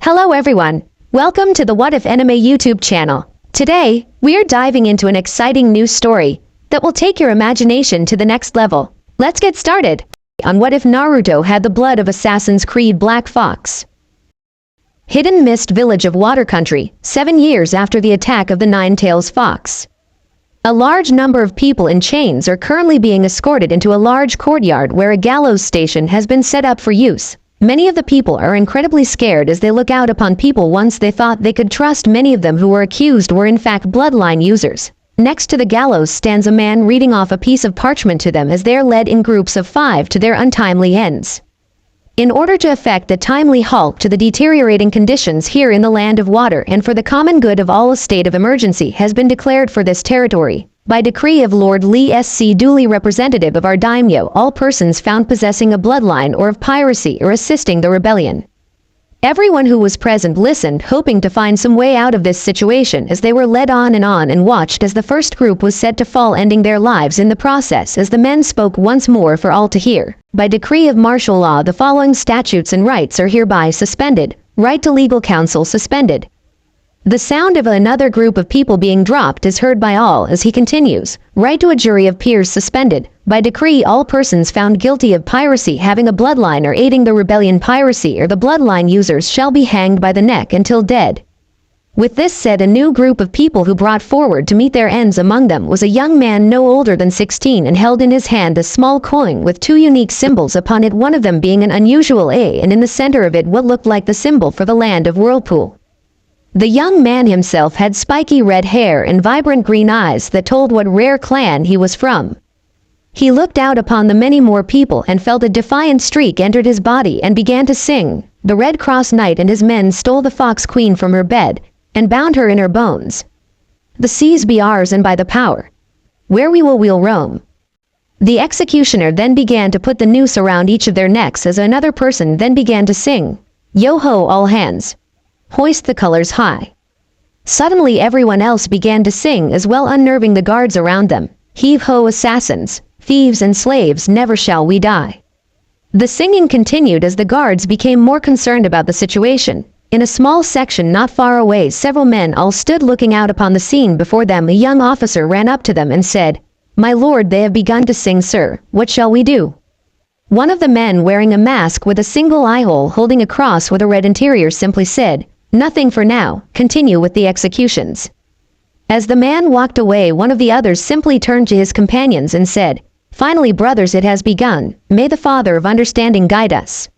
Hello everyone, welcome to the What If Anime YouTube channel. Today, we are diving into an exciting new story that will take your imagination to the next level. Let's get started on What If Naruto Had the Blood of Assassin's Creed Black Fox. Hidden Mist Village of Water Country, 7 years after the attack of the Nine-Tails Fox. A large number of people in chains are currently being escorted into a large courtyard where a gallows station has been set up for use. Many of the people are incredibly scared as they look out upon people once they thought they could trust. Many of them who were accused were in fact bloodline users. Next to the gallows stands a man reading off a piece of parchment to them as they are led in groups of 5 to their untimely ends. In order to effect a timely halt to the deteriorating conditions here in the land of water and for the common good of all, a state of emergency has been declared for this territory. By decree of Lord Lee Sc. Duly representative of our daimyo, all persons found possessing a bloodline or of piracy or assisting the rebellion. Everyone who was present listened, hoping to find some way out of this situation as they were led on and watched as the first group was said to fall, ending their lives in the process as the men spoke once more for all to hear. By decree of martial law, the following statutes and rights are hereby suspended. Right to legal counsel suspended. The sound of another group of people being dropped is heard by all as he continues. Right to a jury of peers suspended. By decree, all persons found guilty of piracy, having a bloodline, or aiding the rebellion, piracy, or the bloodline users shall be hanged by the neck until dead. With this said, a new group of people who brought forward to meet their ends. Among them was a young man no older than 16 and held in his hand a small coin with 2 unique symbols upon it, one of them being an unusual A, and in the center of it what looked like the symbol for the land of Whirlpool. The young man himself had spiky red hair and vibrant green eyes that told what rare clan he was from. He looked out upon the many more people and felt a defiant streak entered his body and began to sing. The Red Cross Knight and his men stole the Fox Queen from her bed and bound her in her bones. The seas be ours, and by the power where we will we'll roam. The executioner then began to put the noose around each of their necks as another person then began to sing, "Yo-ho, all hands! Hoist the colors high." Suddenly everyone else began to sing as well, unnerving the guards around them. "Heave-ho, assassins, thieves and slaves, never shall we die." The singing continued as the guards became more concerned about the situation. In a small section not far away, several men all stood looking out upon the scene before them. A young officer ran up to them and said, "My lord, they have begun to sing, sir. What shall we do?" One of the men, wearing a mask with a single eye hole holding a cross with a red interior, simply said, "Nothing for now, continue with the executions." As the man walked away, one of the others simply turned to his companions and said, "Finally, brothers, it has begun. May the Father of Understanding guide us."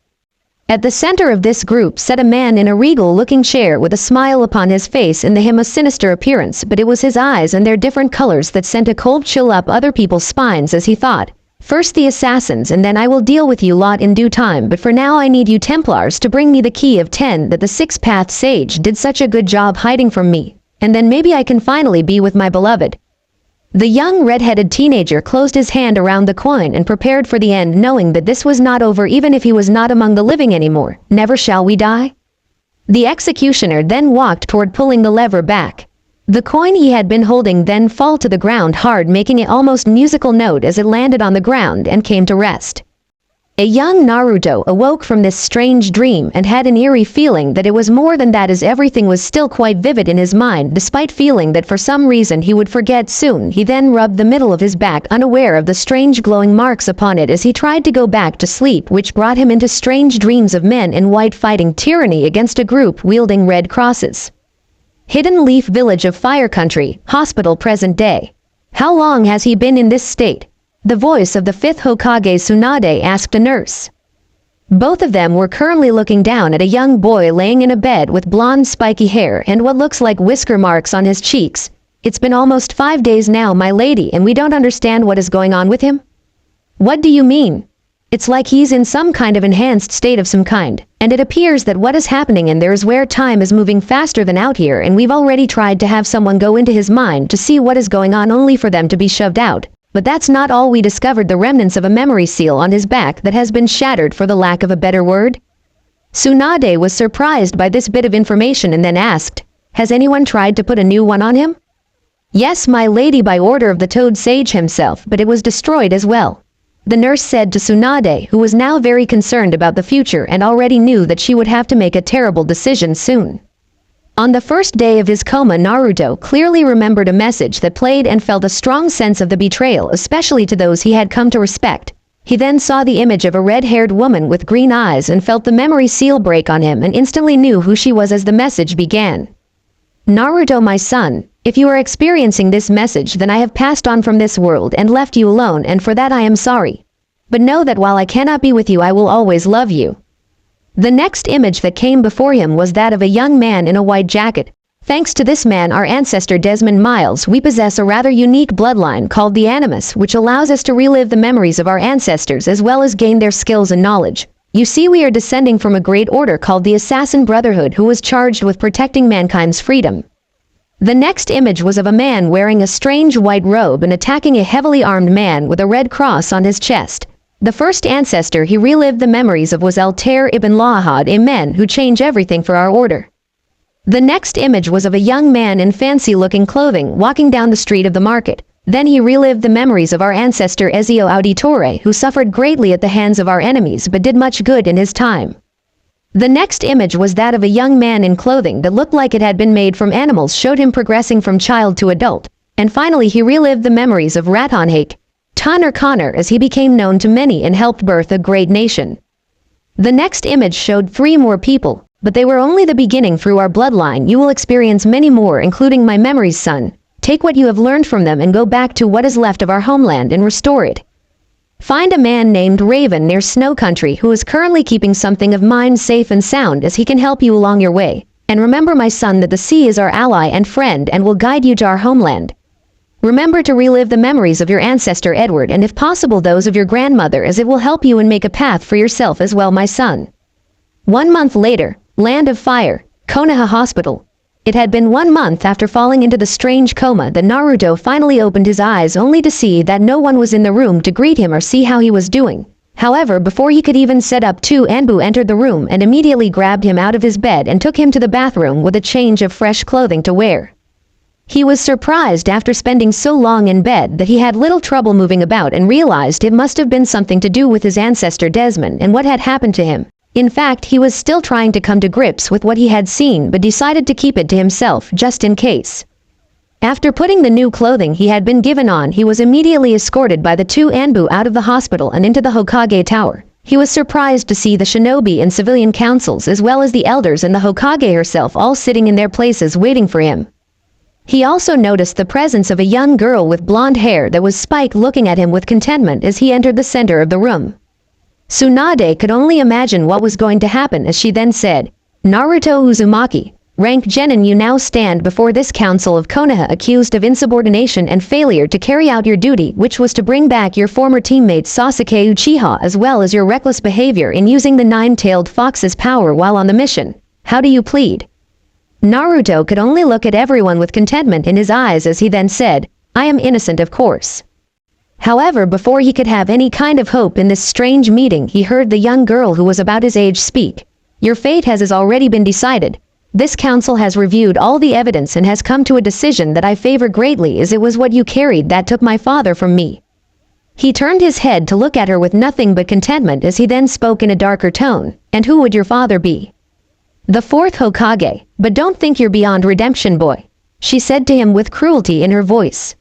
At the center of this group sat a man in a regal-looking chair with a smile upon his face and him a sinister appearance, but it was his eyes and their different colors that sent a cold chill up other people's spines as he thought, "First the assassins, and then I will deal with you lot in due time, but for now I need you Templars to bring me the key of 10 that the Six-Path Sage did such a good job hiding from me, and then maybe I can finally be with my beloved." The young red-headed teenager closed his hand around the coin and prepared for the end, knowing that this was not over even if he was not among the living anymore. Never shall we die? The executioner then walked toward pulling the lever back. The coin he had been holding then fell to the ground hard, making it almost musical note as it landed on the ground and came to rest. A young Naruto awoke from this strange dream and had an eerie feeling that it was more than that, as everything was still quite vivid in his mind despite feeling that for some reason he would forget soon. He then rubbed the middle of his back, unaware of the strange glowing marks upon it as he tried to go back to sleep, which brought him into strange dreams of men in white fighting tyranny against a group wielding red crosses. Hidden Leaf Village of Fire Country, hospital, present day. How long has he been in this state? The voice of the 5th Hokage Tsunade asked a nurse. Both of them were currently looking down at a young boy laying in a bed with blonde spiky hair and what looks like whisker marks on his cheeks. "It's been almost 5 days now, my lady, and we don't understand what is going on with him." "What do you mean?" "It's like he's in some kind of enhanced state of some kind, and it appears that what is happening in there is where time is moving faster than out here, and we've already tried to have someone go into his mind to see what is going on only for them to be shoved out. But that's not all. We discovered the remnants of a memory seal on his back that has been shattered, for the lack of a better word." Tsunade was surprised by this bit of information and then asked, "Has anyone tried to put a new one on him?" "Yes, my lady, by order of the Toad Sage himself, but it was destroyed as well." the nurse said to Tsunade, who was now very concerned about the future and already knew that she would have to make a terrible decision soon. On the first day of his coma, Naruto clearly remembered a message that played and felt a strong sense of the betrayal, especially to those he had come to respect. He then saw the image of a red-haired woman with green eyes and felt the memory seal break on him and instantly knew who she was as the message began. Naruto, my son, if you are experiencing this message, then I have passed on from this world and left you alone, and for that I am sorry. But know that while I cannot be with you, I will always love you. The next image that came before him was that of a young man in a white jacket. Thanks to this man, our ancestor Desmond Miles, we possess a rather unique bloodline called the Animus, which allows us to relive the memories of our ancestors as well as gain their skills and knowledge. You see, we are descending from a great order called the Assassin Brotherhood, who was charged with protecting mankind's freedom. The next image was of a man wearing a strange white robe and attacking a heavily armed man with a red cross on his chest. The first ancestor he relived the memories of was Altair ibn Lahad, a man who changed everything for our order. The next image was of a young man in fancy-looking clothing walking down the street of the market. Then he relived the memories of our ancestor Ezio Auditore, who suffered greatly at the hands of our enemies but did much good in his time. The next image was that of a young man in clothing that looked like it had been made from animals, showed him progressing from child to adult. And finally he relived the memories of Ratonhake, Tanner Connor, as he became known to many and helped birth a great nation. The next image showed 3 more people, but they were only the beginning. Through our bloodline you will experience many more, including my memories, son. Take what you have learned from them and go back to what is left of our homeland and restore it. Find a man named Raven near Snow Country who is currently keeping something of mine safe and sound, as he can help you along your way. And remember, my son, that the sea is our ally and friend and will guide you to our homeland. Remember to relive the memories of your ancestor Edward, and if possible those of your grandmother, as it will help you and make a path for yourself as well, my son. 1 month later, Land of Fire, Konoha Hospital. It had been 1 month after falling into the strange coma that Naruto finally opened his eyes, only to see that no one was in the room to greet him or see how he was doing. However, before he could even set up, Anbu entered the room and immediately grabbed him out of his bed and took him to the bathroom with a change of fresh clothing to wear. He was surprised after spending so long in bed that he had little trouble moving about and realized it must have been something to do with his ancestor Desmond and what had happened to him. In fact, he was still trying to come to grips with what he had seen but decided to keep it to himself just in case. After putting the new clothing he had been given on, he was immediately escorted by the 2 Anbu out of the hospital and into the Hokage Tower. He was surprised to see the shinobi and civilian councils as well as the elders and the Hokage herself all sitting in their places waiting for him. He also noticed the presence of a young girl with blonde hair that was Spike, looking at him with contentment as he entered the center of the room. Tsunade could only imagine what was going to happen as she then said, "Naruto Uzumaki, rank Genin, you now stand before this council of Konoha accused of insubordination and failure to carry out your duty, which was to bring back your former teammate Sasuke Uchiha, as well as your reckless behavior in using the 9-tailed fox's power while on the mission. How do you plead?" Naruto could only look at everyone with contentment in his eyes as he then said, "I am innocent, of course." However, before he could have any kind of hope in this strange meeting, he heard the young girl who was about his age speak. "Your fate has already been decided. This council has reviewed all the evidence and has come to a decision that I favor greatly, as it was what you carried that took my father from me." He turned his head to look at her with nothing but contentment as he then spoke in a darker tone, "And who would your father be?" "The 4th Hokage, but don't think you're beyond redemption, boy," she said to him with cruelty in her voice.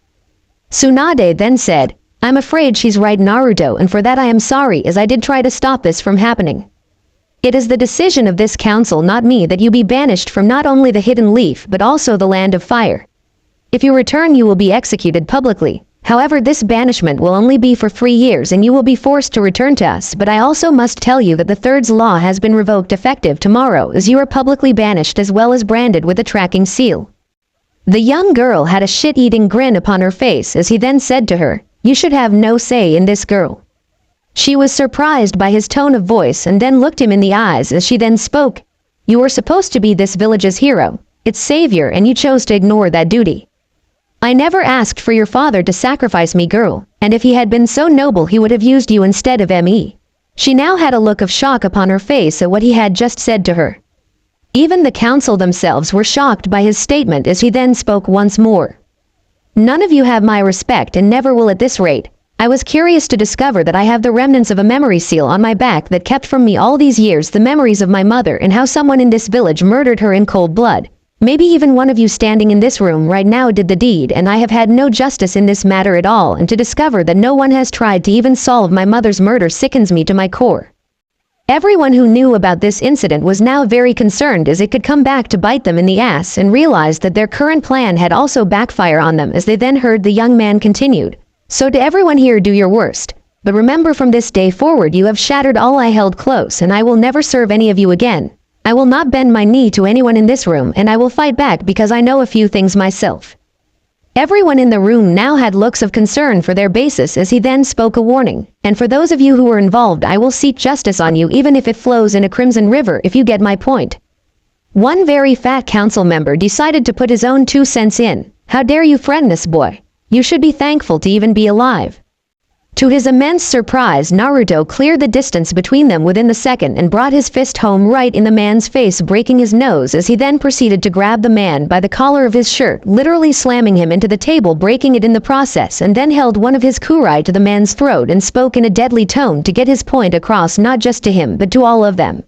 Tsunade then said, "I'm afraid she's right, Naruto, and for that I am sorry, as I did try to stop this from happening. It is the decision of this council, not me, that you be banished from not only the Hidden Leaf but also the Land of Fire. If you return you will be executed publicly. However, this banishment will only be for 3 years and you will be forced to return to us, but I also must tell you that the Third's law has been revoked effective tomorrow, as you are publicly banished as well as branded with a tracking seal." The young girl had a shit-eating grin upon her face as he then said to her, "You should have no say in this, girl." She was surprised by his tone of voice and then looked him in the eyes as she then spoke, "You were supposed to be this village's hero, its savior, and you chose to ignore that duty. I never asked for your father to sacrifice me, girl, and if he had been so noble he would have used you instead of me." She now had a look of shock upon her face at what he had just said to her. Even the council themselves were shocked by his statement as he then spoke once more. "None of you have my respect and never will at this rate. I was curious to discover that I have the remnants of a memory seal on my back that kept from me all these years the memories of my mother and how someone in this village murdered her in cold blood. Maybe even one of you standing in this room right now did the deed, and I have had no justice in this matter at all, and to discover that no one has tried to even solve my mother's murder sickens me to my core. Everyone who knew about this incident was now very concerned, as it could come back to bite them in the ass, and realized that their current plan had also backfired on them, as they then heard the young man continued. So to everyone here, do your worst. But remember, from this day forward you have shattered all I held close, and I will never serve any of you again. I will not bend my knee to anyone in this room, and I will fight back because I know a few things myself. Everyone in the room now had looks of concern for their basis as he then spoke a warning. And for those of you who were involved, I will seek justice on you, even if it flows in a crimson river, if you get my point. One very fat council member decided to put his own 2 cents in. How dare you threaten this boy? You should be thankful to even be alive. To his immense surprise, Naruto cleared the distance between them within the second and brought his fist home right in the man's face, breaking his nose, as he then proceeded to grab the man by the collar of his shirt, literally slamming him into the table, breaking it in the process, and then held one of his kunai to the man's throat and spoke in a deadly tone to get his point across, not just to him but to all of them.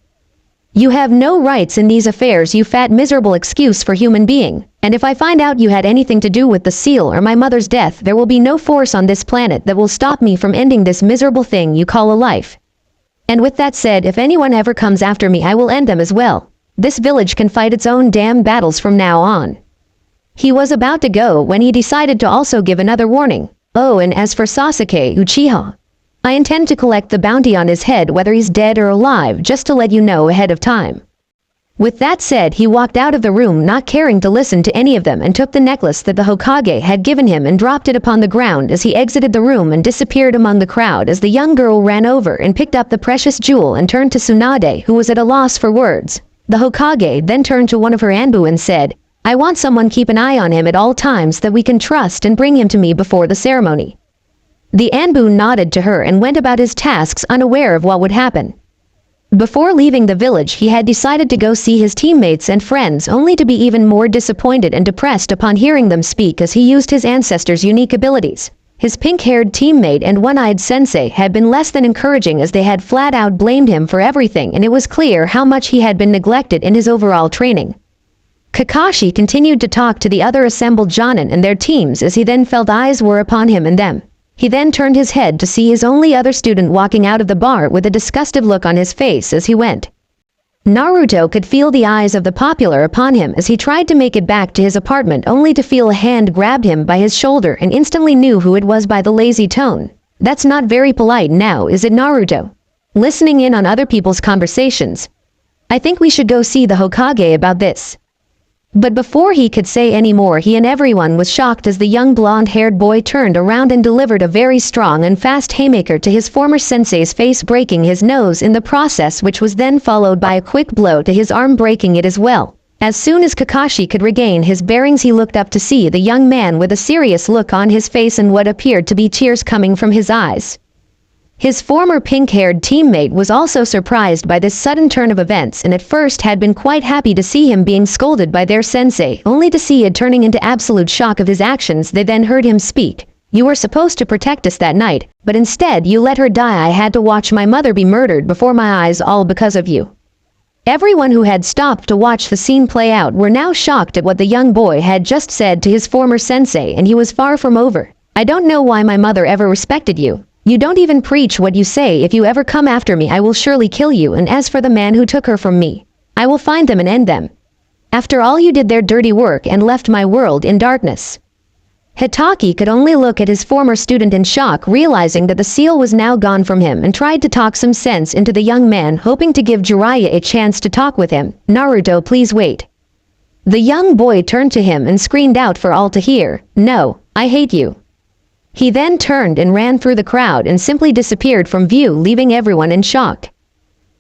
You have no rights in these affairs, you fat miserable excuse for human being. And if I find out you had anything to do with the seal or my mother's death, there will be no force on this planet that will stop me from ending this miserable thing you call a life. And with that said, if anyone ever comes after me, I will end them as well. This village can fight its own damn battles from now on. He was about to go when he decided to also give another warning. Oh, and as for Sasuke Uchiha, I intend to collect the bounty on his head whether he's dead or alive, just to let you know ahead of time. With that said, he walked out of the room, not caring to listen to any of them, and took the necklace that the Hokage had given him and dropped it upon the ground as he exited the room and disappeared among the crowd, as the young girl ran over and picked up the precious jewel and turned to Tsunade, who was at a loss for words. The Hokage then turned to one of her Anbu and said, I want someone keep an eye on him at all times that we can trust, and bring him to me before the ceremony. The Anbu nodded to her and went about his tasks, unaware of what would happen. Before leaving the village, he had decided to go see his teammates and friends, only to be even more disappointed and depressed upon hearing them speak, as he used his ancestors' unique abilities. His pink-haired teammate and one-eyed sensei had been less than encouraging, as they had flat-out blamed him for everything, and it was clear how much he had been neglected in his overall training. Kakashi continued to talk to the other assembled Jonin and their teams, as he then felt eyes were upon him and them. He then turned his head to see his only other student walking out of the bar with a disgusted look on his face as he went. Naruto could feel the eyes of the popular upon him as he tried to make it back to his apartment, only to feel a hand grabbed him by his shoulder, and instantly knew who it was by the lazy tone. That's not very polite now, is it, Naruto? Listening in on other people's conversations. I think we should go see the Hokage about this. But before he could say any more, he and everyone was shocked as the young blonde-haired boy turned around and delivered a very strong and fast haymaker to his former sensei's face, breaking his nose in the process, which was then followed by a quick blow to his arm, breaking it as well. As soon as Kakashi could regain his bearings, he looked up to see the young man with a serious look on his face and what appeared to be tears coming from his eyes. His former pink-haired teammate was also surprised by this sudden turn of events, and at first had been quite happy to see him being scolded by their sensei, only to see it turning into absolute shock of his actions. They then heard him speak. You were supposed to protect us that night, but instead you let her die. I had to watch my mother be murdered before my eyes, all because of you. Everyone who had stopped to watch the scene play out were now shocked at what the young boy had just said to his former sensei, and he was far from over. I don't know why my mother ever respected you. You don't even preach what you say. If you ever come after me, I will surely kill you, and as for the man who took her from me, I will find them and end them. After all, you did their dirty work and left my world in darkness. Hitaki could only look at his former student in shock, realizing that the seal was now gone from him, and tried to talk some sense into the young man, hoping to give Jiraiya a chance to talk with him. Naruto, please wait. The young boy turned to him and screamed out for all to hear, No, I hate you. He then turned and ran through the crowd and simply disappeared from view, leaving everyone in shock.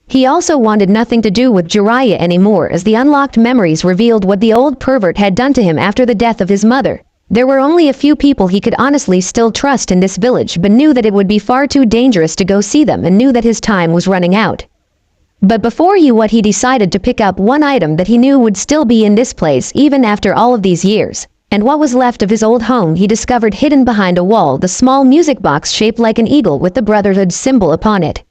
He also wanted nothing to do with Jiraiya anymore, as the unlocked memories revealed what the old pervert had done to him after the death of his mother. There were only a few people he could honestly still trust in this village, but knew that it would be far too dangerous to go see them, and knew that his time was running out. But before he decided to pick up one item that he knew would still be in this place even after all of these years. and what was left of his old home he discovered hidden behind a wall the small music box shaped like an eagle with the Brotherhood symbol upon it.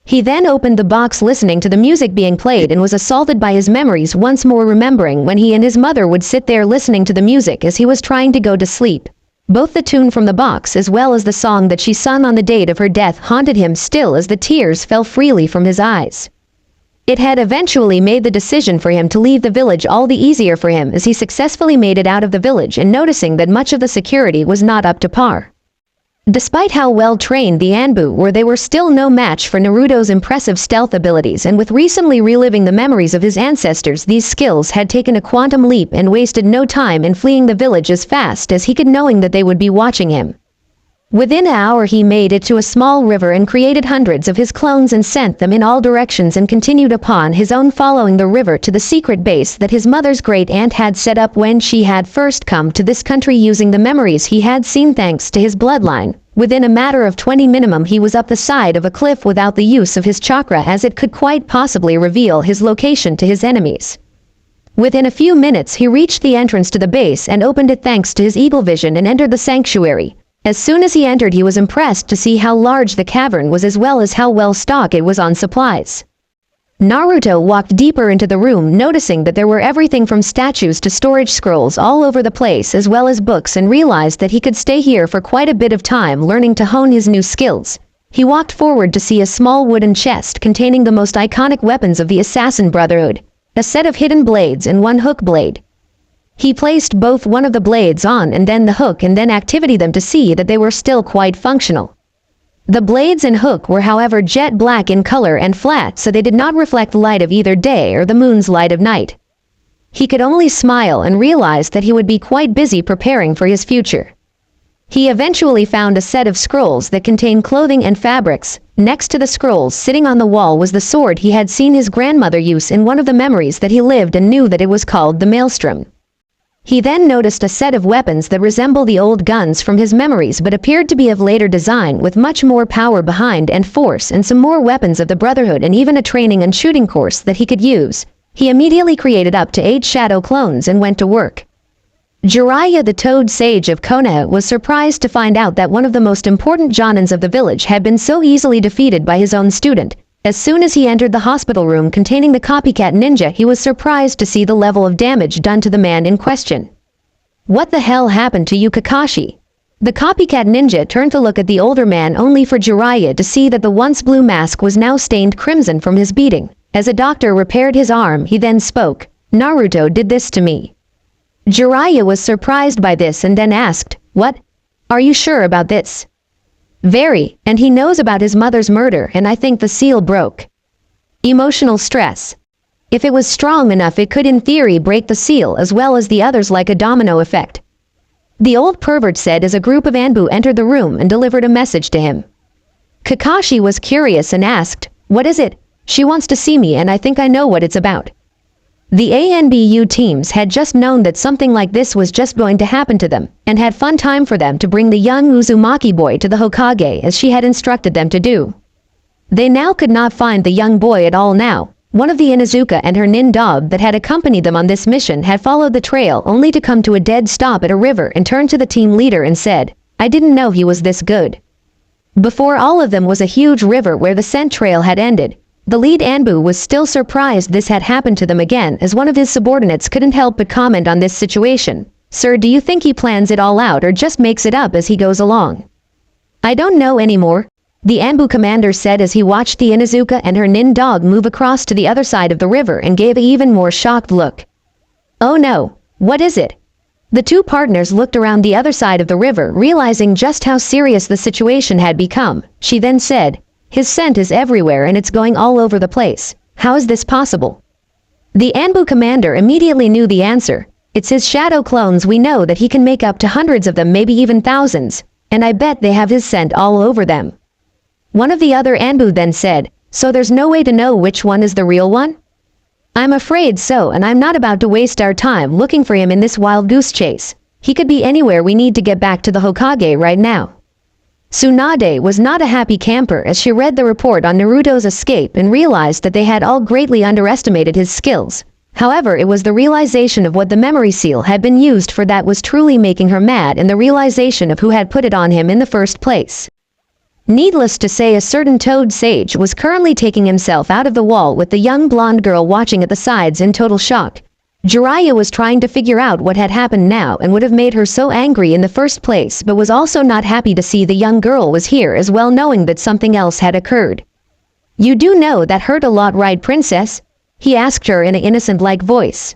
He then opened the box listening to the music being played and was assaulted by his memories once more, remembering when he and his mother would sit there listening to the music as he was trying to go to sleep. Both the tune from the box as well as the song that she sung on the date of her death haunted him still as the tears fell freely from his eyes. It had eventually made the decision for him to leave the village all the easier for him as he successfully made it out of the village and noticing that much of the security was not up to par. Despite how well trained the Anbu were, they were still no match for Naruto's impressive stealth abilities, and with recently reliving the memories of his ancestors, these skills had taken a quantum leap and wasted no time in fleeing the village as fast as he could, knowing that they would be watching him. Within an hour he made it to a small river and created hundreds of his clones and sent them in all directions and continued upon his own, following the river to the secret base that his mother's great aunt had set up when she had first come to this country, using the memories he had seen thanks to his bloodline. Within a matter of 20 minimum he was up the side of a cliff without the use of his chakra, as it could quite possibly reveal his location to his enemies. Within a few minutes he reached the entrance to the base and opened it thanks to his eagle vision and entered the sanctuary. As soon as he entered he was impressed to see how large the cavern was as well as how well stocked it was on supplies. Naruto walked deeper into the room, noticing that there were everything from statues to storage scrolls all over the place as well as books, and realized that he could stay here for quite a bit of time learning to hone his new skills. He walked forward to see a small wooden chest containing the most iconic weapons of the Assassin Brotherhood, a set of hidden blades and one hook blade. He placed both one of the blades on and then the hook and then activated them to see that they were still quite functional. The blades and hook were however jet black in color and flat, so they did not reflect the light of either day or the moon's light of night. He could only smile and realized that he would be quite busy preparing for his future. He eventually found a set of scrolls that contained clothing and fabrics. Next to the scrolls, sitting on the wall, was the sword he had seen his grandmother use in one of the memories that he lived, and knew that it was called the Maelstrom. He then noticed a set of weapons that resemble the old guns from his memories but appeared to be of later design, with much more power behind and force, and some more weapons of the Brotherhood and even a training and shooting course that he could use. He immediately created up to 8 shadow clones and went to work. Jiraiya, the Toad Sage of Konoha, was surprised to find out that one of the most important Jonins of the village had been so easily defeated by his own student. As soon as he entered the hospital room containing the copycat ninja, he was surprised to see the level of damage done to the man in question. "What the hell happened to you, Kakashi?" The copycat ninja turned to look at the older man, only for Jiraiya to see that the once blue mask was now stained crimson from his beating. As a doctor repaired his arm, he then spoke, "Naruto did this to me." Jiraiya was surprised by this and then asked, "What? Are you sure about this?" "Very, and he knows about his mother's murder, and I think the seal broke." Emotional stress. If it was strong enough, it could in theory break the seal as well as the others like a domino effect. The old pervert said as a group of Anbu entered the room and delivered a message to him. Kakashi was curious and asked, "What is it?" "She wants to see me and I think I know what it's about." The ANBU teams had just known that something like this was just going to happen to them, and had fun time for them to bring the young Uzumaki boy to the Hokage as she had instructed them to do. They now could not find the young boy at all now. One of the Inuzuka and her nin dog that had accompanied them on this mission had followed the trail only to come to a dead stop at a river and turned to the team leader and said, "I didn't know he was this good." Before all of them was a huge river where the scent trail had ended. The lead Anbu was still surprised this had happened to them again, as one of his subordinates couldn't help but comment on this situation. "Sir, do you think he plans it all out or just makes it up as he goes along?" "I don't know anymore," the Anbu commander said as he watched the Inuzuka and her nin dog move across to the other side of the river and gave an even more shocked look. "Oh no, what is it?" The two partners looked around the other side of the river, realizing just how serious the situation had become. She then said, "His scent is everywhere and it's going all over the place. How is this possible?" The Anbu commander immediately knew the answer. "It's his shadow clones. We know that he can make up to hundreds of them, maybe even thousands, and I bet they have his scent all over them." One of the other Anbu then said, "So there's no way to know which one is the real one?" "I'm afraid so, and I'm not about to waste our time looking for him in this wild goose chase. He could be anywhere. We need to get back to the Hokage right now." Tsunade was not a happy camper as she read the report on Naruto's escape and realized that they had all greatly underestimated his skills. However, it was the realization of what the memory seal had been used for that was truly making her mad, and the realization of who had put it on him in the first place. Needless to say, a certain toad sage was currently taking himself out of the wall with the young blonde girl watching at the sides in total shock. Jiraiya was trying to figure out what had happened now and would have made her so angry in the first place, but was also not happy to see the young girl was here as well, knowing that something else had occurred. "You do know that hurt a lot, right, princess?" he asked her in an innocent-like voice.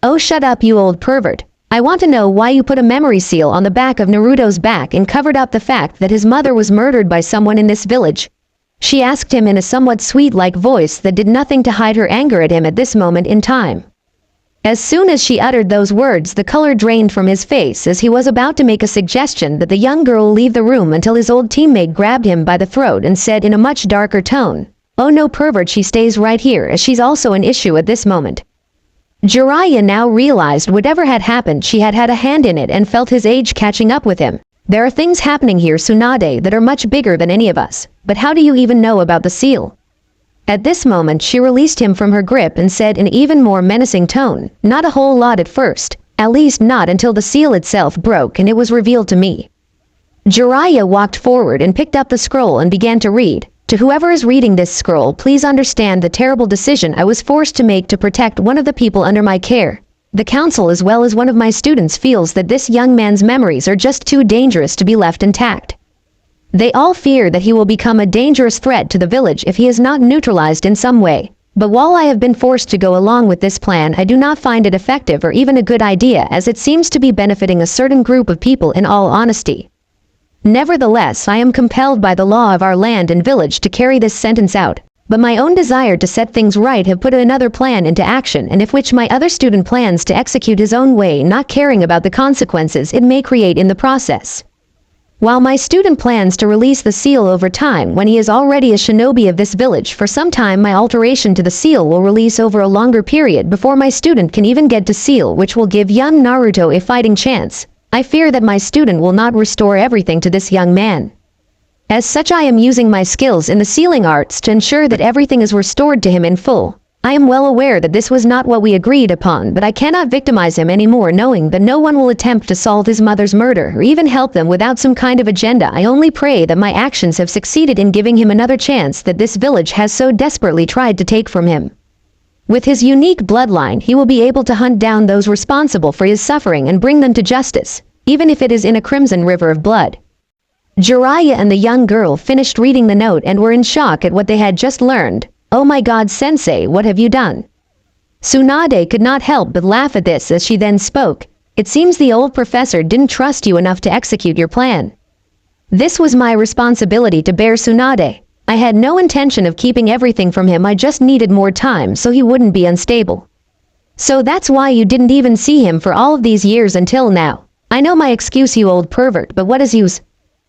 "Oh, shut up, you old pervert. I want to know why you put a memory seal on the back of Naruto's back and covered up the fact that his mother was murdered by someone in this village," she asked him in a somewhat sweet-like voice that did nothing to hide her anger at him at this moment in time. As soon as she uttered those words, the color drained from his face as he was about to make a suggestion that the young girl leave the room until his old teammate grabbed him by the throat and said in a much darker tone, "Oh no, pervert, she stays right here as she's also an issue at this moment." Jiraiya now realized whatever had happened, she had had a hand in it and felt his age catching up with him. "There are things happening here, Tsunade, that are much bigger than any of us, but how do you even know about the seal?" At this moment she released him from her grip and said in an even more menacing tone, "Not a whole lot at first, at least not until the seal itself broke and it was revealed to me." Jiraiya walked forward and picked up the scroll and began to read. "To whoever is reading this scroll, please understand the terrible decision I was forced to make to protect one of the people under my care. The council as well as one of my students feels that this young man's memories are just too dangerous to be left intact. They all fear that he will become a dangerous threat to the village if he is not neutralized in some way. But while I have been forced to go along with this plan, I do not find it effective or even a good idea, as it seems to be benefiting a certain group of people in all honesty. Nevertheless, I am compelled by the law of our land and village to carry this sentence out, but my own desire to set things right have put another plan into action, and if which my other student plans to execute his own way, not caring about the consequences it may create in the process. While my student plans to release the seal over time when he is already a shinobi of this village for some time, my alteration to the seal will release over a longer period before my student can even get to seal, which will give young Naruto a fighting chance. I fear that my student will not restore everything to this young man. As such, I am using my skills in the sealing arts to ensure that everything is restored to him in full. I am well aware that this was not what we agreed upon, but I cannot victimize him anymore, knowing that no one will attempt to solve his mother's murder or even help them without some kind of agenda. I only pray that my actions have succeeded in giving him another chance that this village has so desperately tried to take from him. With his unique bloodline, he will be able to hunt down those responsible for his suffering and bring them to justice, even if it is in a crimson river of blood." Jiraiya and the young girl finished reading the note and were in shock at what they had just learned. "Oh my god, sensei, what have you done?" Tsunade could not help but laugh at this as she then spoke. "It seems the old professor didn't trust you enough to execute your plan." "This was my responsibility to bear, Tsunade. I had no intention of keeping everything from him, I just needed more time so he wouldn't be unstable." "So that's why you didn't even see him for all of these years until now. I know my excuse, you old pervert, but what is use?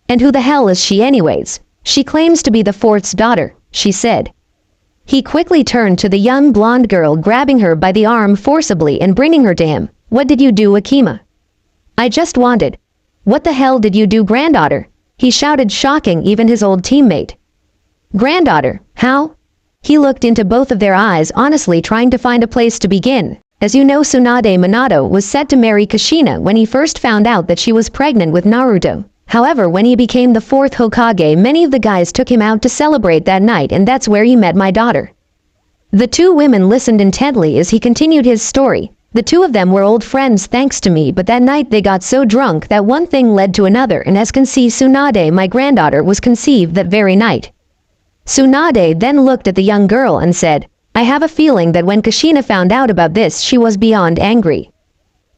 And who the hell is she anyways? She claims to be the fourth's daughter," she said. He quickly turned to the young blonde girl, grabbing her by the arm forcibly and bringing her to him. "What did you do, Akima?" "I just wanted." "What the hell did you do, granddaughter?" he shouted, shocking even his old teammate. "Granddaughter, how?" He looked into both of their eyes, honestly trying to find a place to begin. As you know, Tsunade Minato was set to marry Kushina when he first found out that she was pregnant with Naruto. However, when he became the fourth Hokage, many of the guys took him out to celebrate that night, and that's where he met my daughter. The two women listened intently as he continued his story. The two of them were old friends thanks to me, but that night they got so drunk that one thing led to another, and as can see, Tsunade, my granddaughter, was conceived that very night. Tsunade then looked at the young girl and said, "I have a feeling that when Kushina found out about this, she was beyond angry."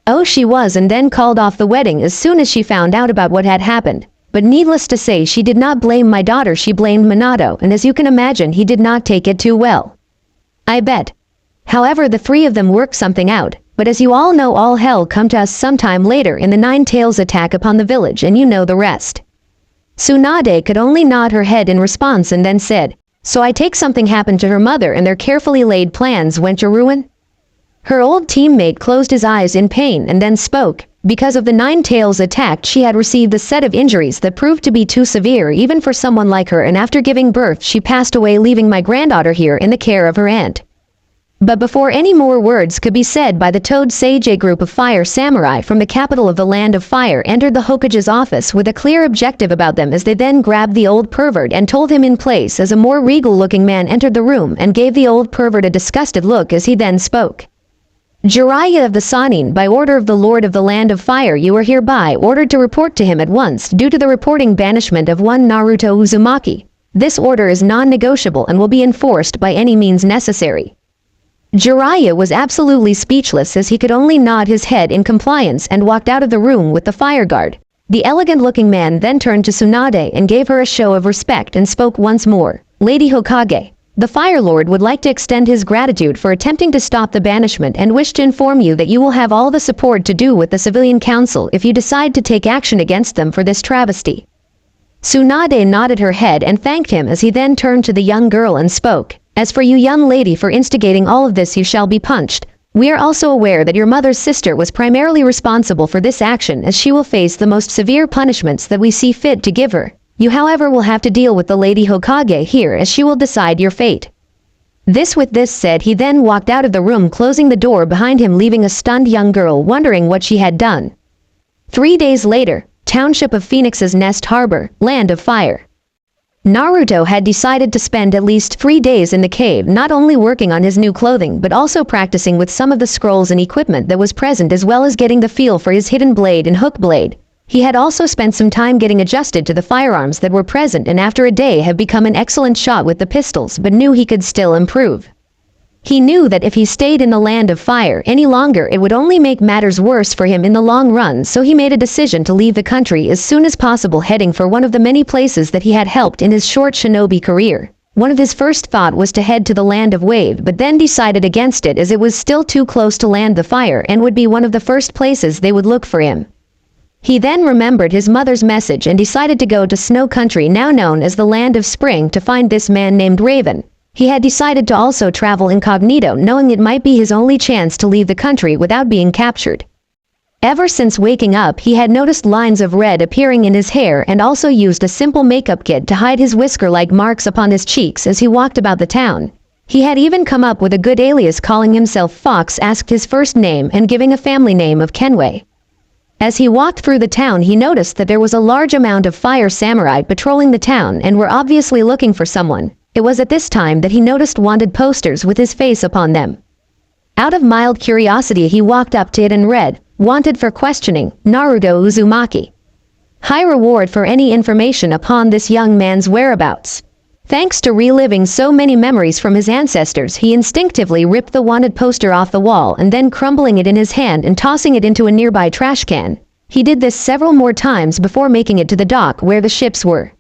Oh, she was, and then called off the wedding as soon as she found out about what had happened. But needless to say, she did not blame my daughter, she blamed Minato, and as you can imagine, he did not take it too well. I bet. However, the three of them worked something out, but as you all know, all hell come to us sometime later in the Nine Tails attack upon the village, and you know the rest. Tsunade could only nod her head in response and then said, "So I take something happened to her mother and their carefully laid plans went to ruin?" Her old teammate closed his eyes in pain and then spoke. Because of the Nine Tails attack, she had received a set of injuries that proved to be too severe even for someone like her, and after giving birth she passed away, leaving my granddaughter here in the care of her aunt. But before any more words could be said by the Toad Sage, a group of fire samurai from the capital of the Land of Fire entered the Hokage's office with a clear objective about them, as they then grabbed the old pervert and told him in place, as a more regal-looking man entered the room and gave the old pervert a disgusted look as he then spoke. Jiraiya of the Sannin, by order of the Lord of the Land of Fire, you are hereby ordered to report to him at once due to the reporting banishment of one Naruto Uzumaki. This order is non-negotiable and will be enforced by any means necessary. Jiraiya was absolutely speechless, as he could only nod his head in compliance and walked out of the room with the fire guard. The elegant-looking man then turned to Tsunade and gave her a show of respect and spoke once more. Lady Hokage, the Fire Lord would like to extend his gratitude for attempting to stop the banishment and wish to inform you that you will have all the support to do with the civilian council if you decide to take action against them for this travesty. Tsunade nodded her head and thanked him, as he then turned to the young girl and spoke. As for you, young lady, for instigating all of this, you shall be punched. We are also aware that your mother's sister was primarily responsible for this action, as she will face the most severe punishments that we see fit to give her. You, however, will have to deal with the Lady Hokage here, as she will decide your fate. With this said, he then walked out of the room, closing the door behind him, leaving a stunned young girl wondering what she had done. 3 days later, Township of Phoenix's Nest Harbor, Land of Fire. Naruto had decided to spend at least 3 days in the cave, not only working on his new clothing but also practicing with some of the scrolls and equipment that was present, as well as getting the feel for his hidden blade and hook blade. He had also spent some time getting adjusted to the firearms that were present, and after a day had become an excellent shot with the pistols, but knew he could still improve. He knew that if he stayed in the Land of Fire any longer, it would only make matters worse for him in the long run, so he made a decision to leave the country as soon as possible, heading for one of the many places that he had helped in his short shinobi career. One of his first thought was to head to the Land of Wave, but then decided against it, as it was still too close to Land the Fire and would be one of the first places they would look for him. He then remembered his mother's message and decided to go to Snow Country, now known as the Land of Spring, to find this man named Raven. He had decided to also travel incognito, knowing it might be his only chance to leave the country without being captured. Ever since waking up, he had noticed lines of red appearing in his hair and also used a simple makeup kit to hide his whisker-like marks upon his cheeks as he walked about the town. He had even come up with a good alias, calling himself Fox, asked his first name and giving a family name of Kenway. As he walked through the town, he noticed that there was a large amount of fire samurai patrolling the town and were obviously looking for someone. It was at this time that he noticed wanted posters with his face upon them. Out of mild curiosity, he walked up to it and read, "Wanted for questioning, Naruto Uzumaki. High reward for any information upon this young man's whereabouts." Thanks to reliving so many memories from his ancestors, he instinctively ripped the wanted poster off the wall and then, crumbling it in his hand and tossing it into a nearby trash can. He did this several more times before making it to the dock where the ships were.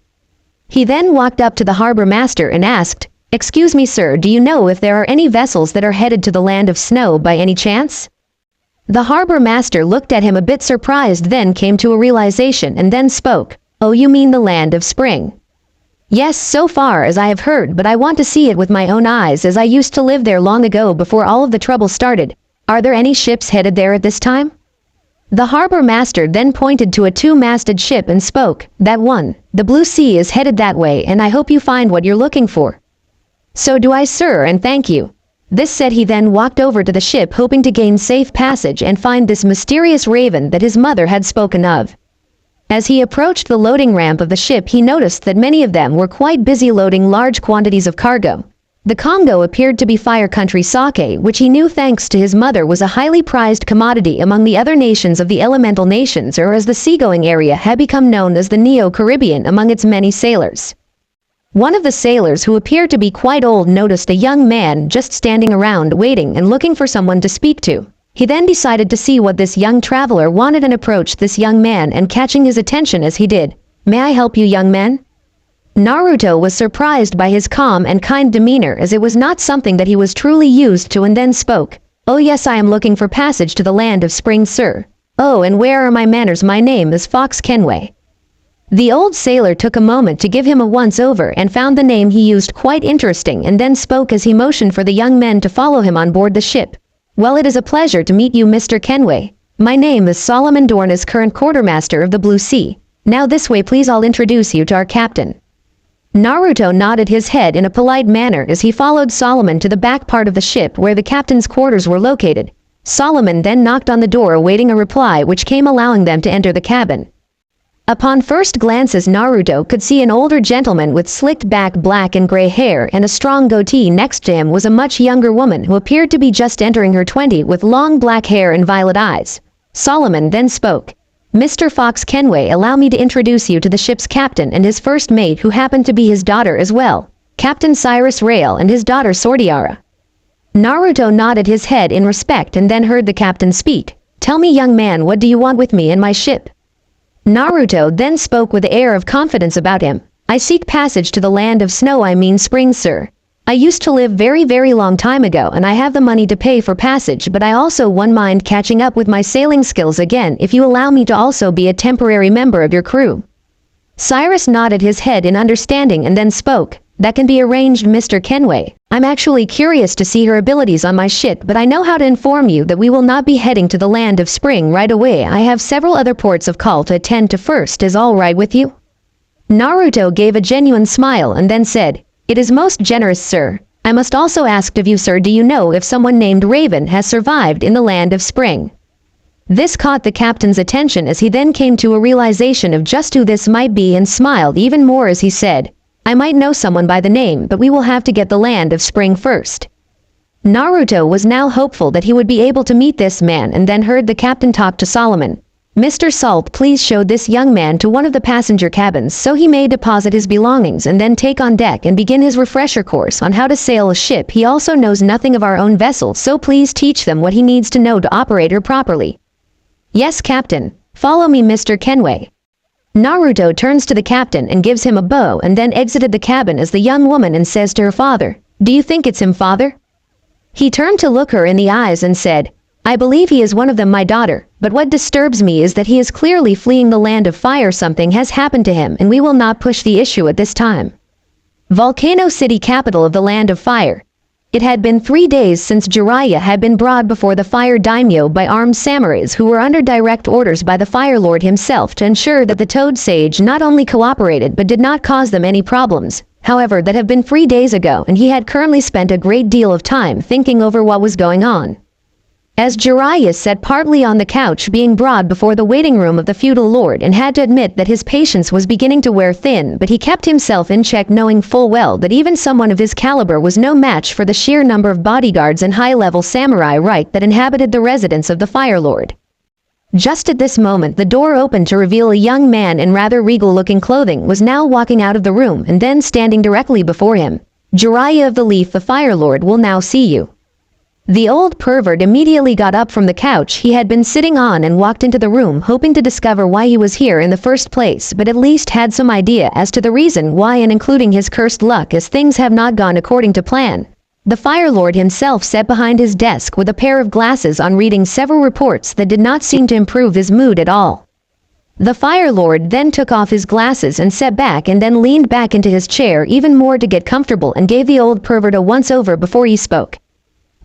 He then walked up to the harbor master and asked, "Excuse me, sir, do you know if there are any vessels that are headed to the Land of Snow by any chance?" The harbor master looked at him a bit surprised, then came to a realization and then spoke, "Oh, you mean the Land of Spring?" "Yes, so far as I have heard, but I want to see it with my own eyes, as I used to live there long ago before all of the trouble started. Are there any ships headed there at this time?" The harbor master then pointed to a 2-masted ship and spoke, "That one, the Blue Sea, is headed that way, and I hope you find what you're looking for." "So do I, sir, and thank you." This said, he then walked over to the ship, hoping to gain safe passage and find this mysterious Raven that his mother had spoken of. As he approached the loading ramp of the ship, he noticed that many of them were quite busy loading large quantities of cargo. The Congo appeared to be Fire Country sake, which he knew thanks to his mother was a highly prized commodity among the other nations of the elemental nations, or as the seagoing area had become known as the Neo-Caribbean among its many sailors. One of the sailors, who appeared to be quite old, noticed a young man just standing around waiting and looking for someone to speak to. He then decided to see what this young traveler wanted and approached this young man, and catching his attention as he did, "May I help you, young man?" Naruto was surprised by his calm and kind demeanor, as it was not something that he was truly used to, and then spoke, "Oh yes, I am looking for passage to the Land of Spring, sir." "Oh, and where are my manners? My name is Fox Kenway." The old sailor took a moment to give him a once-over and found the name he used quite interesting, and then spoke as he motioned for the young men to follow him on board the ship. "Well, it is a pleasure to meet you, Mr. Kenway. My name is Solomon Dornas, current quartermaster of the Blue Sea. Now this way, please. I'll introduce you to our captain." Naruto nodded his head in a polite manner as he followed Solomon to the back part of the ship where the captain's quarters were located. Solomon then knocked on the door awaiting a reply which came, allowing them to enter the cabin. Upon first glances, Naruto could see an older gentleman with slicked back black and gray hair and a strong goatee. Next to him was a much younger woman who appeared to be just entering her 20s with long black hair and violet eyes. Solomon then spoke. "Mr. Fox Kenway, allow me to introduce you to the ship's captain and his first mate, who happened to be his daughter as well, Captain Cyrus Rail, and his daughter Sordiara." Naruto nodded his head in respect and then heard the captain speak. "Tell me, young man, what do you want with me and my ship?" Naruto then spoke with an air of confidence about him. "I seek passage to the land of snow, I mean spring, sir. I used to live very long time ago and I have the money to pay for passage, but I also wouldn't mind catching up with my sailing skills again if you allow me to also be a temporary member of your crew." Cyrus nodded his head in understanding and then spoke. "That can be arranged, Mr. Kenway. I'm actually curious to see her abilities on my ship, but I know how to inform you that we will not be heading to the land of spring right away. I have several other ports of call to attend to first. Is all right with you?" Naruto gave a genuine smile and then said, "It is most generous, sir. I must also ask of you, sir, do you know if someone named Raven has survived in the land of spring?" This caught the captain's attention as he then came to a realization of just who this might be and smiled even more as he said, "I might know someone by the name, but we will have to get the land of spring first." Naruto was now hopeful that he would be able to meet this man and then heard the captain talk to Solomon. "Mr. Salt, please show this young man to one of the passenger cabins so he may deposit his belongings and then take on deck and begin his refresher course on how to sail a ship. He also knows nothing of our own vessel, so please teach them what he needs to know to operate her properly." "Yes, Captain. Follow me, Mr. Kenway." Naruto turns to the captain and gives him a bow and then exited the cabin as the young woman and says to her father, "Do you think it's him, father?" He turned to look her in the eyes and said, "I believe he is one of them, my daughter, but what disturbs me is that he is clearly fleeing the land of fire. Something has happened to him and we will not push the issue at this time." Volcano City, capital of the land of fire. It had been 3 days since Jiraiya had been brought before the fire daimyo by armed samurais who were under direct orders by the Fire Lord himself to ensure that the Toad Sage not only cooperated but did not cause them any problems. However, that had been 3 days ago and he had currently spent a great deal of time thinking over what was going on. As Jiraiya sat partly on the couch being brought before the waiting room of the feudal lord and had to admit that his patience was beginning to wear thin, but he kept himself in check, knowing full well that even someone of his caliber was no match for the sheer number of bodyguards and high-level samurai that inhabited the residence of the Fire Lord. Just at this moment, the door opened to reveal a young man in rather regal-looking clothing was now walking out of the room and then standing directly before him. "Jiraiya of the Leaf, the Fire Lord will now see you." The old pervert immediately got up from the couch he had been sitting on and walked into the room, hoping to discover why he was here in the first place, but at least had some idea as to the reason why, and including his cursed luck as things have not gone according to plan. The Fire Lord himself sat behind his desk with a pair of glasses on, reading several reports that did not seem to improve his mood at all. The Fire Lord then took off his glasses and sat back and then leaned back into his chair even more to get comfortable and gave the old pervert a once-over before he spoke.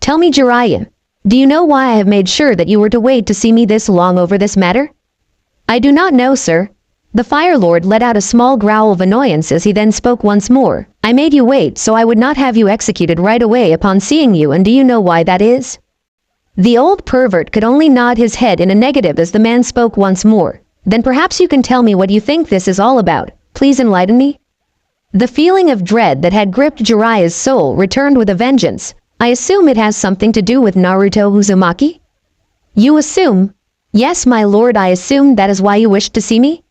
"Tell me, Jiraiya, do you know why I have made sure that you were to wait to see me this long over this matter?" "I do not know, sir." The Fire Lord let out a small growl of annoyance as he then spoke once more. "I made you wait so I would not have you executed right away upon seeing you, and do you know why that is?" The old pervert could only nod his head in a negative as the man spoke once more. "Then perhaps you can tell me what you think this is all about. Please enlighten me." The feeling of dread that had gripped Jiraiya's soul returned with a vengeance. "I assume it has something to do with Naruto Uzumaki?" "You assume?" "Yes, my lord, I assume that is why you wished to see me."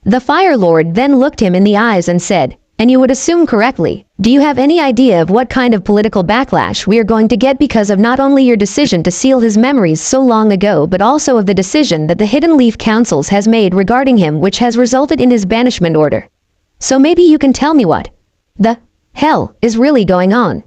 The Fire Lord then looked him in the eyes and said, "And you would assume correctly. Do you have any idea of what kind of political backlash we are going to get because of not only your decision to seal his memories so long ago, but also of the decision that the Hidden Leaf Councils has made regarding him, which has resulted in his banishment order? So maybe you can tell me what the hell is really going on."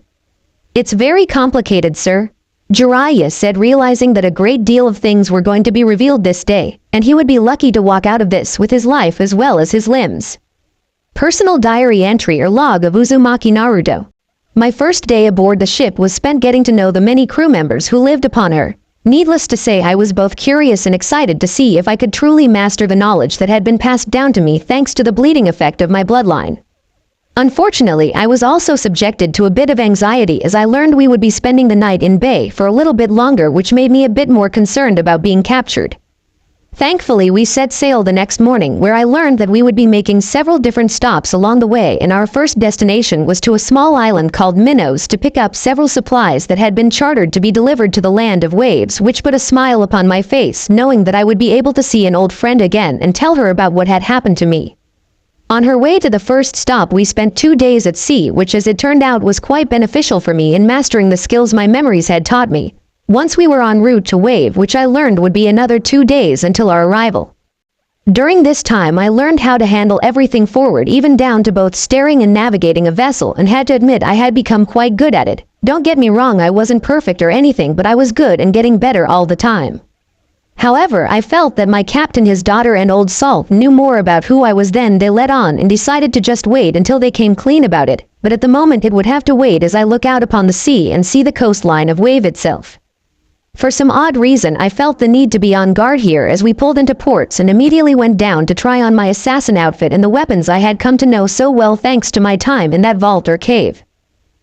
"It's very complicated, sir," Jiraiya said, realizing that a great deal of things were going to be revealed this day, and he would be lucky to walk out of this with his life as well as his limbs. Personal diary entry or log of Uzumaki Naruto. "My first day aboard the ship was spent getting to know the many crew members who lived upon her. Needless to say, I was both curious and excited to see if I could truly master the knowledge that had been passed down to me thanks to the bleeding effect of my bloodline. Unfortunately, I was also subjected to a bit of anxiety as I learned we would be spending the night in Bay for a little bit longer, which made me a bit more concerned about being captured. Thankfully, we set sail the next morning, where I learned that we would be making several different stops along the way, and our first destination was to a small island called Minnows to pick up several supplies that had been chartered to be delivered to the land of waves, which put a smile upon my face, knowing that I would be able to see an old friend again and tell her about what had happened to me. On her way to the first stop, we spent 2 days at sea, which as it turned out was quite beneficial for me in mastering the skills my memories had taught me. Once we were en route to Wave, which I learned would be another 2 days until our arrival. During this time I learned how to handle everything forward, even down to both steering and navigating a vessel, and had to admit I had become quite good at it. Don't get me wrong, I wasn't perfect or anything, but I was good and getting better all the time. However, I felt that my captain, his daughter, and Old Salt knew more about who I was than they let on, and decided to just wait until they came clean about it, but at the moment it would have to wait as I look out upon the sea and see the coastline of Wave itself. For some odd reason, I felt the need to be on guard here as we pulled into ports, and immediately went down to try on my assassin outfit and the weapons I had come to know so well thanks to my time in that vault or cave.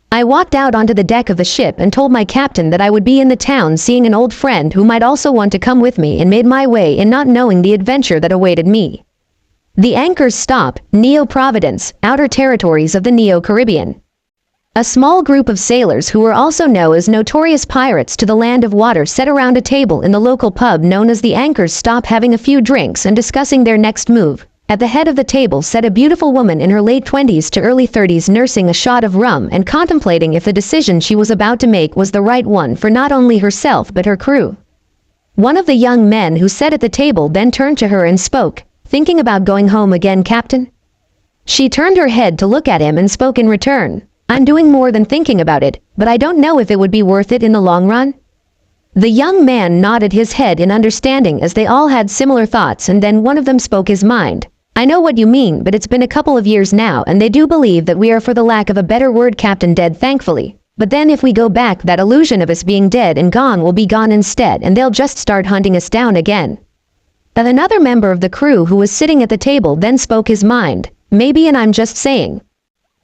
I walked out onto the deck of the ship and told my captain that I would be in the town seeing an old friend who might also want to come with me, and made my way in, not knowing the adventure that awaited me. The anchor's stop, Neo Providence, outer territories of the Neo-Caribbean. A small group of sailors who were also known as notorious pirates to the land of water sat around a table in the local pub known as the Anchor's Stop, having a few drinks and discussing their next move. At the head of the table sat a beautiful woman in her late 20s to early 30s, nursing a shot of rum and contemplating if the decision she was about to make was the right one for not only herself but her crew. One of the young men who sat at the table then turned to her and spoke, "Thinking about going home again, Captain?" She turned her head to look at him and spoke in return, "I'm doing more than thinking about it, but I don't know if it would be worth it in the long run." The young man nodded his head in understanding as they all had similar thoughts, and then one of them spoke his mind. "I know what you mean, but it's been a couple of years now, and they do believe that we are, for the lack of a better word, Captain, dead, thankfully. But then if we go back, that illusion of us being dead and gone will be gone instead, and they'll just start hunting us down again." Then another member of the crew who was sitting at the table then spoke his mind. "Maybe, and I'm just saying,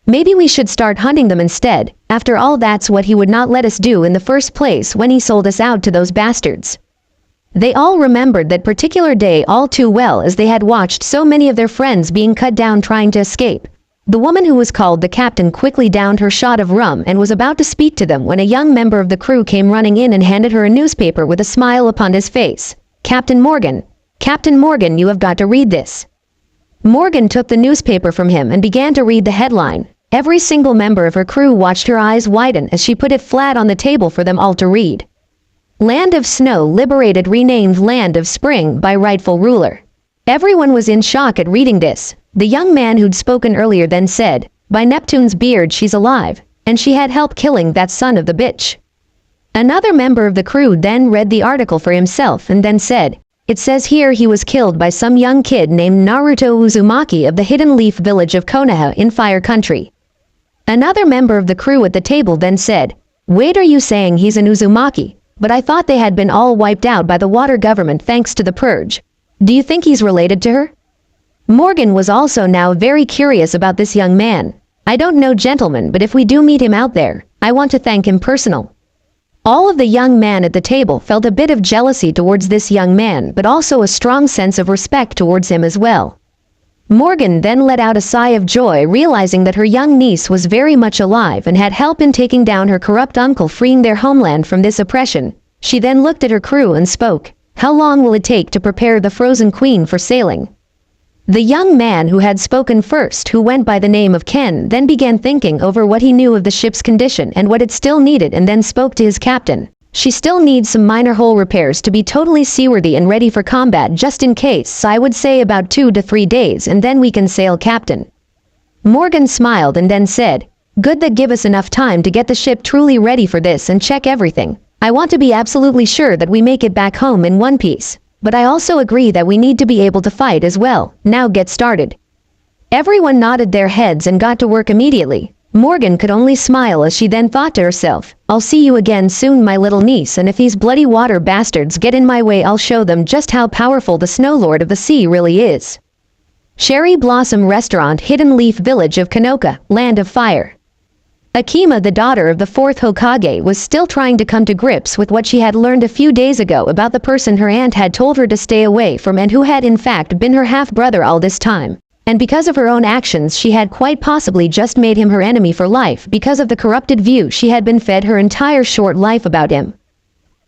maybe we should start hunting them instead. After all, that's what he would not let us do in the first place when he sold us out to those bastards." They all remembered that particular day all too well, as they had watched so many of their friends being cut down trying to escape. The woman who was called the captain quickly downed her shot of rum and was about to speak to them when a young member of the crew came running in and handed her a newspaper with a smile upon his face. Captain Morgan, you have got to read this." Morgan took the newspaper from him and began to read the headline. Every single member of her crew watched her eyes widen as she put it flat on the table for them all to read. "Land of Snow liberated, renamed Land of Spring by rightful ruler." Everyone was in shock at reading this. The young man who'd spoken earlier then said, "By Neptune's beard, she's alive, and she had help killing that son of the bitch." Another member of the crew then read the article for himself and then said, "It says here he was killed by some young kid named Naruto Uzumaki of the Hidden Leaf village of Konoha in Fire Country." Another member of the crew at the table then said, "Wait, are you saying he's an Uzumaki? But I thought they had been all wiped out by the water government thanks to the purge. Do you think he's related to her?" Morgan was also now very curious about this young man. "I don't know, gentlemen, but if we do meet him out there, I want to thank him personal." All of the young man at the table felt a bit of jealousy towards this young man, but also a strong sense of respect towards him as well. Morgan then let out a sigh of joy, realizing that her young niece was very much alive and had help in taking down her corrupt uncle, freeing their homeland from this oppression. She then looked at her crew and spoke, "How long will it take to prepare the Frozen Queen for sailing?" The young man who had spoken first, who went by the name of Ken, then began thinking over what he knew of the ship's condition and what it still needed, and then spoke to his captain. "She still needs some minor hull repairs to be totally seaworthy and ready for combat, just in case, so I would say about 2 to 3 days, and then we can sail, Captain." Morgan smiled and then said, "Good, that give us enough time to get the ship truly ready for this and check everything. I want to be absolutely sure that we make it back home in one piece. But I also agree that we need to be able to fight as well. Now get started." Everyone nodded their heads and got to work immediately. Morgan could only smile as she then thought to herself, "I'll see you again soon, my little niece, and if these bloody water bastards get in my way, I'll show them just how powerful the Snow Lord of the Sea really is." Cherry Blossom Restaurant, Hidden Leaf Village of Kanoka, Land of Fire. Akima, the daughter of the fourth Hokage, was still trying to come to grips with what she had learned a few days ago about the person her aunt had told her to stay away from and who had in fact been her half-brother all this time. And because of her own actions she had quite possibly just made him her enemy for life because of the corrupted view she had been fed her entire short life about him.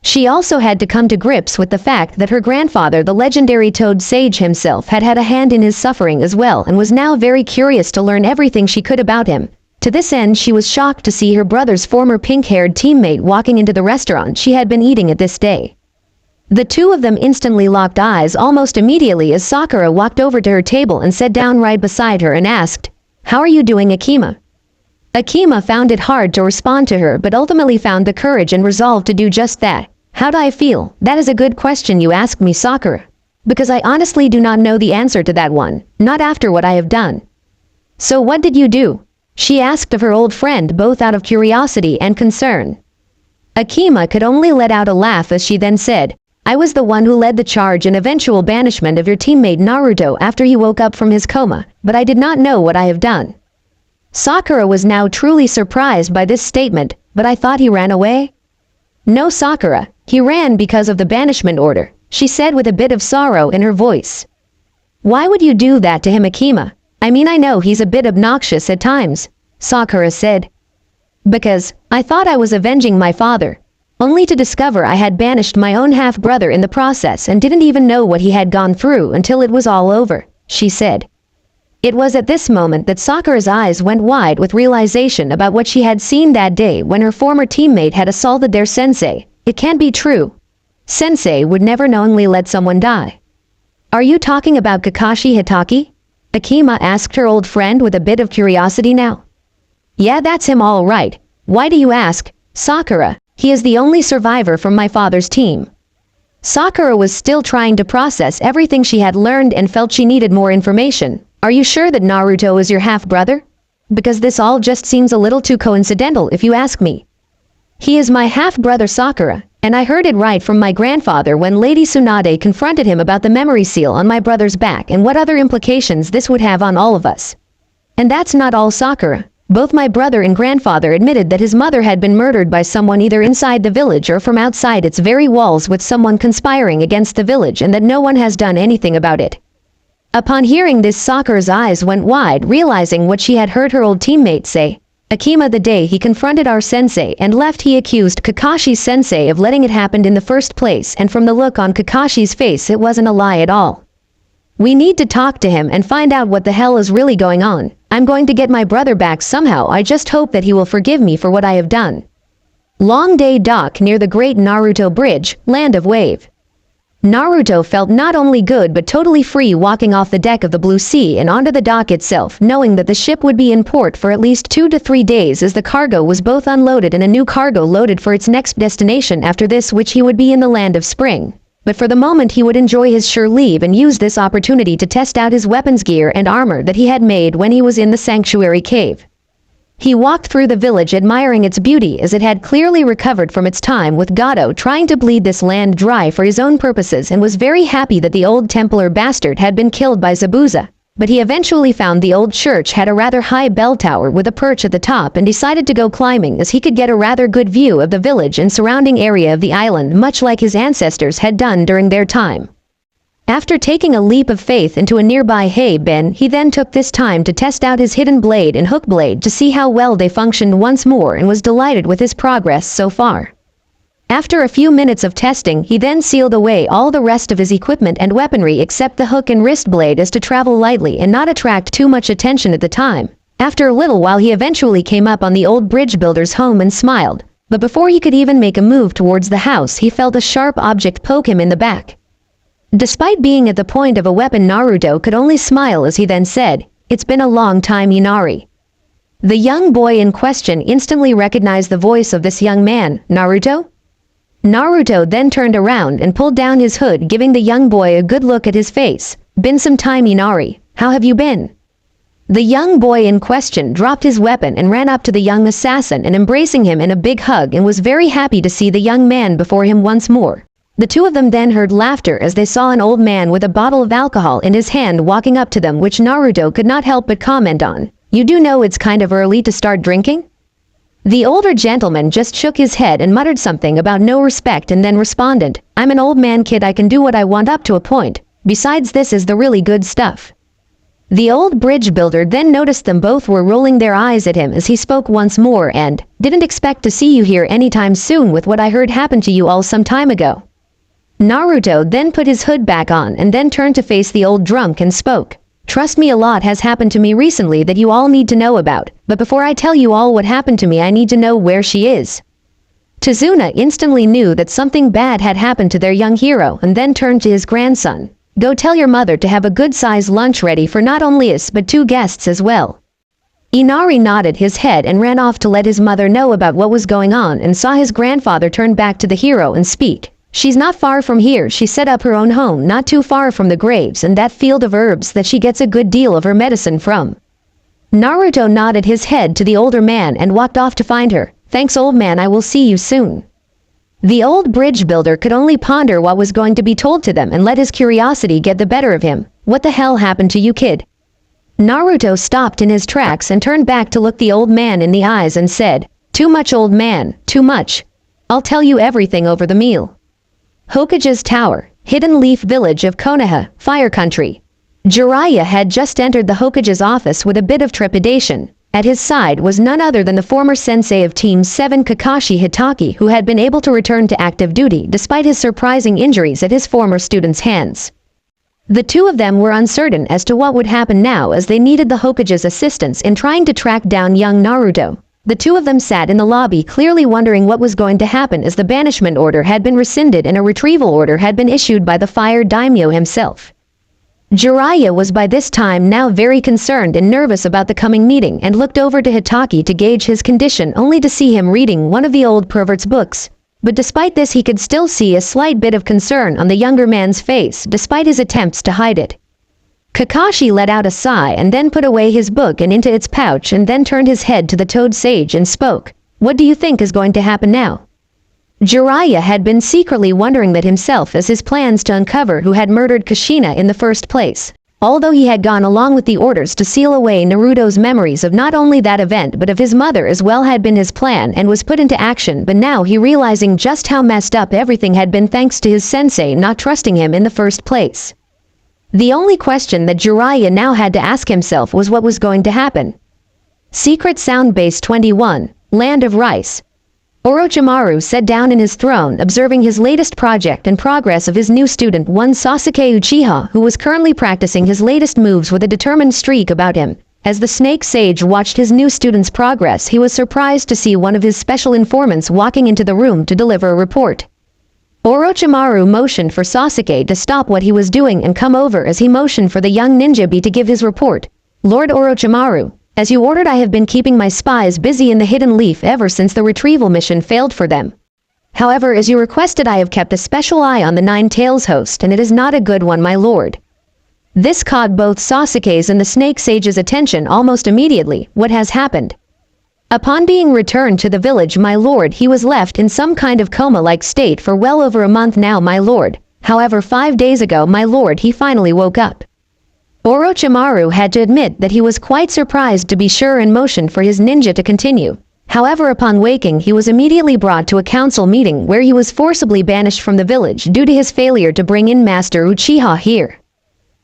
She also had to come to grips with the fact that her grandfather, the legendary Toad Sage himself, had had a hand in his suffering as well and was now very curious to learn everything she could about him. To this end, she was shocked to see her brother's former pink-haired teammate walking into the restaurant she had been eating at this day. The two of them instantly locked eyes almost immediately as Sakura walked over to her table and sat down right beside her and asked, "How are you doing, Akima?" Akima found it hard to respond to her but ultimately found the courage and resolve to do just that. "How do I feel? That is a good question you ask me, Sakura. Because I honestly do not know the answer to that one, not after what I have done." "So what did you do?" she asked of her old friend, both out of curiosity and concern. Akima could only let out a laugh as she then said, "I was the one who led the charge and eventual banishment of your teammate Naruto after he woke up from his coma, but I did not know what I have done." Sakura was now truly surprised by this statement. "But I thought he ran away?" "No, Sakura, he ran because of the banishment order," she said with a bit of sorrow in her voice. "Why would you do that to him, Akima? I mean, I know he's a bit obnoxious at times," Sakura said. "Because I thought I was avenging my father, only to discover I had banished my own half-brother in the process and didn't even know what he had gone through until it was all over," she said. It was at this moment that Sakura's eyes went wide with realization about what she had seen that day when her former teammate had assaulted their sensei. It can't be true. Sensei would never knowingly let someone die. "Are you talking about Kakashi Hitaki?" Akima asked her old friend with a bit of curiosity now. "Yeah, that's him all right. Why do you ask?" "Sakura, he is the only survivor from my father's team." Sakura was still trying to process everything she had learned and felt she needed more information. "Are you sure that Naruto is your half-brother? Because this all just seems a little too coincidental if you ask me." "He is my half-brother, Sakura, and I heard it right from my grandfather when Lady Tsunade confronted him about the memory seal on my brother's back and what other implications this would have on all of us. And that's not all, Sakura. Both my brother and grandfather admitted that his mother had been murdered by someone either inside the village or from outside its very walls with someone conspiring against the village and that no one has done anything about it." Upon hearing this, Sakura's eyes went wide, realizing what she had heard her old teammate say. "Akima, the day he confronted our sensei and left, he accused Kakashi's sensei of letting it happen in the first place, and from the look on Kakashi's face it wasn't a lie at all. We need to talk to him and find out what the hell is really going on. I'm going to get my brother back somehow. I just hope that he will forgive me for what I have done." Long Day Dock near the Great Naruto Bridge, Land of Wave. Naruto felt not only good but totally free walking off the deck of the Blue Sea and onto the dock itself, knowing that the ship would be in port for at least 2 to 3 days as the cargo was both unloaded and a new cargo loaded for its next destination after this, which he would be in the Land of Spring. But for the moment he would enjoy his sure leave and use this opportunity to test out his weapons gear and armor that he had made when he was in the sanctuary cave. He walked through the village admiring its beauty as it had clearly recovered from its time with Gato trying to bleed this land dry for his own purposes, and was very happy that the old Templar bastard had been killed by Zabuza. But he eventually found the old church had a rather high bell tower with a perch at the top and decided to go climbing as he could get a rather good view of the village and surrounding area of the island, much like his ancestors had done during their time. After taking a leap of faith into a nearby hay bin, he then took this time to test out his hidden blade and hook blade to see how well they functioned once more, and was delighted with his progress so far. After a few minutes of testing, he then sealed away all the rest of his equipment and weaponry except the hook and wrist blade as to travel lightly and not attract too much attention at the time. After a little while he eventually came up on the old bridge builder's home and smiled, but before he could even make a move towards the house he felt a sharp object poke him in the back. Despite being at the point of a weapon, Naruto could only smile as he then said, "It's been a long time, Inari." The young boy in question instantly recognized the voice of this young man. "Naruto?" Naruto then turned around and pulled down his hood, giving the young boy a good look at his face. "Been some time, Inari. How have you been?" The young boy in question dropped his weapon and ran up to the young assassin and embracing him in a big hug, and was very happy to see the young man before him once more. The two of them then heard laughter as they saw an old man with a bottle of alcohol in his hand walking up to them, which Naruto could not help but comment on. "You do know it's kind of early to start drinking?" The older gentleman just shook his head and muttered something about no respect and then responded, "I'm an old man, kid, I can do what I want up to a point. Besides, this is the really good stuff." The old bridge builder then noticed them both were rolling their eyes at him as he spoke once more and, "Didn't expect to see you here anytime soon with what I heard happened to you all some time ago." Naruto then put his hood back on and then turned to face the old drunk and spoke. "Trust me, a lot has happened to me recently that you all need to know about, but before I tell you all what happened to me, I need to know where she is." Tazuna instantly knew that something bad had happened to their young hero and then turned to his grandson. "Go tell your mother to have a good-sized lunch ready for not only us but 2 guests as well." Inari nodded his head and ran off to let his mother know about what was going on and saw his grandfather turn back to the hero and speak. "She's not far from here. She set up her own home not too far from the graves and that field of herbs that she gets a good deal of her medicine from." Naruto nodded his head to the older man and walked off to find her. "Thanks, old man, I will see you soon." The old bridge builder could only ponder what was going to be told to them and let his curiosity get the better of him. "What the hell happened to you, kid?" Naruto stopped in his tracks and turned back to look the old man in the eyes and said, "Too much, old man, too much. I'll tell you everything over the meal." Hokage's Tower, Hidden Leaf Village of Konoha, Fire Country. Jiraiya had just entered the Hokage's office with a bit of trepidation. At his side was none other than the former sensei of Team 7 Kakashi Hitaki, who had been able to return to active duty despite his surprising injuries at his former students' hands. The two of them were uncertain as to what would happen now as they needed the Hokage's assistance in trying to track down young Naruto. The two of them sat in the lobby clearly wondering what was going to happen as the banishment order had been rescinded and a retrieval order had been issued by the Fire Daimyo himself. Jiraiya was by this time now very concerned and nervous about the coming meeting and looked over to Hitaki to gauge his condition only to see him reading one of the old pervert's books. But despite this he could still see a slight bit of concern on the younger man's face despite his attempts to hide it. Kakashi let out a sigh and then put away his book and into its pouch and then turned his head to the Toad Sage and spoke. "What do you think is going to happen now?" Jiraiya had been secretly wondering that himself as his plans to uncover who had murdered Kushina in the first place. Although he had gone along with the orders to seal away Naruto's memories of not only that event but of his mother as well had been his plan and was put into action, but now he realizing just how messed up everything had been thanks to his sensei not trusting him in the first place. The only question that Jiraiya now had to ask himself was what was going to happen. Secret Sound Base 21, Land of Rice. Orochimaru sat down in his throne observing his latest project and progress of his new student one Sasuke Uchiha, who was currently practicing his latest moves with a determined streak about him. As the Snake Sage watched his new student's progress, he was surprised to see one of his special informants walking into the room to deliver a report. Orochimaru motioned for Sasuke to stop what he was doing and come over as he motioned for the young ninja to give his report. "Lord Orochimaru, as you ordered, I have been keeping my spies busy in the Hidden Leaf ever since the retrieval mission failed for them. However, as you requested, I have kept a special eye on the Nine Tails host, and it is not a good one, my lord." This caught both Sasuke's and the Snake Sage's attention almost immediately. "What has happened?" "Upon being returned to the village, my lord, he was left in some kind of coma-like state for well over a month now, my lord. However, 5 days ago, my lord, he finally woke up." Orochimaru had to admit that he was quite surprised to be sure and motioned for his ninja to continue. However, upon waking he was immediately brought to a council meeting where he was forcibly banished from the village due to his failure to bring in Master Uchiha here.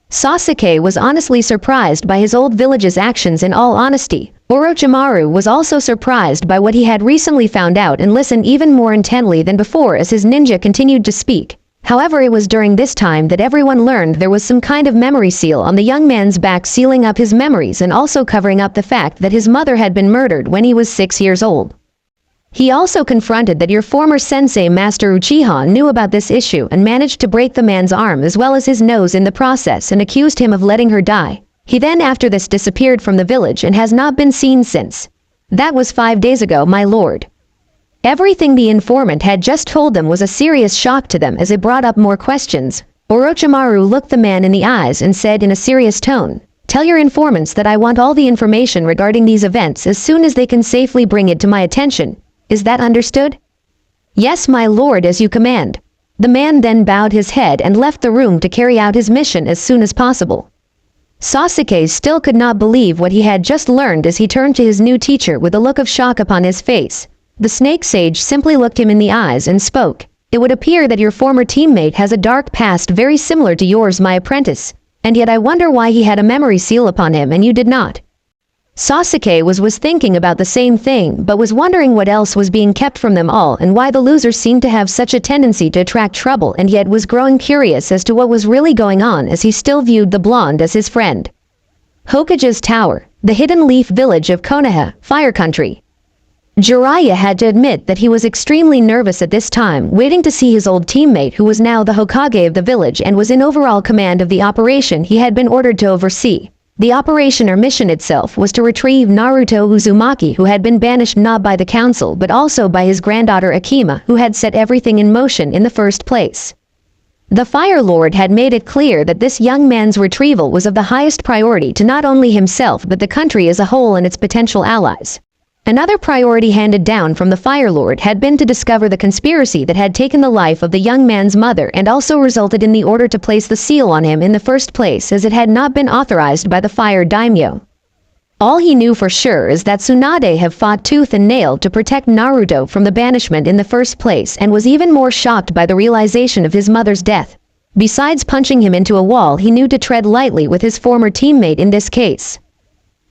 Sasuke was honestly surprised by his old village's actions. In all honesty, Orochimaru was also surprised by what he had recently found out and listened even more intently than before as his ninja continued to speak. However, it was during this time that everyone learned there was some kind of memory seal on the young man's back, sealing up his memories and also covering up the fact that his mother had been murdered when he was 6 years old. He also confronted that your former sensei Master Uchiha knew about this issue and managed to break the man's arm as well as his nose in the process and accused him of letting her die. He then after this disappeared from the village and has not been seen since. That was 5 days ago, my lord. Everything the informant had just told them was a serious shock to them as it brought up more questions. Orochimaru looked the man in the eyes and said in a serious tone, "Tell your informants that I want all the information regarding these events as soon as they can safely bring it to my attention. Is that understood?" "Yes, my lord, as you command." The man then bowed his head and left the room to carry out his mission as soon as possible. Sasuke still could not believe what he had just learned as he turned to his new teacher with a look of shock upon his face. The snake sage simply looked him in the eyes and spoke. It would appear that your former teammate has a dark past very similar to yours, my apprentice, and yet I wonder why he had a memory seal upon him and you did not. Sasuke was thinking about the same thing but was wondering what else was being kept from them all and why the losers seemed to have such a tendency to attract trouble, and yet was growing curious as to what was really going on as he still viewed the blonde as his friend. Hokage's Tower, the hidden leaf village of Konoha, Fire Country. Jiraiya had to admit that he was extremely nervous at this time, waiting to see his old teammate who was now the Hokage of the village and was in overall command of the operation he had been ordered to oversee. The operation or mission itself was to retrieve Naruto Uzumaki, who had been banished not by the council but also by his granddaughter Akima, who had set everything in motion in the first place. The Fire Lord had made it clear that this young man's retrieval was of the highest priority to not only himself but the country as a whole and its potential allies. Another priority handed down from the Fire Lord had been to discover the conspiracy that had taken the life of the young man's mother and also resulted in the order to place the seal on him in the first place, as it had not been authorized by the Fire Daimyo. All he knew for sure is that Tsunade had fought tooth and nail to protect Naruto from the banishment in the first place and was even more shocked by the realization of his mother's death. Besides punching him into a wall, he knew to tread lightly with his former teammate in this case.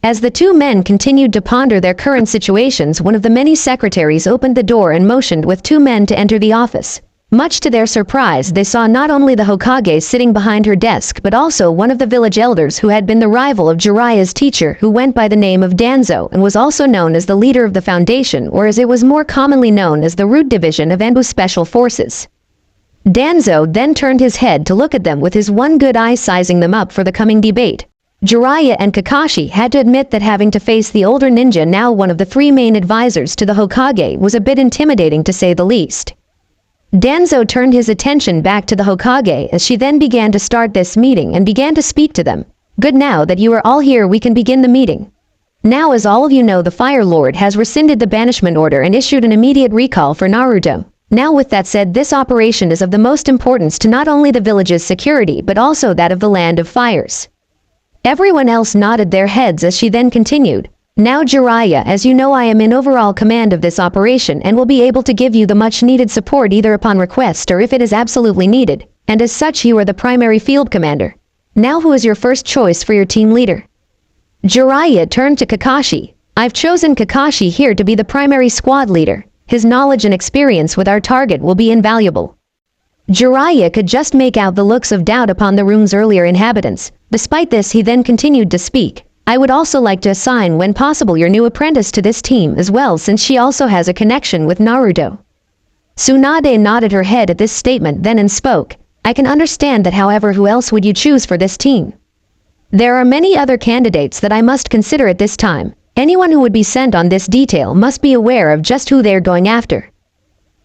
As the two men continued to ponder their current situations, one of the many secretaries opened the door and motioned with two men to enter the office. Much to their surprise, they saw not only the Hokage sitting behind her desk but also one of the village elders who had been the rival of Jiraiya's teacher, who went by the name of Danzo and was also known as the leader of the Foundation, or as it was more commonly known as the Root Division of Enbu Special Forces. Danzo then turned his head to look at them with his one good eye, sizing them up for the coming debate. Jiraiya and Kakashi had to admit that having to face the older ninja, now one of the three main advisors to the Hokage, was a bit intimidating to say the least. Danzo turned his attention back to the Hokage as she then began to start this meeting and began to speak to them. Good, now that you are all here, we can begin the meeting. Now, as all of you know, the Fire Lord has rescinded the banishment order and issued an immediate recall for Naruto. Now, with that said, this operation is of the most importance to not only the village's security but also that of the Land of Fires. Everyone else nodded their heads as she then continued. Now Jiraiya, as you know, I am in overall command of this operation and will be able to give you the much needed support either upon request or if it is absolutely needed, and as such you are the primary field commander. Now, who is your first choice for your team leader? Jiraiya turned to Kakashi. I've chosen Kakashi here to be the primary squad leader. His knowledge and experience with our target will be invaluable. Jiraiya could just make out the looks of doubt upon the room's earlier inhabitants. Despite this, he then continued to speak. I would also like to assign, when possible, your new apprentice to this team as well, since she also has a connection with Naruto. Tsunade nodded her head at this statement then and spoke. I can understand that, however, who else would you choose for this team? There are many other candidates that I must consider at this time. Anyone who would be sent on this detail must be aware of just who they're going after.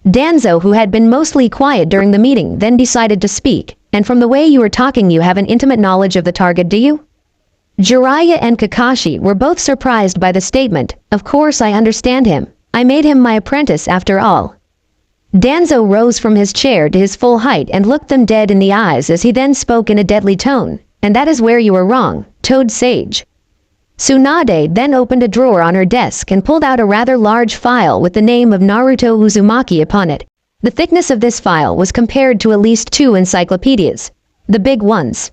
Danzo, who had been mostly quiet during the meeting, then decided to speak. And from the way you were talking, you have an intimate knowledge of the target, do you? Jiraiya and Kakashi were both surprised by the statement. Of course I understand him. I made him my apprentice after all. Danzo rose from his chair to his full height and looked them dead in the eyes as he then spoke in a deadly tone. And that is where you are wrong, Toad Sage. Tsunade then opened a drawer on her desk and pulled out a rather large file with the name of Naruto Uzumaki upon it. The thickness of this file was compared to at least 2 encyclopedias, the big ones.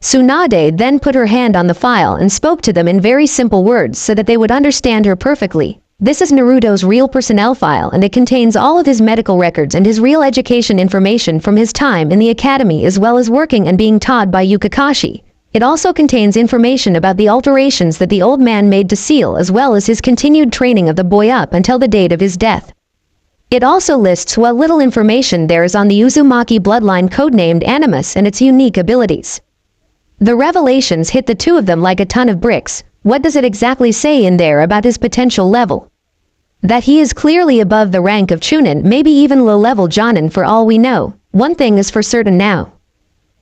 Tsunade then put her hand on the file and spoke to them in very simple words so that they would understand her perfectly. This is Naruto's real personnel file, and it contains all of his medical records and his real education information from his time in the academy, as well as working and being taught by Kakashi. It also contains information about the alterations that the old man made to Seal, as well as his continued training of the boy up until the date of his death. It also lists what little information there is on the Uzumaki bloodline codenamed Animus and its unique abilities. The revelations hit the two of them like a ton of bricks. What does it exactly say in there about his potential level? That he is clearly above the rank of Chunin, maybe even low-level Jonin for all we know. One thing is for certain now.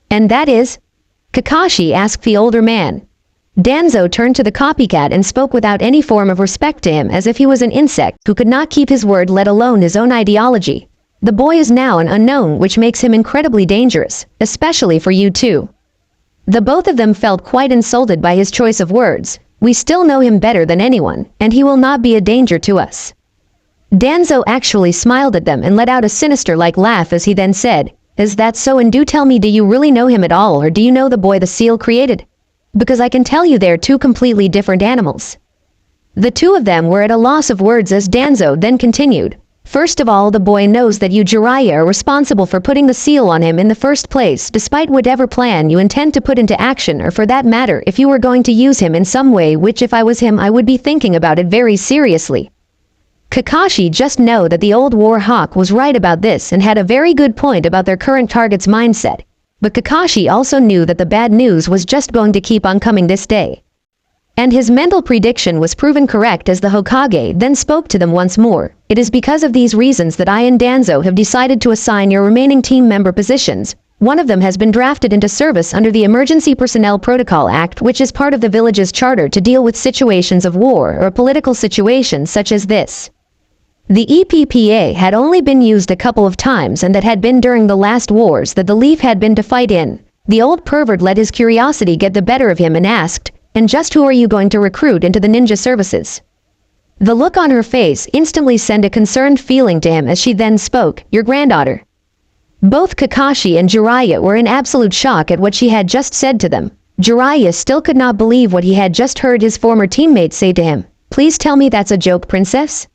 And that is? Kakashi asked the older man. Danzo turned to the copycat and spoke without any form of respect to him, as if he was an insect who could not keep his word, let alone his own ideology. The boy is now an unknown, which makes him incredibly dangerous, especially for you too. The both of them felt quite insulted by his choice of words. We still know him better than anyone, and he will not be a danger to us. Danzo actually smiled at them and let out a sinister-like laugh as he then said, "Is that so, and do tell me, do you really know him at all, or do you know the boy the seal created? Because I can tell you they're two completely different animals." The two of them were at a loss of words as Danzo then continued, "First of all, the boy knows that you Jiraiya are responsible for putting the seal on him in the first place, despite whatever plan you intend to put into action, or for that matter if you were going to use him in some way, which if I was him I would be thinking about it very seriously." Kakashi just know that the old war hawk was right about this and had a very good point about their current target's mindset. But Kakashi also knew that the bad news was just going to keep on coming this day. And his mental prediction was proven correct as the Hokage then spoke to them once more. "It is because of these reasons that I and Danzo have decided to assign your remaining team member positions. One of them has been drafted into service under the Emergency Personnel Protocol Act, which is part of the village's charter to deal with situations of war or political situations such as this. The EPPA had only been used a couple of times, and that had been during the last wars that the Leaf had been to fight in." The old pervert let his curiosity get the better of him and asked, "And just who are you going to recruit into the ninja services?" The look on her face instantly sent a concerned feeling to him as she then spoke, "Your granddaughter." Both Kakashi and Jiraiya were in absolute shock at what she had just said to them. Jiraiya still could not believe what he had just heard his former teammates say to him. "Please tell me that's a joke, princess?"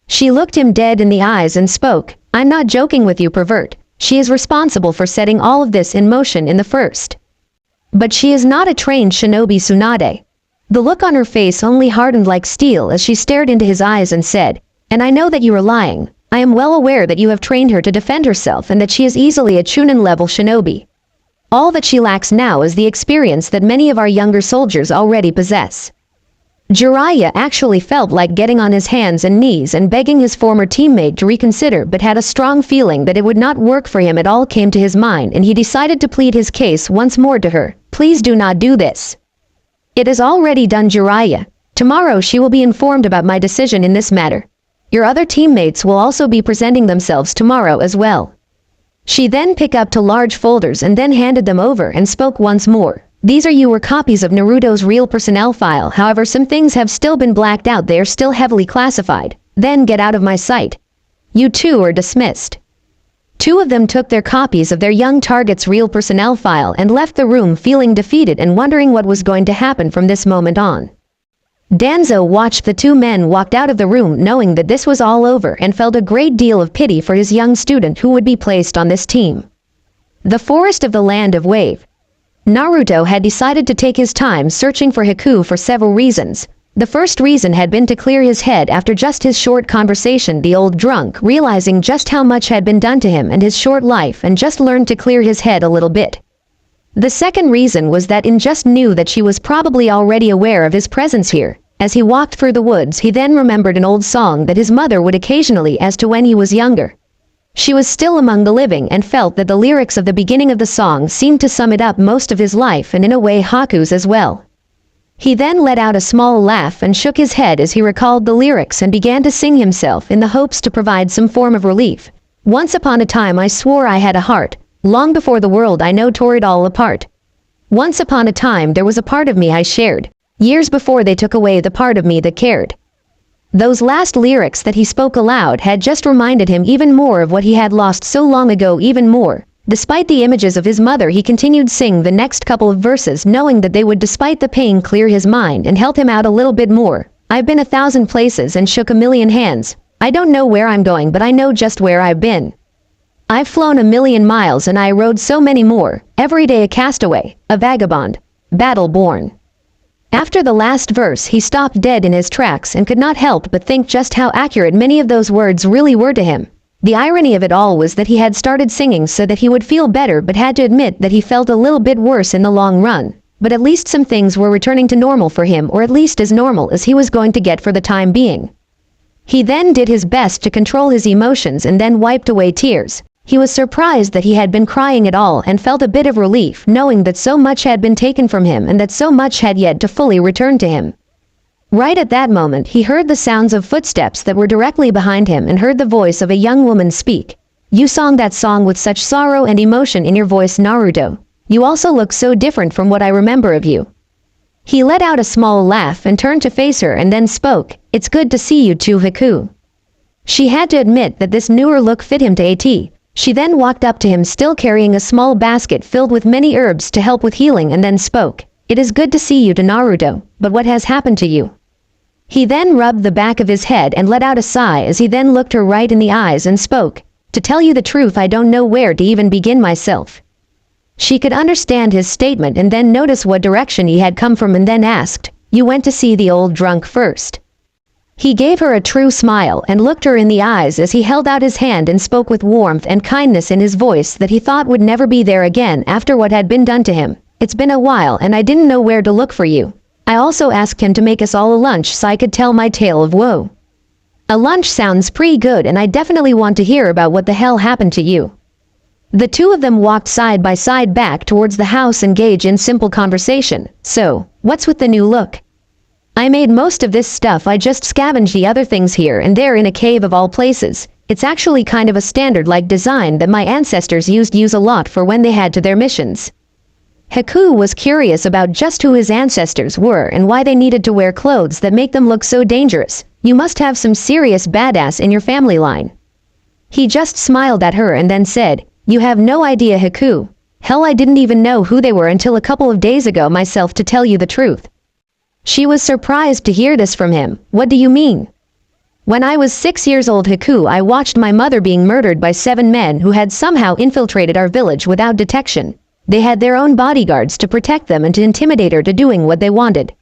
She looked him dead in the eyes and spoke, "I'm not joking with you, pervert. She is responsible for setting all of this in motion in the first. But she is not a trained shinobi Tsunade." The look on her face only hardened like steel as she stared into his eyes and said, "And I know that you are lying. I am well aware that you have trained her to defend herself and that she is easily a Chunin-level shinobi. All that she lacks now is the experience that many of our younger soldiers already possess." Jiraiya actually felt like getting on his hands and knees and begging his former teammate to reconsider, but had a strong feeling that it would not work for him at all came to his mind, and he decided to plead his case once more to her. "Please do not do this. It is already done, Jiraiya. Tomorrow she will be informed about my decision in this matter. Your other teammates will also be presenting themselves tomorrow as well." She then picked up two large folders and then handed them over and spoke once more. "These are your copies of Naruto's real personnel file, however some things have still been blacked out, they are still heavily classified. Then get out of my sight. You two are dismissed." Two of them took their copies of their young target's real personnel file and left the room feeling defeated and wondering what was going to happen from this moment on. Danzo watched the two men walk out of the room knowing that this was all over and felt a great deal of pity for his young student who would be placed on this team. The forest of the land of Wave. Naruto had decided to take his time searching for Haku for several reasons. The first reason had been to clear his head after just his short conversation, the old drunk, realizing just how much had been done to him and his short life, and just learned to clear his head a little bit. The second reason was that In just knew that she was probably already aware of his presence here. As he walked through the woods, he then remembered an old song that his mother would occasionally as to when he was younger. She was still among the living and felt that the lyrics of the beginning of the song seemed to sum it up most of his life, and in a way Haku's as well. He then let out a small laugh and shook his head as he recalled the lyrics and began to sing himself in the hopes to provide some form of relief. "Once upon a time I swore I had a heart. Long before the world I know tore it all apart. Once upon a time there was a part of me I shared. Years before they took away the part of me that cared." Those last lyrics that he spoke aloud had just reminded him even more of what he had lost so long ago even more. Despite the images of his mother, he continued sing the next couple of verses knowing that they would despite the pain clear his mind and help him out a little bit more. "I've been 1,000 places and shook 1,000,000 hands. I don't know where I'm going, but I know just where I've been. I've flown 1,000,000 miles and I rode so many more. Every day a castaway, a vagabond, battle born." After the last verse he stopped dead in his tracks and could not help but think just how accurate many of those words really were to him. The irony of it all was that he had started singing so that he would feel better, but had to admit that he felt a little bit worse in the long run. But at least some things were returning to normal for him, or at least as normal as he was going to get for the time being. He then did his best to control his emotions and then wiped away tears. He was surprised that he had been crying at all and felt a bit of relief knowing that so much had been taken from him and that so much had yet to fully return to him. Right at that moment he heard the sounds of footsteps that were directly behind him and heard the voice of a young woman speak. You sang that song with such sorrow and emotion in your voice, Naruto. You also look so different from what I remember of you." He let out a small laugh and turned to face her and then spoke, "It's good to see you too, Haku." She had to admit that this newer look fit him to a T. She then walked up to him still carrying a small basket filled with many herbs to help with healing and then spoke, "It is good to see you to Naruto, but what has happened to you?" He then rubbed the back of his head and let out a sigh as he then looked her right in the eyes and spoke, "To tell you the truth, I don't know where to even begin myself." She could understand his statement and then notice what direction he had come from and then asked, "You went to see the old drunk first?" He gave her a true smile and looked her in the eyes as he held out his hand and spoke with warmth and kindness in his voice that he thought would never be there again after what had been done to him. "It's been a while and I didn't know where to look for you. I also asked him to make us all a lunch so I could tell my tale of woe." "A lunch sounds pretty good and I definitely want to hear about what the hell happened to you." The two of them walked side by side back towards the house, engaged in simple conversation. "So, what's with the new look?" "I made most of this stuff. I just scavenged the other things here and there in a cave of all places. It's actually kind of a standard-like design that my ancestors use a lot for when they had to their missions." Haku was curious about just who his ancestors were and why they needed to wear clothes that make them look so dangerous. "You must have some serious badass in your family line." He just smiled at her and then said, "You have no idea, Haku. Hell, I didn't even know who they were until a couple of days ago myself, to tell you the truth." She was surprised to hear this from him. "What do you mean?" "When I was 6 years old, Haku, I watched my mother being murdered by 7 men who had somehow infiltrated our village without detection. They had their own bodyguards to protect them and to intimidate her to doing what they wanted."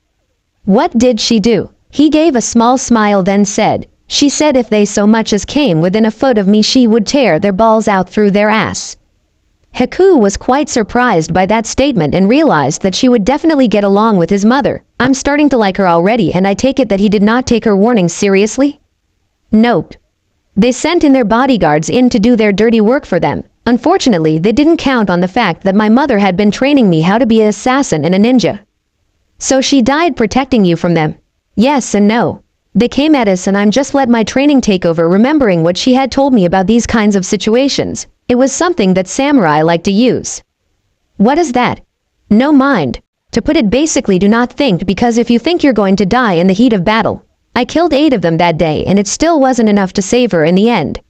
"What did she do?" He gave a small smile then said, "She said if they so much as came within a foot of me, she would tear their balls out through their ass." Haku was quite surprised by that statement and realized that she would definitely get along with his mother. "I'm starting to like her already, and I take it that he did not take her warning seriously?" "Nope. They sent in their bodyguards in to do their dirty work for them. Unfortunately, they didn't count on the fact that my mother had been training me how to be an assassin and a ninja. So she died protecting you from them." "Yes and no. They came at us and I'm just let my training take over, remembering what she had told me about these kinds of situations. It was something that samurai like to use." "What is that?" "No mind. To put it basically, do not think, because if you think you're going to die in the heat of battle. I killed 8 of them that day and it still wasn't enough to save her in the end."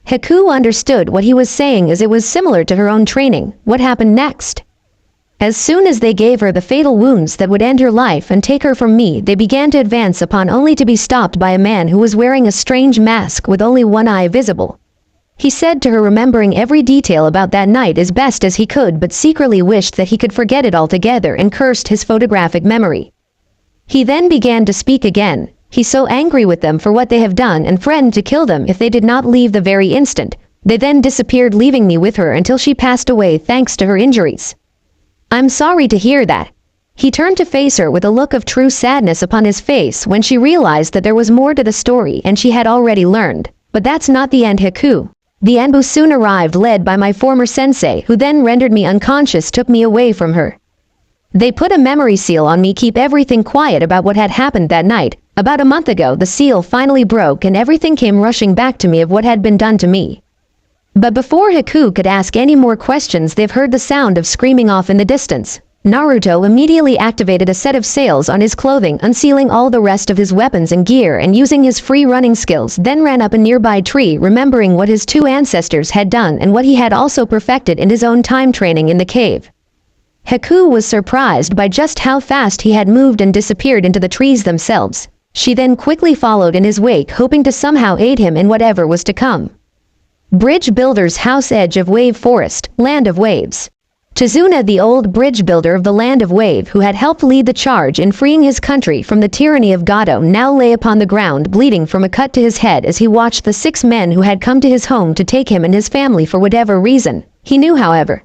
Haku understood what he was saying as it was similar to her own training. What happened next? "As soon as they gave her the fatal wounds that would end her life and take her from me, they began to advance upon, only to be stopped by a man who was wearing a strange mask with only one eye visible. He said to her, remembering every detail about that night as best as he could, but secretly wished that he could forget it altogether and cursed his photographic memory. He then began to speak again. He's so angry with them for what they have done and threatened to kill them if they did not leave the very instant. They then disappeared, leaving me with her until she passed away thanks to her injuries." "I'm sorry to hear that." He turned to face her with a look of true sadness upon his face when she realized that there was more to the story and she had already learned. "But that's not the end, Haku. The Enbu soon arrived, led by my former sensei, who then rendered me unconscious, took me away from her. They put a memory seal on me, keep everything quiet about what had happened that night. About a month ago, the seal finally broke and everything came rushing back to me of what had been done to me." But before Haku could ask any more questions, they've heard the sound of screaming off in the distance. Naruto immediately activated a set of sails on his clothing, unsealing all the rest of his weapons and gear, and using his free running skills then ran up a nearby tree, remembering what his 2 ancestors had done and what he had also perfected in his own time training in the cave. Haku was surprised by just how fast he had moved and disappeared into the trees themselves. She then quickly followed in his wake, hoping to somehow aid him in whatever was to come. Bridge Builder's House, Edge of Wave Forest, Land of Waves. Tizuna, the old bridge builder of the Land of Wave, who had helped lead the charge in freeing his country from the tyranny of Gato, now lay upon the ground bleeding from a cut to his head as he watched the 6 men who had come to his home to take him and his family for whatever reason. He knew, however,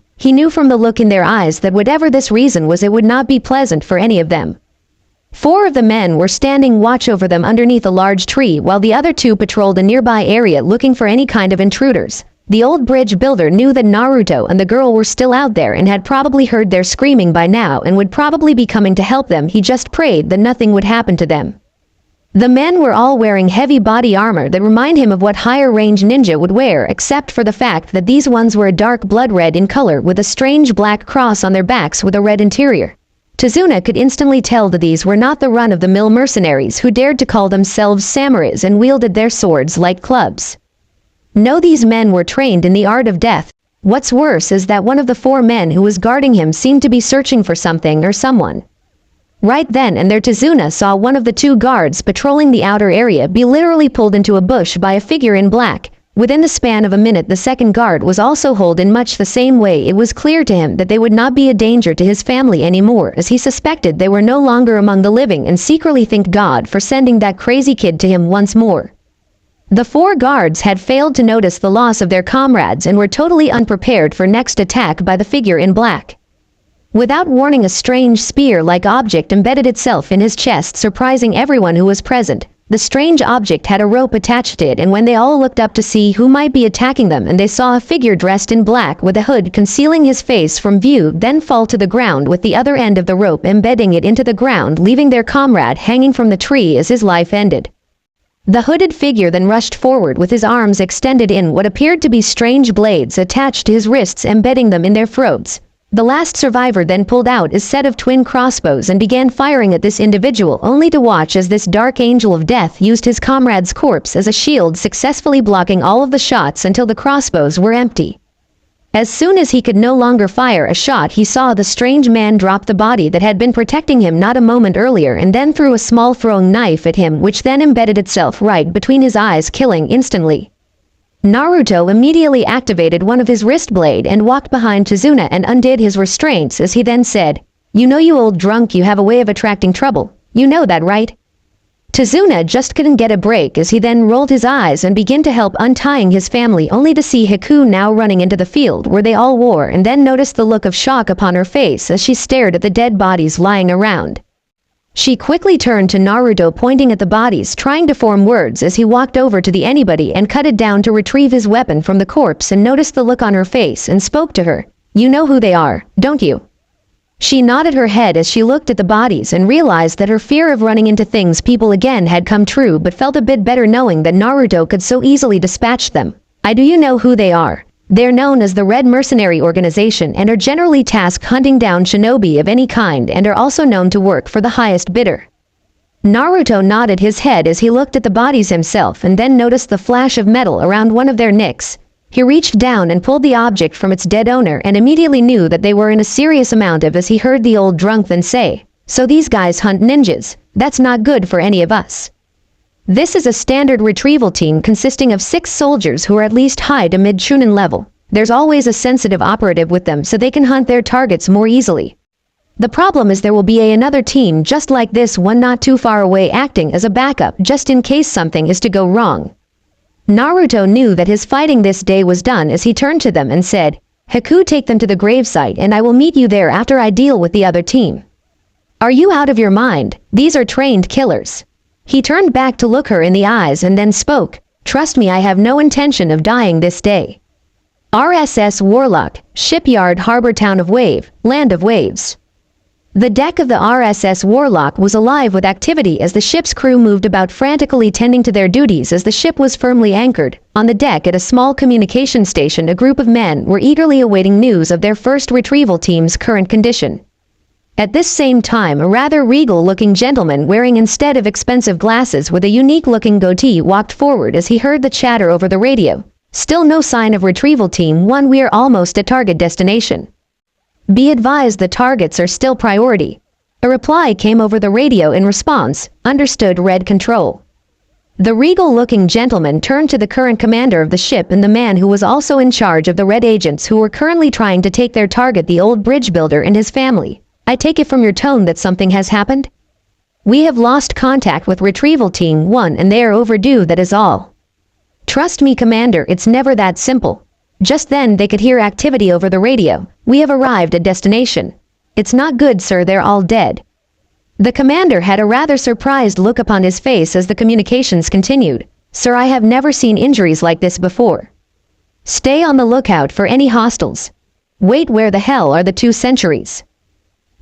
from the look in their eyes that whatever this reason was, it would not be pleasant for any of them. 4 of the men were standing watch over them underneath a large tree, while the other 2 patrolled a nearby area looking for any kind of intruders. The old bridge builder knew that Naruto and the girl were still out there and had probably heard their screaming by now and would probably be coming to help them. He just prayed that nothing would happen to them. The men were all wearing heavy body armor that remind him of what higher-range ninja would wear, except for the fact that these ones were a dark blood red in color with a strange black cross on their backs with a red interior. Tazuna could instantly tell that these were not the run-of-the-mill mercenaries who dared to call themselves samurais and wielded their swords like clubs. No, these men were trained in the art of death. What's worse is that one of the 4 men who was guarding him seemed to be searching for something or someone. Right then and there Tazuna saw one of the 2 guards patrolling the outer area be literally pulled into a bush by a figure in black. Within the span of a minute the second guard was also hauled in much the same way. It was clear to him that they would not be a danger to his family anymore, as he suspected they were no longer among the living, and secretly thanked God for sending that crazy kid to him once more. The 4 guards had failed to notice the loss of their comrades and were totally unprepared for next attack by the figure in black. Without warning, a strange spear-like object embedded itself in his chest, surprising everyone who was present. The strange object had a rope attached to it, and when they all looked up to see who might be attacking them, and they saw a figure dressed in black with a hood concealing his face from view, then fall to the ground with the other end of the rope embedding it into the ground, leaving their comrade hanging from the tree as his life ended. The hooded figure then rushed forward with his arms extended in what appeared to be strange blades attached to his wrists, embedding them in their throats. The last survivor then pulled out his set of twin crossbows and began firing at this individual, only to watch as this dark angel of death used his comrade's corpse as a shield, successfully blocking all of the shots until the crossbows were empty. As soon as he could no longer fire a shot, he saw the strange man drop the body that had been protecting him not a moment earlier, and then threw a small throwing knife at him, which then embedded itself right between his eyes, killing instantly. Naruto immediately activated one of his wrist blade and walked behind Tazuna and undid his restraints, as he then said, "You know, you old drunk, you have a way of attracting trouble. You know that, right?" Tazuna just couldn't get a break, as he then rolled his eyes and began to help untying his family, only to see Haku now running into the field where they all were, and then noticed the look of shock upon her face as she stared at the dead bodies lying around. She quickly turned to Naruto, pointing at the bodies, trying to form words as he walked over to the anybody and cut it down to retrieve his weapon from the corpse, and noticed the look on her face and spoke to her. "You know who they are, don't you?" She nodded her head as she looked at the bodies and realized that her fear of running into things people again had come true, but felt a bit better knowing that Naruto could so easily dispatch them. "I do you know who they are? They're known as the Red Mercenary Organization and are generally tasked hunting down shinobi of any kind, and are also known to work for the highest bidder." Naruto nodded his head as he looked at the bodies himself, and then noticed the flash of metal around one of their necks. He reached down and pulled the object from its dead owner, and immediately knew that they were in a serious amount of, as he heard the old drunk then say, "So these guys hunt ninjas. That's not good for any of us." This is a standard retrieval team consisting of 6 soldiers who are at least high to mid-chunin level. There's always a sensitive operative with them so they can hunt their targets more easily. The problem is there will be another team just like this one not too far away, acting as a backup just in case something is to go wrong. Naruto knew that his fighting this day was done, as he turned to them and said, "Haku, take them to the gravesite and I will meet you there after I deal with the other team." "Are you out of your mind? These are trained killers." He turned back to look her in the eyes and then spoke, "Trust me, I have no intention of dying this day." RSS Warlock, Shipyard Harbor, Town of Wave, Land of Waves. The deck of the RSS Warlock was alive with activity as the ship's crew moved about frantically tending to their duties. As the ship was firmly anchored on the deck at a small communication station, a group of men were eagerly awaiting news of their first retrieval team's current condition. At this same time, a rather regal-looking gentleman wearing, instead of expensive glasses with a unique-looking goatee, walked forward as he heard the chatter over the radio. "Still no sign of retrieval team 1. We're almost at target destination. Be advised the targets are still priority." A reply came over the radio in response. "Understood, Red Control." The regal-looking gentleman turned to the current commander of the ship and the man who was also in charge of the Red agents who were currently trying to take their target, the old bridge builder and his family. "I take it from your tone that something has happened? We have lost contact with Retrieval Team 1 and they are overdue, that is all." "Trust me, Commander, it's never that simple." Just then they could hear activity over the radio. "We have arrived at destination." "It's not good, sir, they're all dead." The commander had a rather surprised look upon his face as the communications continued. "Sir, I have never seen injuries like this before. Stay on the lookout for any hostiles. Wait, where the hell are the 2 sentries?"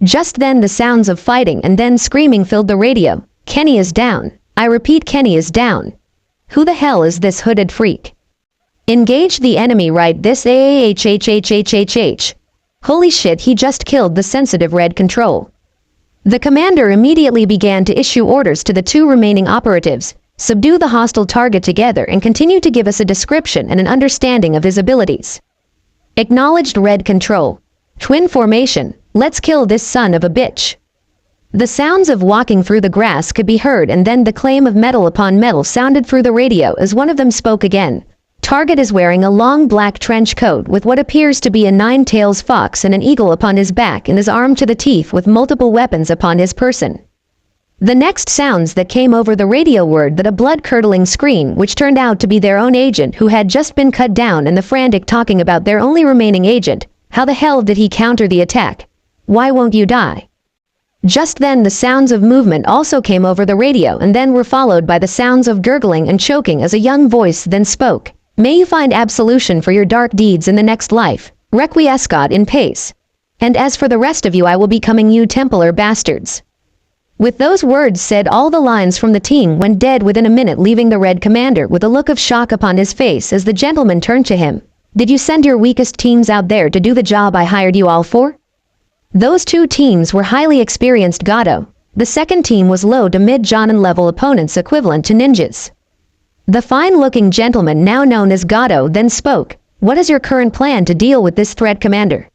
Just then the sounds of fighting and then screaming filled the radio. "Kenny is down. I repeat, Kenny is down. Who the hell is this hooded freak? Engage the enemy right this AAHHHHHH. Holy shit, he just killed the sensitive red control. The commander immediately began to issue orders to the two remaining operatives, subdue the hostile target together and continue to give us a description and an understanding of his abilities. Acknowledged red control. Twin formation, let's kill this son of a bitch. The sounds of walking through the grass could be heard and then the claim of metal upon metal sounded through the radio as one of them spoke again. Target is wearing a long black trench coat with what appears to be a nine-tails fox and an eagle upon his back and is armed to the teeth with multiple weapons upon his person. The next sounds that came over the radio were that a blood-curdling scream which turned out to be their own agent who had just been cut down and the frantic talking about their only remaining agent. How the hell did he counter the attack? Why won't you die? Just then the sounds of movement also came over the radio and then were followed by the sounds of gurgling and choking as a young voice then spoke. May you find absolution for your dark deeds in the next life. Requiescat in pace. And as for the rest of you, I will be coming you Templar bastards. With those words said, all the lines from the team went dead within a minute, leaving the Red Commander with a look of shock upon his face as the gentleman turned to him. Did you send your weakest teams out there to do the job I hired you all for? Those two teams were highly experienced Gato. The second team was low to mid-Jonin level opponents equivalent to ninjas. The fine-looking gentleman now known as Gato then spoke. What is your current plan to deal with this threat, Commander?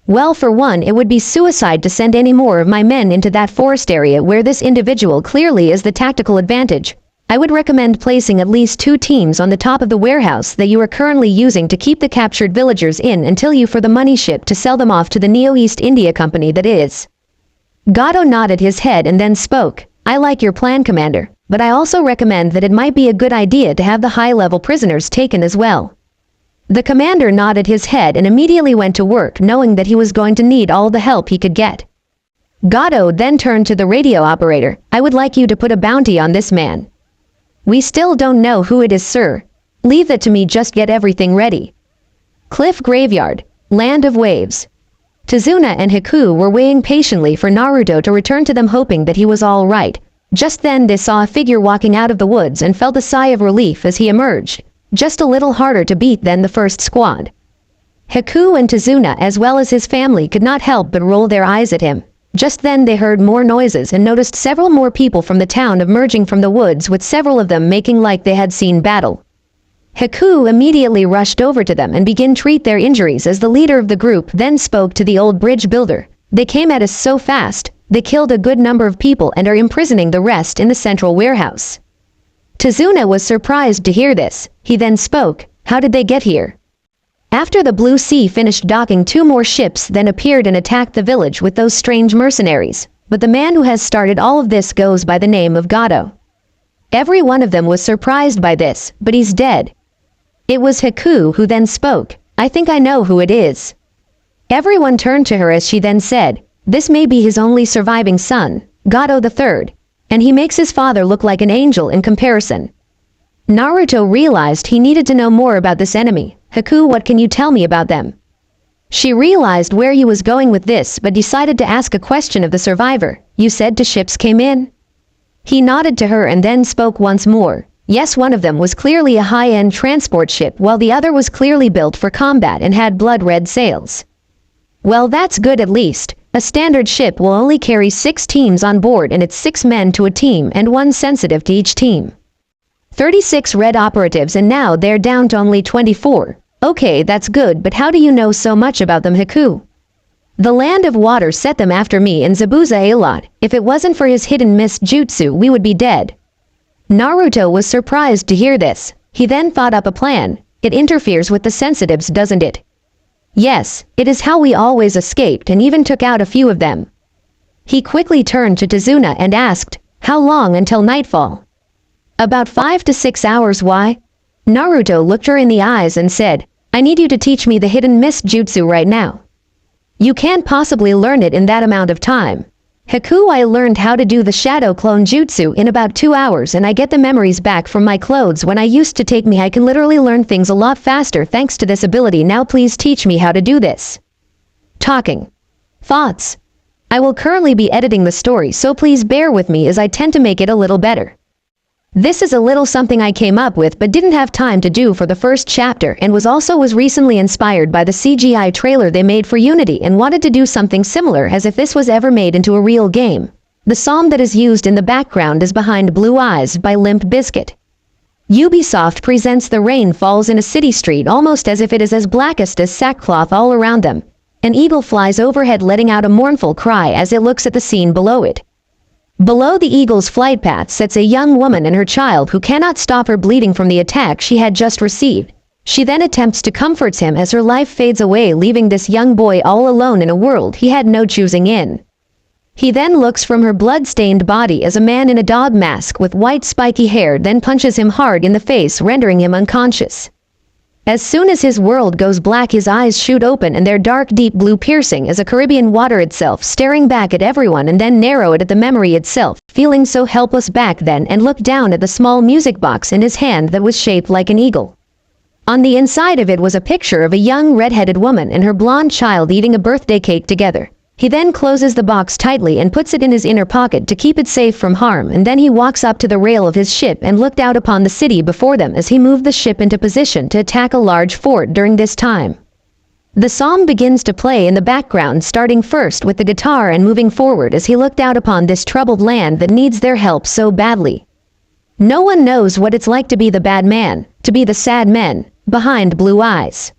Well, for one, it would be suicide to send any more of my men into that forest area where this individual clearly is the tactical advantage. I would recommend placing at least 2 teams on the top of the warehouse that you are currently using to keep the captured villagers in until you for the money ship to sell them off to the Neo-East India Company that is. Gato nodded his head and then spoke. I like your plan, Commander, but I also recommend that it might be a good idea to have the high-level prisoners taken as well. The commander nodded his head and immediately went to work, knowing that he was going to need all the help he could get. Gato then turned to the radio operator. I would like you to put a bounty on this man. We still don't know who it is, sir. Leave that to me, just get everything ready. Cliff Graveyard, Land of Waves. Tazuna and Hiku were waiting patiently for Naruto to return to them, hoping that he was all right. Just then they saw a figure walking out of the woods and felt a sigh of relief as he emerged. Just a little harder to beat than the first squad. Hiku and Tazuna as well as his family could not help but roll their eyes at him. Just then they heard more noises and noticed several more people from the town emerging from the woods, with several of them making like they had seen battle. Hiku immediately rushed over to them and began to treat their injuries as the leader of the group then spoke to the old bridge builder. They came at us so fast, they killed a good number of people and are imprisoning the rest in the central warehouse. Tazuna was surprised to hear this. He then spoke. How did they get here? After the Blue Sea finished docking, 2 more ships then appeared and attacked the village with those strange mercenaries, but the man who has started all of this goes by the name of Gato. Every one of them was surprised by this, but he's dead. It was Hiku who then spoke. I think I know who it is. Everyone turned to her as she then said, this may be his only surviving son, Gato III, and he makes his father look like an angel in comparison. Naruto realized he needed to know more about this enemy. Hiku, what can you tell me about them? She realized where he was going with this, but decided to ask a question of the survivor. You said 2 ships came in? He nodded to her and then spoke once more. Yes, one of them was clearly a high-end transport ship, while the other was clearly built for combat and had blood-red sails. Well, that's good at least. A standard ship will only carry 6 teams on board, and it's 6 men to a team and 1 sensitive to each team. 36 red operatives, and now they're down to only 24. Okay, that's good, but how do you know so much about them, Hiku? The Land of Water set them after me and Zabuza a lot. If it wasn't for his hidden mist jutsu, we would be dead. Naruto was surprised to hear this. He then thought up a plan. It interferes with the sensitives, doesn't it? Yes, it is how we always escaped and even took out a few of them. He quickly turned to Tazuna and asked, how long until nightfall? About 5 to 6 hours. Why? Naruto looked her in the eyes and said, I need you to teach me the hidden mist jutsu right now. You can't possibly learn it in that amount of time. Hiku, I learned how to do the shadow clone jutsu in about 2 hours, and I get the memories back from my clothes when I used to take me. I can literally learn things a lot faster thanks to this ability. Now please teach me how to do this. Talking. Thoughts. I will currently be editing the story, so please bear with me as I tend to make it a little better. This is a little something I came up with but didn't have time to do for the first chapter, and was recently inspired by the CGI trailer they made for Unity and wanted to do something similar as if this was ever made into a real game. The song that is used in the background is Behind Blue Eyes by Limp Bizkit. Ubisoft presents The rain falls in a city street almost as if it is as blackest as sackcloth all around them. An eagle flies overhead letting out a mournful cry as it looks at the scene below it. Below the eagle's flight path sits a young woman and her child who cannot stop her bleeding from the attack she had just received. She then attempts to comfort him as her life fades away, leaving this young boy all alone in a world he had no choosing in. He then looks from her blood-stained body as a man in a dog mask with white spiky hair then punches him hard in the face, rendering him unconscious. As soon as his world goes black, his eyes shoot open and their dark deep blue piercing as a Caribbean water itself, staring back at everyone and then narrow it at the memory itself, feeling so helpless back then, and looked down at the small music box in his hand that was shaped like an eagle. On the inside of it was a picture of a young red-headed woman and her blonde child eating a birthday cake together. He then closes the box tightly and puts it in his inner pocket to keep it safe from harm, and then he walks up to the rail of his ship and looked out upon the city before them as he moved the ship into position to attack a large fort during this time. The song begins to play in the background, starting first with the guitar and moving forward as he looked out upon this troubled land that needs their help so badly. No one knows what it's like to be the bad man, to be the sad man, behind blue eyes.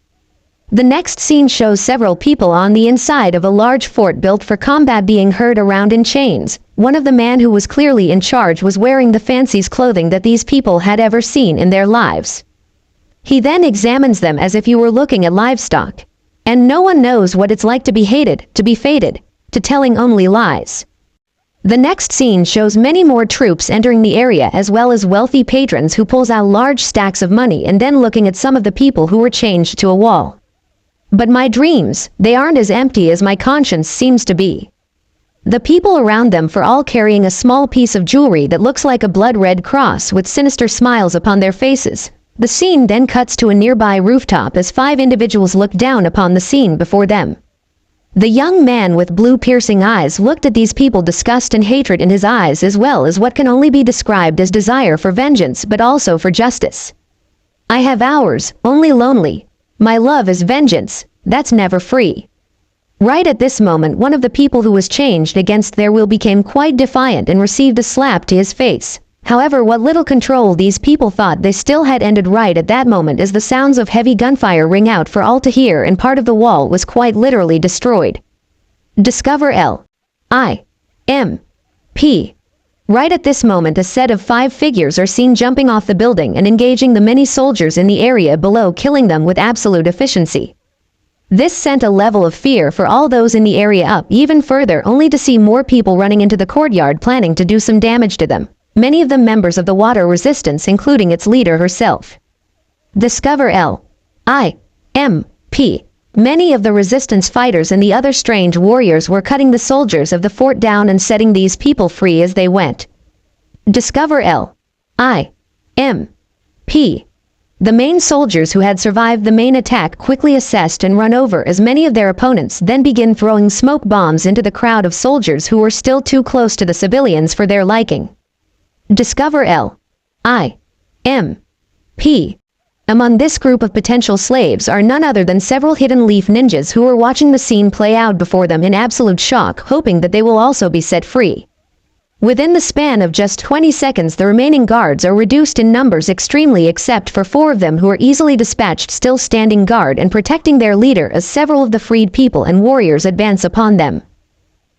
The next scene shows several people on the inside of a large fort built for combat being herded around in chains. One of the man who was clearly in charge was wearing the fanciest clothing that these people had ever seen in their lives. He then examines them as if you were looking at livestock. And no one knows what it's like to be hated, to be fated, to telling only lies. The next scene shows many more troops entering the area, as well as wealthy patrons who pulls out large stacks of money and then looking at some of the people who were chained to a wall. But my dreams, they aren't as empty as my conscience seems to be. The people around them for all carrying a small piece of jewelry that looks like a blood-red cross with sinister smiles upon their faces. The scene then cuts to a nearby rooftop as 5 individuals look down upon the scene before them. The young man with blue piercing eyes looked at these people, disgust and hatred in his eyes, as well as what can only be described as desire for vengeance but also for justice. I have hours, only lonely. My love is vengeance, that's never free. Right at this moment, one of the people who was changed against their will became quite defiant and received a slap to his face. However, what little control these people thought they still had ended right at that moment as the sounds of heavy gunfire ring out for all to hear, and part of the wall was quite literally destroyed. Discover L.I.M.P. Right at this moment, a set of 5 figures are seen jumping off the building and engaging the many soldiers in the area below, killing them with absolute efficiency. This sent a level of fear for all those in the area up even further, only to see more people running into the courtyard planning to do some damage to them, many of them members of the water resistance, including its leader herself. Discover L.I.M.P. Many of the resistance fighters and the other strange warriors were cutting the soldiers of the fort down and setting these people free as they went. Discover L.I.M.P. The main soldiers who had survived the main attack quickly assessed and run over as many of their opponents, then begin throwing smoke bombs into the crowd of soldiers who were still too close to the civilians for their liking. Discover L.I.M.P. Among this group of potential slaves are none other than several hidden leaf ninjas who were watching the scene play out before them in absolute shock, hoping that they will also be set free. Within the span of just 20 seconds, the remaining guards are reduced in numbers extremely, except for 4 of them who are easily dispatched, still standing guard and protecting their leader as several of the freed people and warriors advance upon them.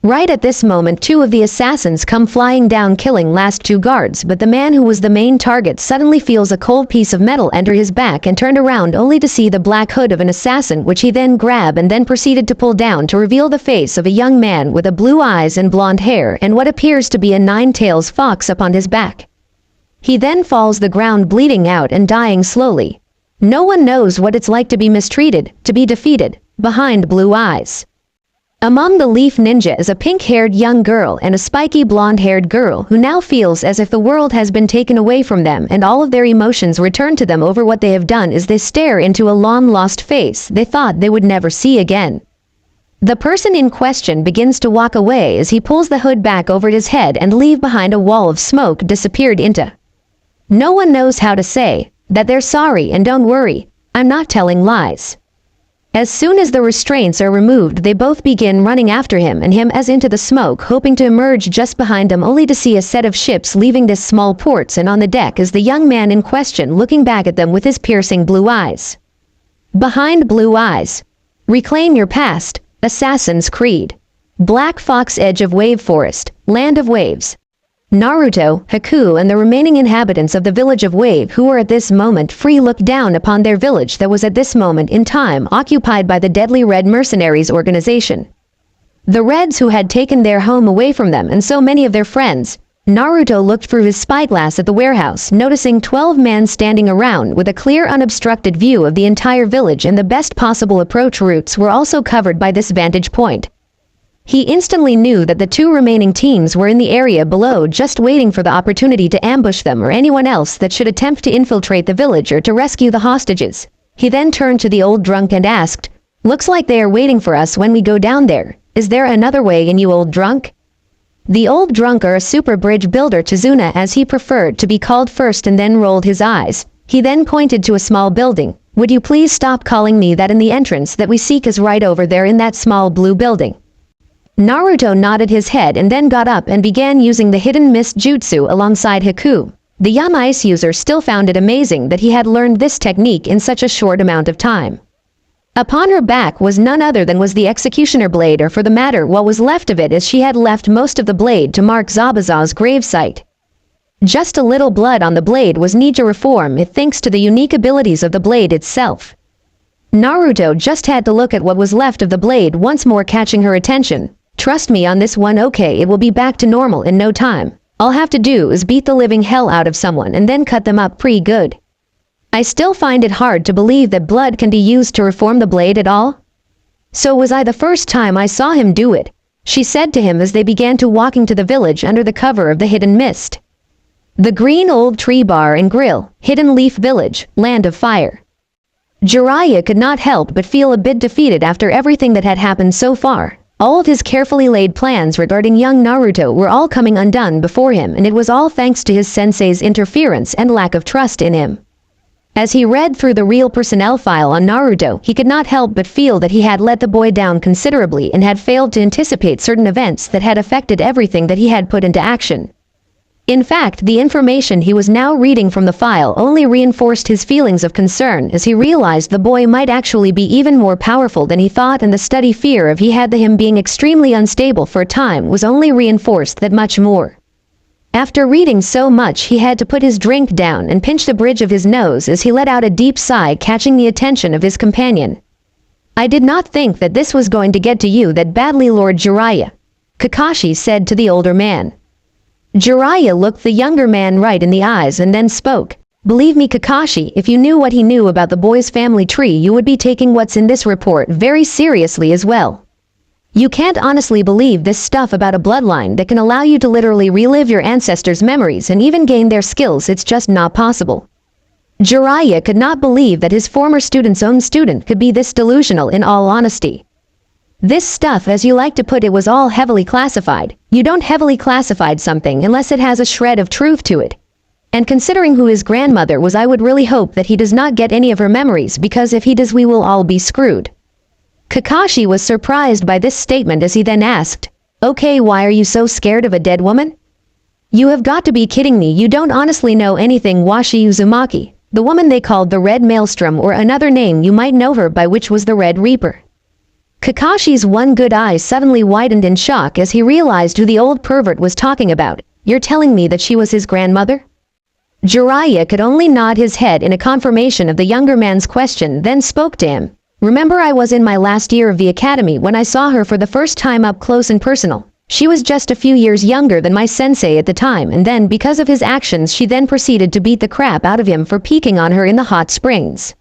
Right at this moment, 2 of the assassins come flying down, killing last 2 guards, but the man who was the main target suddenly feels a cold piece of metal enter his back and turned around only to see the black hood of an assassin, which he then grabbed and then proceeded to pull down to reveal the face of a young man with a blue eyes and blonde hair and what appears to be a 9-tails fox upon his back. He then falls the ground bleeding out and dying slowly. No one knows what it's like to be mistreated, to be defeated, behind blue eyes. Among the Leaf Ninja is a pink-haired young girl and a spiky blonde-haired girl who now feels as if the world has been taken away from them and all of their emotions return to them over what they have done as they stare into a long-lost face they thought they would never see again. The person in question begins to walk away as he pulls the hood back over his head and leave behind a wall of smoke disappeared into. No one knows how to say that they're sorry, and don't worry, I'm not telling lies. As soon as the restraints are removed, they both begin running after him and him as into the smoke, hoping to emerge just behind them, only to see a set of ships leaving this small port, and on the deck is the young man in question, looking back at them with his piercing blue eyes. Behind blue eyes. Reclaim your past. Assassin's Creed. Black Fox, edge of wave forest, land of waves. Naruto, Haku, and the remaining inhabitants of the village of Wave, who were at this moment free, looked down upon their village that was at this moment in time occupied by the deadly Red Mercenaries organization. The Reds, who had taken their home away from them and so many of their friends. Naruto looked through his spyglass at the warehouse, noticing 12 men standing around with a clear, unobstructed view of the entire village, and the best possible approach routes were also covered by this vantage point. He instantly knew that the two remaining teams were in the area below, just waiting for the opportunity to ambush them or anyone else that should attempt to infiltrate the village or to rescue the hostages. He then turned to the old drunk and asked, "Looks like they are waiting for us when we go down there. Is there another way in, you old drunk?" The old drunk, or a super bridge builder, Chizuna as he preferred to be called first, and then rolled his eyes. He then pointed to a small building. "Would you please stop calling me that? In the entrance that we seek is right over there in that small blue building." Naruto nodded his head and then got up and began using the hidden mist jutsu alongside Haku. The young ice user still found it amazing that he had learned this technique in such a short amount of time. Upon her back was none other than was the executioner blade, or for the matter what was left of it, as she had left most of the blade to mark Zabuza's gravesite. Just a little blood on the blade was need to reform it thanks to the unique abilities of the blade itself. Naruto just had to look at what was left of the blade once more, catching her attention. "Trust me on this one, okay? It will be back to normal in no time. All have to do is beat the living hell out of someone and then cut them up pretty good." I still find it hard to believe that blood can be used to reform the blade at all. "So was I the first time I saw him do it," she said to him as they began to walking to the village under the cover of the hidden mist. The green old tree bar and grill, Hidden Leaf Village, Land of Fire. Jiraiya could not help but feel a bit defeated after everything that had happened so far. All of his carefully laid plans regarding young Naruto were all coming undone before him, and it was all thanks to his sensei's interference and lack of trust in him. As he read through the real personnel file on Naruto, he could not help but feel that he had let the boy down considerably and had failed to anticipate certain events that had affected everything that he had put into action. In fact, the information he was now reading from the file only reinforced his feelings of concern, as he realized the boy might actually be even more powerful than he thought, and the steady fear of he had the him being extremely unstable for a time was only reinforced that much more. After reading so much, he had to put his drink down and pinch the bridge of his nose as he let out a deep sigh, catching the attention of his companion. "I did not think that this was going to get to you that badly, Lord Jiraiya," Kakashi said to the older man. Jiraiya looked the younger man right in the eyes and then spoke. "Believe me, Kakashi, if you knew what he knew about the boy's family tree, you would be taking what's in this report very seriously as well. You can't honestly believe this stuff about a bloodline that can allow you to literally relive your ancestors' memories and even gain their skills. It's just not possible." Jiraiya could not believe that his former student's own student could be this delusional, in all honesty. This stuff, as you like to put it, was all heavily classified. You don't heavily classified something unless it has a shred of truth to it. And considering who his grandmother was, I would really hope that he does not get any of her memories, because if he does, we will all be screwed. Kakashi was surprised by this statement as he then asked, "Okay, why are you so scared of a dead woman? You have got to be kidding me. You don't honestly know anything. Washi Uzumaki, the woman they called the Red Maelstrom, or another name you might know her by, which was the Red Reaper." Kakashi's one good eye suddenly widened in shock as he realized who the old pervert was talking about. "You're telling me that she was his grandmother?" Jiraiya could only nod his head in a confirmation of the younger man's question, then spoke to him. "Remember, I was in my last year of the academy when I saw her for the first time up close and personal. She was just a few years younger than my sensei at the time, and then because of his actions she then proceeded to beat the crap out of him for peeking on her in the hot springs.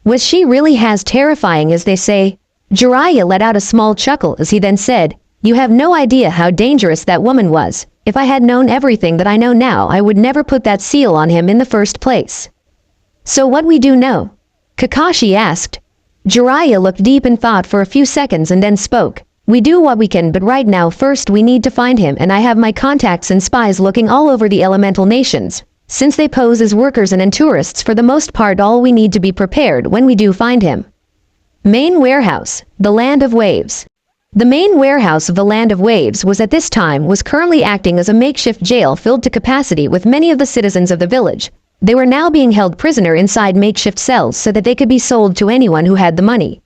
Was she really as terrifying as they say?" Jiraiya let out a small chuckle as he then said, "You have no idea how dangerous that woman was. If I had known everything that I know now, I would never put that seal on him in the first place." "So what we do know?" Kakashi asked. Jiraiya looked deep in thought for a few seconds and then spoke. "We do what we can, but right now first we need to find him, and I have my contacts and spies looking all over the elemental nations. Since they pose as workers and tourists for the most part, all we need to be prepared when we do find him. Main warehouse, the Land of Waves. The main warehouse of the Land of Waves was at this time currently acting as a makeshift jail filled to capacity with many of the citizens of the village. They were now being held prisoner inside makeshift cells so that they could be sold to anyone who had the money.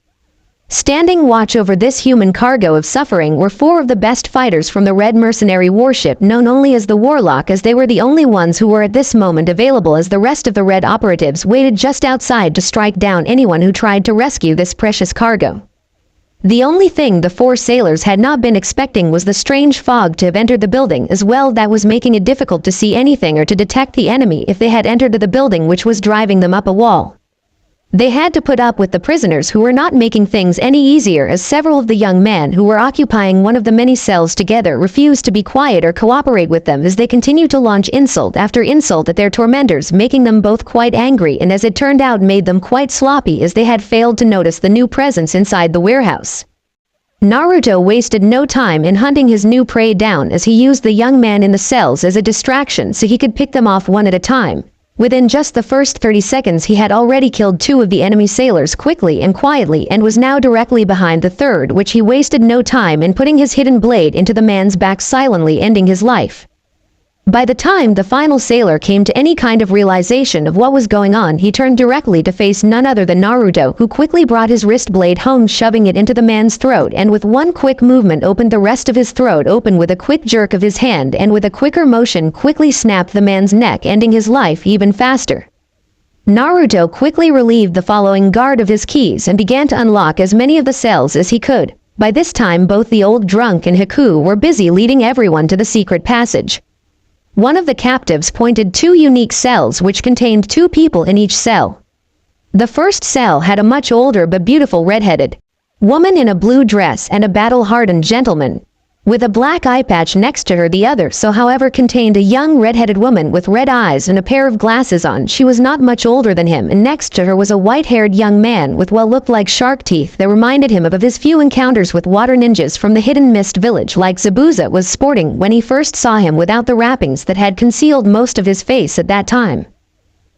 Standing watch over this human cargo of suffering were 4 of the best fighters from the Red mercenary warship known only as the Warlock, as they were the only ones who were at this moment available, as the rest of the Red operatives waited just outside to strike down anyone who tried to rescue this precious cargo. The only thing the 4 sailors had not been expecting was the strange fog to have entered the building as well, that was making it difficult to see anything or to detect the enemy if they had entered the building, which was driving them up a wall. They had to put up with the prisoners who were not making things any easier, as several of the young men who were occupying one of the many cells together refused to be quiet or cooperate with them, as they continued to launch insult after insult at their tormentors, making them both quite angry and, as it turned out, made them quite sloppy, as they had failed to notice the new presence inside the warehouse. Naruto wasted no time in hunting his new prey down, as he used the young man in the cells as a distraction so he could pick them off one at a time. Within just the first 30 seconds he had already killed 2 of the enemy sailors quickly and quietly, and was now directly behind the third, which he wasted no time in putting his hidden blade into the man's back, silently ending his life. By the time the final sailor came to any kind of realization of what was going on, he turned directly to face none other than Naruto, who quickly brought his wrist blade home, shoving it into the man's throat, and with one quick movement opened the rest of his throat open with a quick jerk of his hand, and with a quicker motion quickly snapped the man's neck, ending his life even faster. Naruto quickly relieved the following guard of his keys and began to unlock as many of the cells as he could. By this time both the old drunk and Haku were busy leading everyone to the secret passage. One of the captives pointed 2 unique cells which contained 2 people in each cell. The first cell had a much older but beautiful red-headed woman in a blue dress and a battle-hardened gentleman with a black eye patch next to her. The other cell, however, contained a young red-headed woman with red eyes and a pair of glasses on. She was not much older than him, and next to her was a white-haired young man with what looked like shark teeth that reminded him of his few encounters with water ninjas from the Hidden Mist village, like Zabuza was sporting when he first saw him without the wrappings that had concealed most of his face at that time.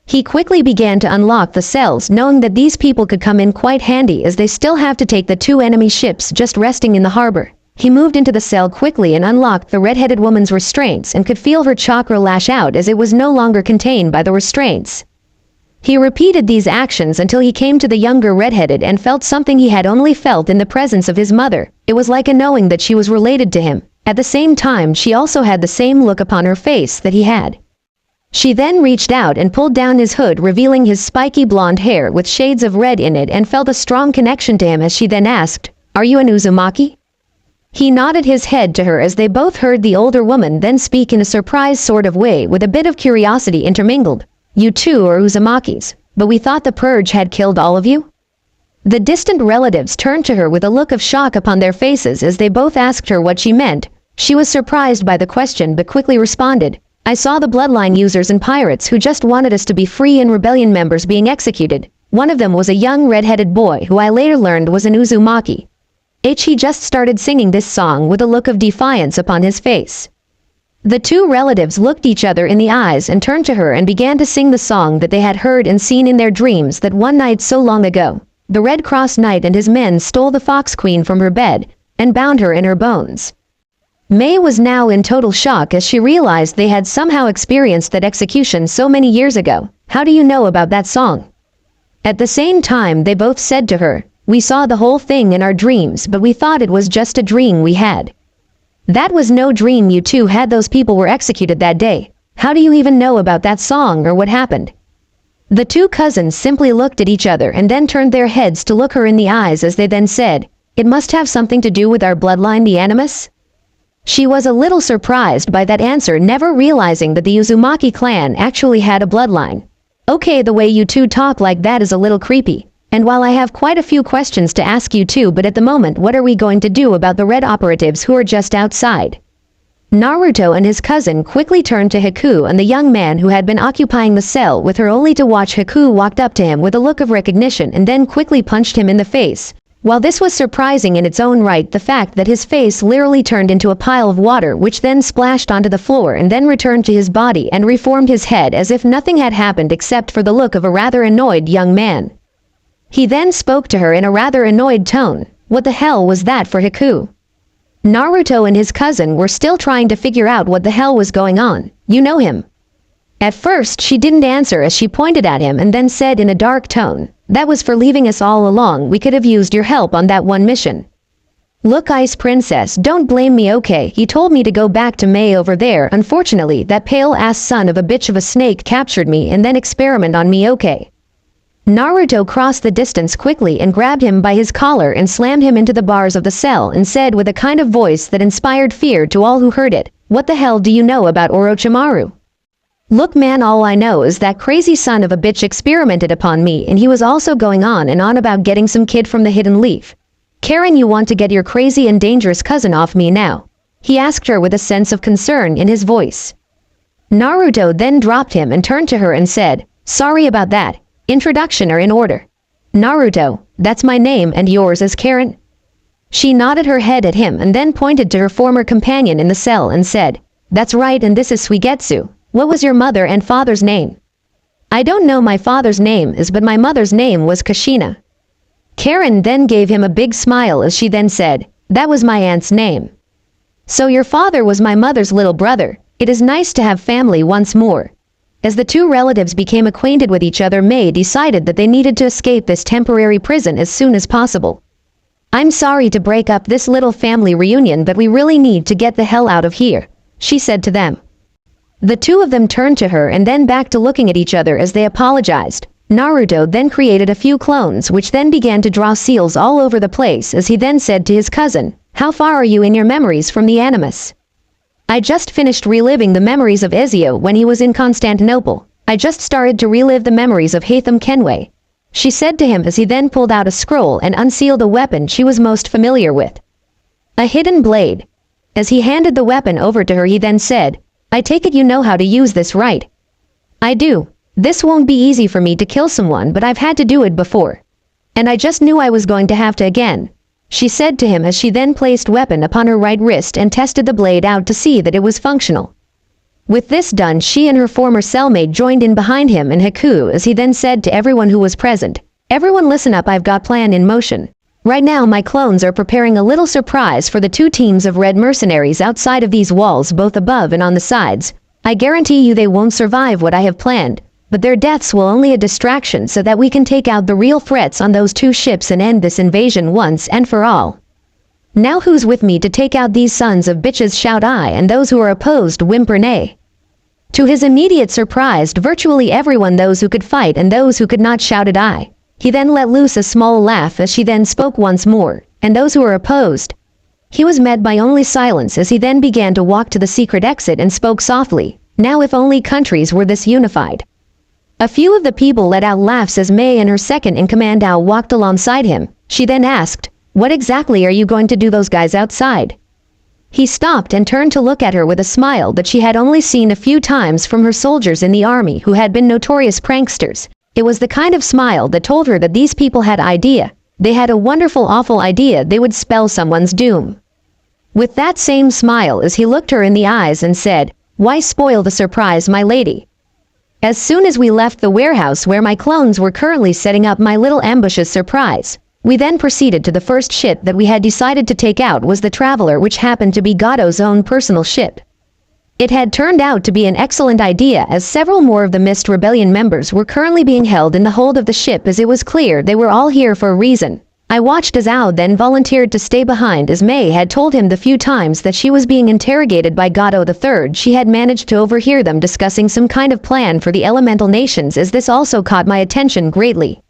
He quickly began to unlock the cells, knowing that these people could come in quite handy, as they still have to take the 2 enemy ships just resting in the harbor. He moved into the cell quickly and unlocked the red-headed woman's restraints, and could feel her chakra lash out as it was no longer contained by the restraints. He repeated these actions until he came to the younger red-headed and felt something he had only felt in the presence of his mother. It was like a knowing that she was related to him. At the same time, she also had the same look upon her face that he had. She then reached out and pulled down his hood, revealing his spiky blonde hair with shades of red in it, and felt a strong connection to him as she then asked, "Are you an Uzumaki?" He nodded his head to her, as they both heard the older woman then speak in a surprised sort of way with a bit of curiosity intermingled. "You too are Uzumakis, but we thought the purge had killed all of you?" The distant relatives turned to her with a look of shock upon their faces as they both asked her what she meant. She was surprised by the question but quickly responded, "I saw the bloodline users and pirates who just wanted us to be free and rebellion members being executed. One of them was a young red-headed boy who I later learned was an Uzumaki." He just started singing this song with a look of defiance upon his face. The 2 relatives looked each other in the eyes and turned to her and began to sing the song that they had heard and seen in their dreams, that one night so long ago, the Red Cross Knight and his men stole the Fox Queen from her bed and bound her in her bones. May was now in total shock as she realized they had somehow experienced that execution so many years ago. "How do you know about that song?" At the same time they both said to her, "We saw the whole thing in our dreams, but we thought it was just a dream we had." "That was no dream, you 2 had. Those people were executed that day. How do you even know about that song or what happened?" The 2 cousins simply looked at each other and then turned their heads to look her in the eyes, as they then said, "It must have something to do with our bloodline, the Animus?" She was a little surprised by that answer, never realizing that the Uzumaki clan actually had a bloodline. "Okay, the way you 2 talk like that is a little creepy. And while I have quite a few questions to ask you too, but at the moment what are we going to do about the red operatives who are just outside?" Naruto and his cousin quickly turned to Haku, and the young man who had been occupying the cell with her only to watch Haku walked up to him with a look of recognition and then quickly punched him in the face, While this was surprising in its own right, the fact that his face literally turned into a pile of water which then splashed onto the floor and then returned to his body and reformed his head as if nothing had happened except for the look of a rather annoyed young man. He then spoke to her in a rather annoyed tone. What the hell was that for Haku? Naruto and his cousin were still trying to figure out what the hell was going on. You know him. At first she didn't answer as she pointed at him and then said in a dark tone, "That was for leaving us all along. We could have used your help on that one mission." "Look, Ice Princess, don't blame me, okay? He told me to go back to May over there. Unfortunately, that pale-ass son of a bitch of a snake captured me and then experiment on me, okay?" Naruto crossed the distance quickly and grabbed him by his collar and slammed him into the bars of the cell and said with a kind of voice that inspired fear to all who heard it, "What the hell do you know about Orochimaru?" "Look man, all I know is that crazy son of a bitch experimented upon me and he was also going on and on about getting some kid from the Hidden Leaf. Karen, you want to get your crazy and dangerous cousin off me now?" he asked her with a sense of concern in his voice. Naruto then dropped him and turned to her and said, "Sorry about that. Introduction are in order. Naruto, that's my name and yours is Karen?" She nodded her head at him and then pointed to her former companion in the cell and said, "That's right, and this is Suigetsu. What was your mother and father's name?" "I don't know my father's name is, but my mother's name was Kushina." Karen then gave him a big smile as she then said, "That was my aunt's name. So your father was my mother's little brother. It is nice to have family once more." As the two relatives became acquainted with each other, May decided that they needed to escape this temporary prison as soon as possible. "I'm sorry to break up this little family reunion, but we really need to get the hell out of here," she said to them. The two of them turned to her and then back to looking at each other as they apologized. Naruto then created a few clones which then began to draw seals all over the place as he then said to his cousin, "How far are you in your memories from the Animus?" "I just finished reliving the memories of Ezio when he was in Constantinople. I just started to relive the memories of Haytham Kenway," she said to him as he then pulled out a scroll and unsealed the weapon she was most familiar with. A hidden blade. As he handed the weapon over to her, he then said, "I take it you know how to use this, right?" "I do. This won't be easy for me to kill someone, but I've had to do it before. And I just knew I was going to have to again," she said to him as she then placed weapon upon her right wrist and tested the blade out to see that it was functional. With this done, she and her former cellmate joined in behind him and Haku as he then said to everyone who was present, "Everyone listen up, I've got plan in motion. Right now my clones are preparing a little surprise for the two teams of red mercenaries outside of these walls, both above and on the sides. I guarantee you they won't survive what I have planned, but their deaths will only a distraction so that we can take out the real threats on those two ships and end this invasion once and for all. Now who's with me to take out these sons of bitches? Shout I, and those who are opposed whimper nay." To his immediate surprise, virtually everyone, those who could fight and those who could not, shouted I. He then let loose a small laugh as she then spoke once more, "And those who are opposed?" He was met by only silence as he then began to walk to the secret exit and spoke softly, "Now if only countries were this unified." A few of the people let out laughs as May and her second-in-command Ao walked alongside him. She then asked, "What exactly are you going to do those guys outside?" He stopped and turned to look at her with a smile that she had only seen a few times from her soldiers in the army who had been notorious pranksters. It was the kind of smile that told her that these people had idea. They had a wonderful, awful idea they would spell someone's doom. With that same smile as he looked her in the eyes and said, "Why spoil the surprise, my lady?" As soon as we left the warehouse where my clones were currently setting up my little ambushes surprise, we then proceeded to the first ship that we had decided to take out was the Traveler, which happened to be Gato's own personal ship. It had turned out to be an excellent idea as several more of the Mist Rebellion members were currently being held in the hold of the ship as it was clear they were all here for a reason. I watched as Ao then volunteered to stay behind as May had told him the few times that she was being interrogated by Gato III she had managed to overhear them discussing some kind of plan for the elemental nations, as this also caught my attention greatly.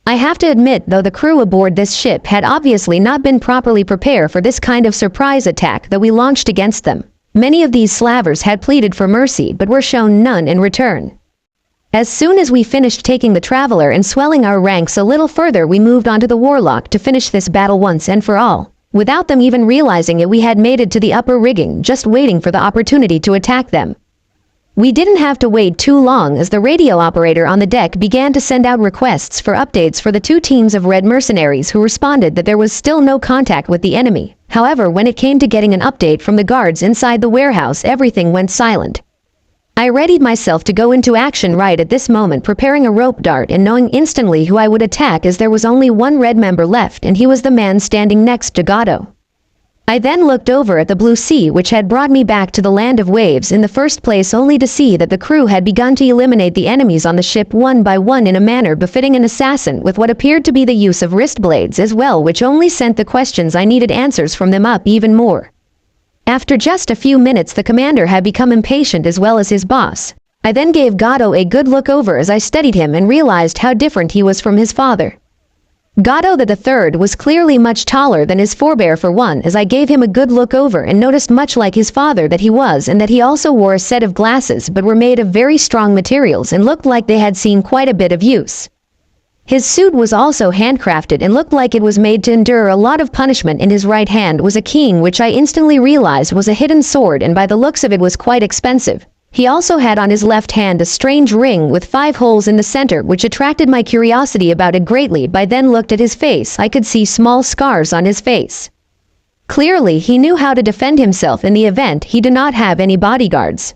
I have to admit though, the crew aboard this ship had obviously not been properly prepared for this kind of surprise attack that we launched against them. Many of these slavers had pleaded for mercy but were shown none in return. As soon as we finished taking the Traveler and swelling our ranks a little further, we moved on to the Warlock to finish this battle once and for all. Without them even realizing it, we had made it to the upper rigging, just waiting for the opportunity to attack them. We didn't have to wait too long as the radio operator on the deck began to send out requests for updates for the two teams of red mercenaries who responded that there was still no contact with the enemy. However, when it came to getting an update from the guards inside the warehouse, everything went silent. I readied myself to go into action right at this moment, preparing a rope dart and knowing instantly who I would attack, as there was only one red member left and he was the man standing next to Gato. I then looked over at the blue sea which had brought me back to the land of waves in the first place, only to see that the crew had begun to eliminate the enemies on the ship one by one in a manner befitting an assassin, with what appeared to be the use of wrist blades as well, which only sent the questions I needed answers from them up even more. After just a few minutes the commander had become impatient as well as his boss. I then gave Gato a good look over as I studied him and realized how different he was from his father. Gato the third was clearly much taller than his forebear for one, as I gave him a good look over and noticed much like his father that he was, and that he also wore a set of glasses but were made of very strong materials and looked like they had seen quite a bit of use. His suit was also handcrafted and looked like it was made to endure a lot of punishment. In his right hand was a king which I instantly realized was a hidden sword, and by the looks of it was quite expensive. He also had on his left hand a strange ring with 5 holes in the center, which attracted my curiosity about it greatly. By then looked at his face, I could see small scars on his face. Clearly he knew how to defend himself in the event he did not have any bodyguards.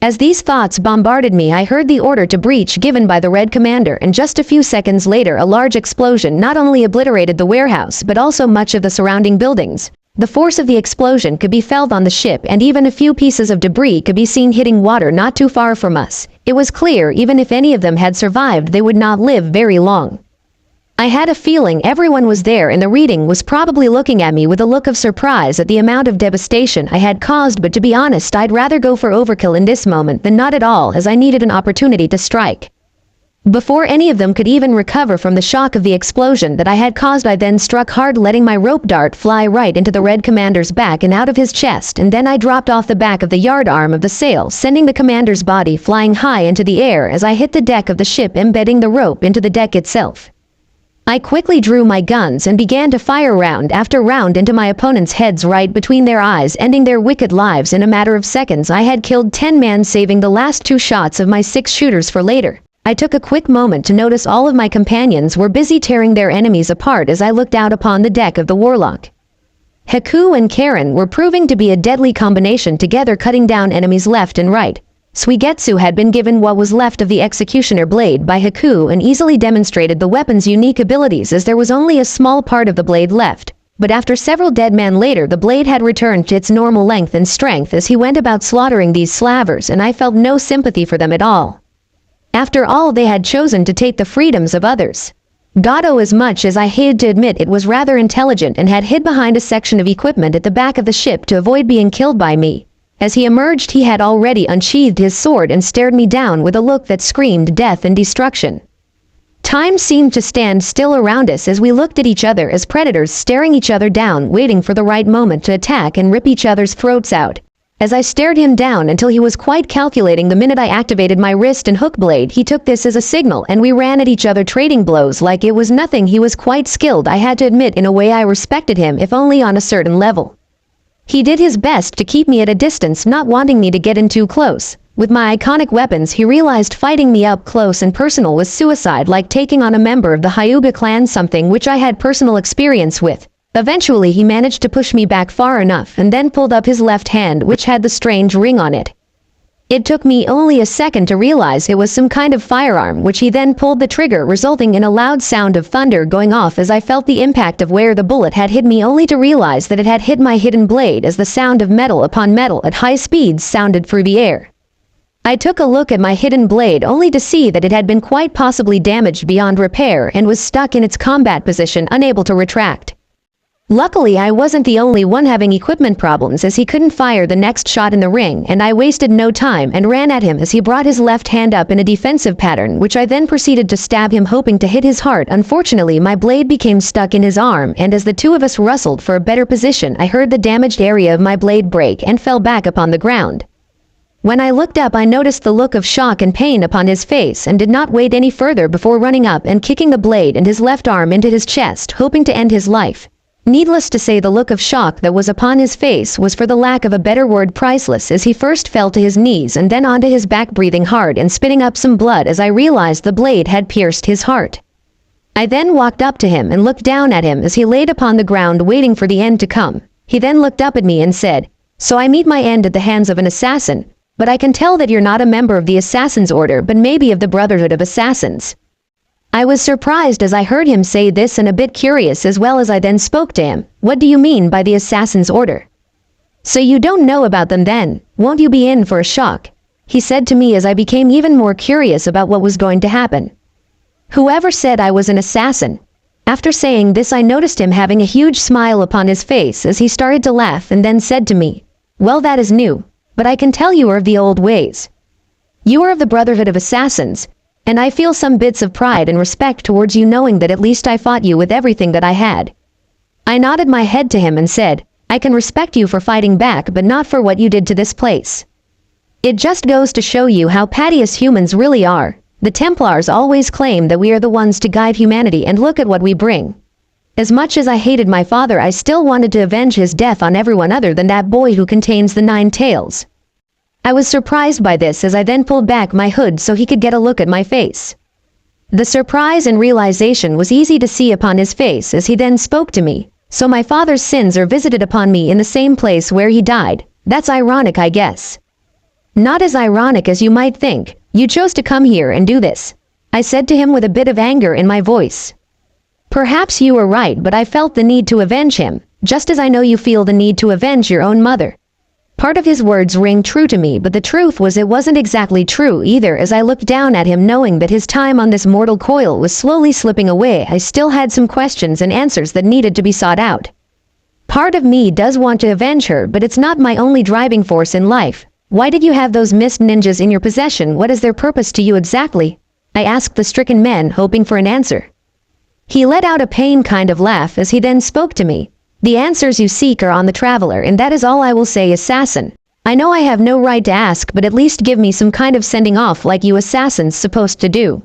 As these thoughts bombarded me, I heard the order to breach given by the Red Commander, and just a few seconds later a large explosion not only obliterated the warehouse but also much of the surrounding buildings. The force of the explosion could be felt on the ship, and even a few pieces of debris could be seen hitting water not too far from us. It was clear even if any of them had survived they would not live very long. I had a feeling everyone was there, and the reading was probably looking at me with a look of surprise at the amount of devastation I had caused, but to be honest I'd rather go for overkill in this moment than not at all, as I needed an opportunity to strike. Before any of them could even recover from the shock of the explosion that I had caused, I then struck hard, letting my rope dart fly right into the Red Commander's back and out of his chest, and then I dropped off the back of the yard arm of the sail, sending the commander's body flying high into the air as I hit the deck of the ship, embedding the rope into the deck itself. I quickly drew my guns and began to fire round after round into my opponent's heads right between their eyes, ending their wicked lives. In a matter of seconds I had killed 10 men, saving the last 2 shots of my 6 shooters for later. I took a quick moment to notice all of my companions were busy tearing their enemies apart as I looked out upon the deck of the Warlock. Haku and Karen were proving to be a deadly combination, together cutting down enemies left and right. Suigetsu had been given what was left of the Executioner blade by Haku and easily demonstrated the weapon's unique abilities, as there was only a small part of the blade left. But after several dead men later, the blade had returned to its normal length and strength as he went about slaughtering these slavers, and I felt no sympathy for them at all. After all, they had chosen to take the freedoms of others. Gato, as much as I hated to admit it, was rather intelligent and had hid behind a section of equipment at the back of the ship to avoid being killed by me. As he emerged he had already unsheathed his sword and stared me down with a look that screamed death and destruction. Time seemed to stand still around us as we looked at each other as predators, staring each other down, waiting for the right moment to attack and rip each other's throats out. As I stared him down until he was quite calculating, the minute I activated my wrist and hook blade, he took this as a signal and we ran at each other, trading blows like it was nothing. He was quite skilled, I had to admit. In a way I respected him, if only on a certain level. He did his best to keep me at a distance, not wanting me to get in too close. With my iconic weapons he realized fighting me up close and personal was suicide, like taking on a member of the Hyuga clan, something which I had personal experience with. Eventually he managed to push me back far enough and then pulled up his left hand, which had the strange ring on it. It took me only a second to realize it was some kind of firearm, which he then pulled the trigger, resulting in a loud sound of thunder going off as I felt the impact of where the bullet had hit me, only to realize that it had hit my hidden blade as the sound of metal upon metal at high speeds sounded through the air. I took a look at my hidden blade only to see that it had been quite possibly damaged beyond repair and was stuck in its combat position, unable to retract. Luckily I wasn't the only one having equipment problems, as he couldn't fire the next shot in the ring, and I wasted no time and ran at him as he brought his left hand up in a defensive pattern, which I then proceeded to stab him, hoping to hit his heart. Unfortunately my blade became stuck in his arm, and as the two of us wrestled for a better position I heard the damaged area of my blade break and fell back upon the ground. When I looked up I noticed the look of shock and pain upon his face, and did not wait any further before running up and kicking the blade and his left arm into his chest, hoping to end his life. Needless to say, the look of shock that was upon his face was, for the lack of a better word, priceless, as he first fell to his knees and then onto his back, breathing hard and spitting up some blood as I realized the blade had pierced his heart. I then walked up to him and looked down at him as he laid upon the ground waiting for the end to come. He then looked up at me and said, "So I meet my end at the hands of an assassin, but I can tell that you're not a member of the Assassin's Order but maybe of the Brotherhood of Assassins." I was surprised as I heard him say this and a bit curious as well, as I then spoke to him. "What do you mean by the Assassin's Order? So you don't know about them then? Won't you be in for a shock?" he said to me as I became even more curious about what was going to happen. "Whoever said I was an assassin?" After saying this, I noticed him having a huge smile upon his face as he started to laugh and then said to me, "Well, that is new, but I can tell you are of the old ways. You are of the Brotherhood of Assassins, and I feel some bits of pride and respect towards you, knowing that at least I fought you with everything that I had." I nodded my head to him and said, "I can respect you for fighting back, but not for what you did to this place. It just goes to show you how petty us humans really are. The Templars always claim that we are the ones to guide humanity, and look at what we bring. As much as I hated my father, I still wanted to avenge his death on everyone other than that boy who contains the 9 tails." I was surprised by this as I then pulled back my hood so he could get a look at my face. The surprise and realization was easy to see upon his face as he then spoke to me. "So my father's sins are visited upon me in the same place where he died. That's ironic, I guess." "Not as ironic as you might think. You chose to come here and do this," I said to him with a bit of anger in my voice. "Perhaps you were right, but I felt the need to avenge him, just as I know you feel the need to avenge your own mother." Part of his words rang true to me, but the truth was it wasn't exactly true either. As I looked down at him, knowing that his time on this mortal coil was slowly slipping away, I still had some questions and answers that needed to be sought out. Part of me does want to avenge her, but it's not my only driving force in life. "Why did you have those mist ninjas in your possession? What is their purpose to you exactly?" I asked the stricken man, hoping for an answer. He let out a pained kind of laugh as he then spoke to me. "The answers you seek are on the Traveler, and that is all I will say, assassin. I know I have no right to ask, but at least give me some kind of sending off like you assassins supposed to do."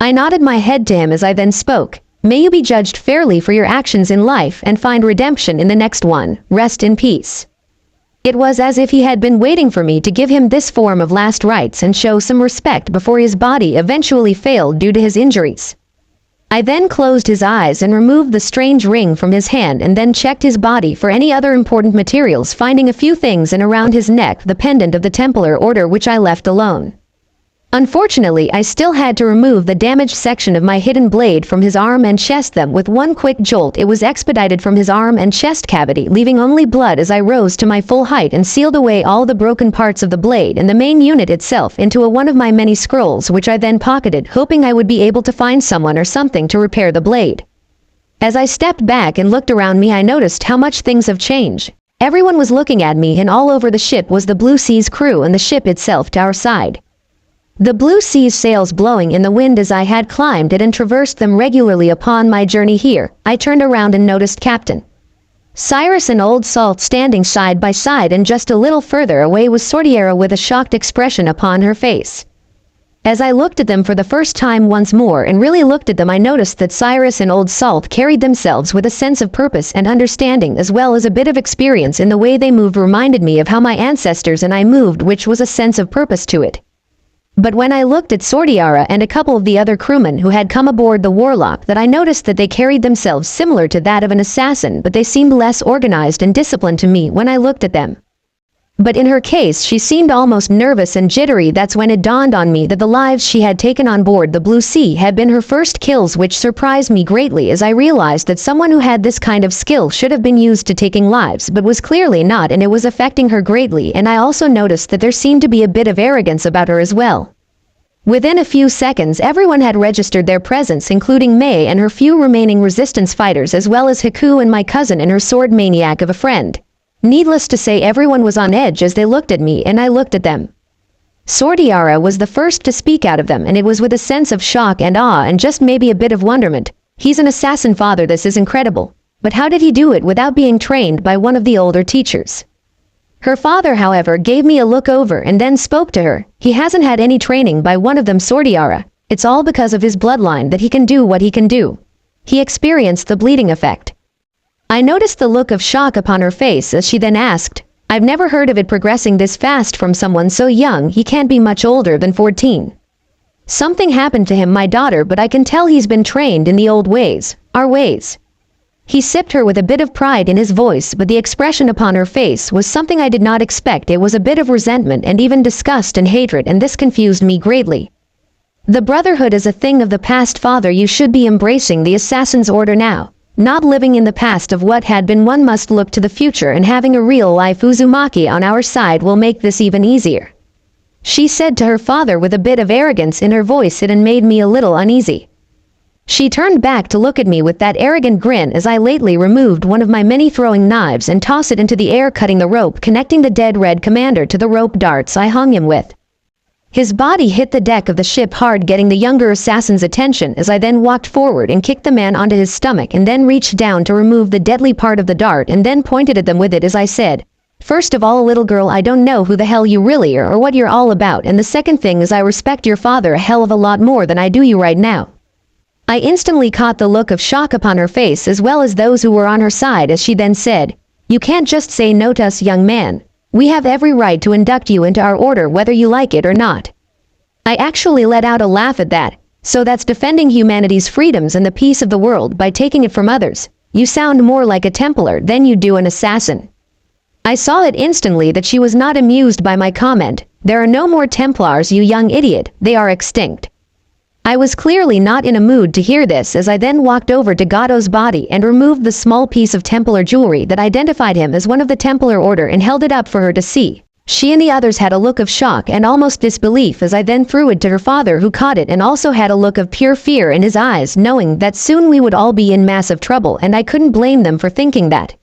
I nodded my head to him as I then spoke. "May you be judged fairly for your actions in life and find redemption in the next one. Rest in peace." It was as if he had been waiting for me to give him this form of last rites and show some respect before his body eventually failed due to his injuries. I then closed his eyes and removed the strange ring from his hand and then checked his body for any other important materials, finding a few things and around his neck the pendant of the Templar Order, which I left alone. Unfortunately, I still had to remove the damaged section of my hidden blade from his arm and chest. Them with one quick jolt, it was expedited from his arm and chest cavity, leaving only blood as I rose to my full height and sealed away all the broken parts of the blade and the main unit itself into one of my many scrolls, which I then pocketed, hoping I would be able to find someone or something to repair the blade. As I stepped back and looked around me, I noticed how much things have changed. Everyone was looking at me, and all over the ship was the Blue Sea's crew and the ship itself to our side. The Blue Sea's sails blowing in the wind as I had climbed it and traversed them regularly upon my journey here. I turned around and noticed Captain Cyrus and Old Salt standing side by side, and just a little further away was Sordiera with a shocked expression upon her face. As I looked at them for the first time once more and really looked at them, I noticed that Cyrus and Old Salt carried themselves with a sense of purpose and understanding, as well as a bit of experience in the way they moved reminded me of how my ancestors and I moved, which was a sense of purpose to it. But when I looked at Sordiara and a couple of the other crewmen who had come aboard the Warlock, that I noticed that they carried themselves similar to that of an assassin, but they seemed less organized and disciplined to me when I looked at them. But in her case, she seemed almost nervous and jittery. That's when it dawned on me that the lives she had taken on board the Blue Sea had been her first kills, which surprised me greatly as I realized that someone who had this kind of skill should have been used to taking lives, but was clearly not, and it was affecting her greatly. And I also noticed that there seemed to be a bit of arrogance about her as well. Within a few seconds, everyone had registered their presence, including May and her few remaining resistance fighters, as well as Haku and my cousin and her sword maniac of a friend. Needless to say, everyone was on edge as they looked at me and I looked at them. Sordiara was the first to speak out of them, and it was with a sense of shock and awe and just maybe a bit of wonderment. "He's an assassin, father. This is incredible. But how did he do it without being trained by one of the older teachers?" Her father, however, gave me a look over and then spoke to her. "He hasn't had any training by one of them, Sordiara. It's all because of his bloodline that he can do what he can do. He experienced the bleeding effect." I noticed the look of shock upon her face as she then asked, "I've never heard of it progressing this fast from someone so young. He can't be much older than 14. Something happened to him, my daughter, but I can tell he's been trained in the old ways, our ways." He sipped her with a bit of pride in his voice, but the expression upon her face was something I did not expect. It was a bit of resentment and even disgust and hatred, and this confused me greatly. The Brotherhood is a thing of the past, father. You should be embracing the Assassin's Order now, not living in the past of what had been. One must look to the future, and having a real-life Uzumaki on our side will make this even easier, she said to her father with a bit of arrogance in her voice. It made me a little uneasy. She turned back to look at me with that arrogant grin as I lately removed one of my many throwing knives and tossed it into the air, cutting the rope connecting the dead Red Commander to the rope darts I hung him with. His body hit the deck of the ship hard, getting the younger assassin's attention as I then walked forward and kicked the man onto his stomach, and then reached down to remove the deadly part of the dart and then pointed at them with it as I said, "First of all, little girl, I don't know who the hell you really are or what you're all about, and the second thing is I respect your father a hell of a lot more than I do you right now." I instantly caught the look of shock upon her face as well as those who were on her side as she then said, "You can't just say no to us, young man. We have every right to induct you into our order whether you like it or not." I actually let out a laugh at that. "So that's defending humanity's freedoms and the peace of the world by taking it from others. You sound more like a Templar than you do an assassin." I saw it instantly that she was not amused by my comment. "There are no more Templars, you young idiot. They are extinct." I was clearly not in a mood to hear this as I then walked over to Gato's body and removed the small piece of Templar jewelry that identified him as one of the Templar Order and held it up for her to see. She and the others had a look of shock and almost disbelief as I then threw it to her father, who caught it and also had a look of pure fear in his eyes, knowing that soon we would all be in massive trouble, and I couldn't blame them for thinking that.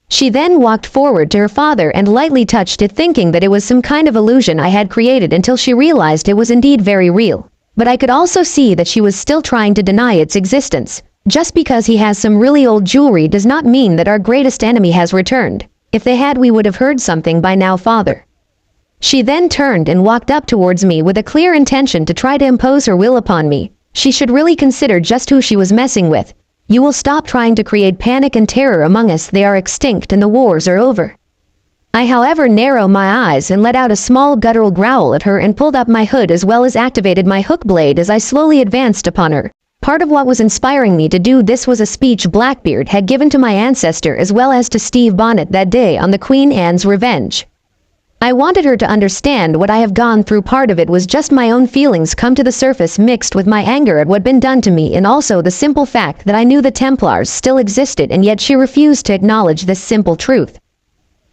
She then walked forward to her father and lightly touched it, thinking that it was some kind of illusion I had created, until she realized it was indeed very real. But I could also see that she was still trying to deny its existence. Just because he has some really old jewelry does not mean that our greatest enemy has returned. If they had, we would have heard something by now, father. She then turned and walked up towards me with a clear intention to try to impose her will upon me. She should really consider just who she was messing with. "You will stop trying to create panic and terror among us. They are extinct and the wars are over." I, however, narrowed my eyes and let out a small guttural growl at her and pulled up my hood as well as activated my hook blade as I slowly advanced upon her. Part of what was inspiring me to do this was a speech Blackbeard had given to my ancestor as well as to Steve Bonnet that day on the Queen Anne's Revenge. I wanted her to understand what I have gone through. Part of it was just my own feelings come to the surface mixed with my anger at what had been done to me, and also the simple fact that I knew the Templars still existed, and yet she refused to acknowledge this simple truth.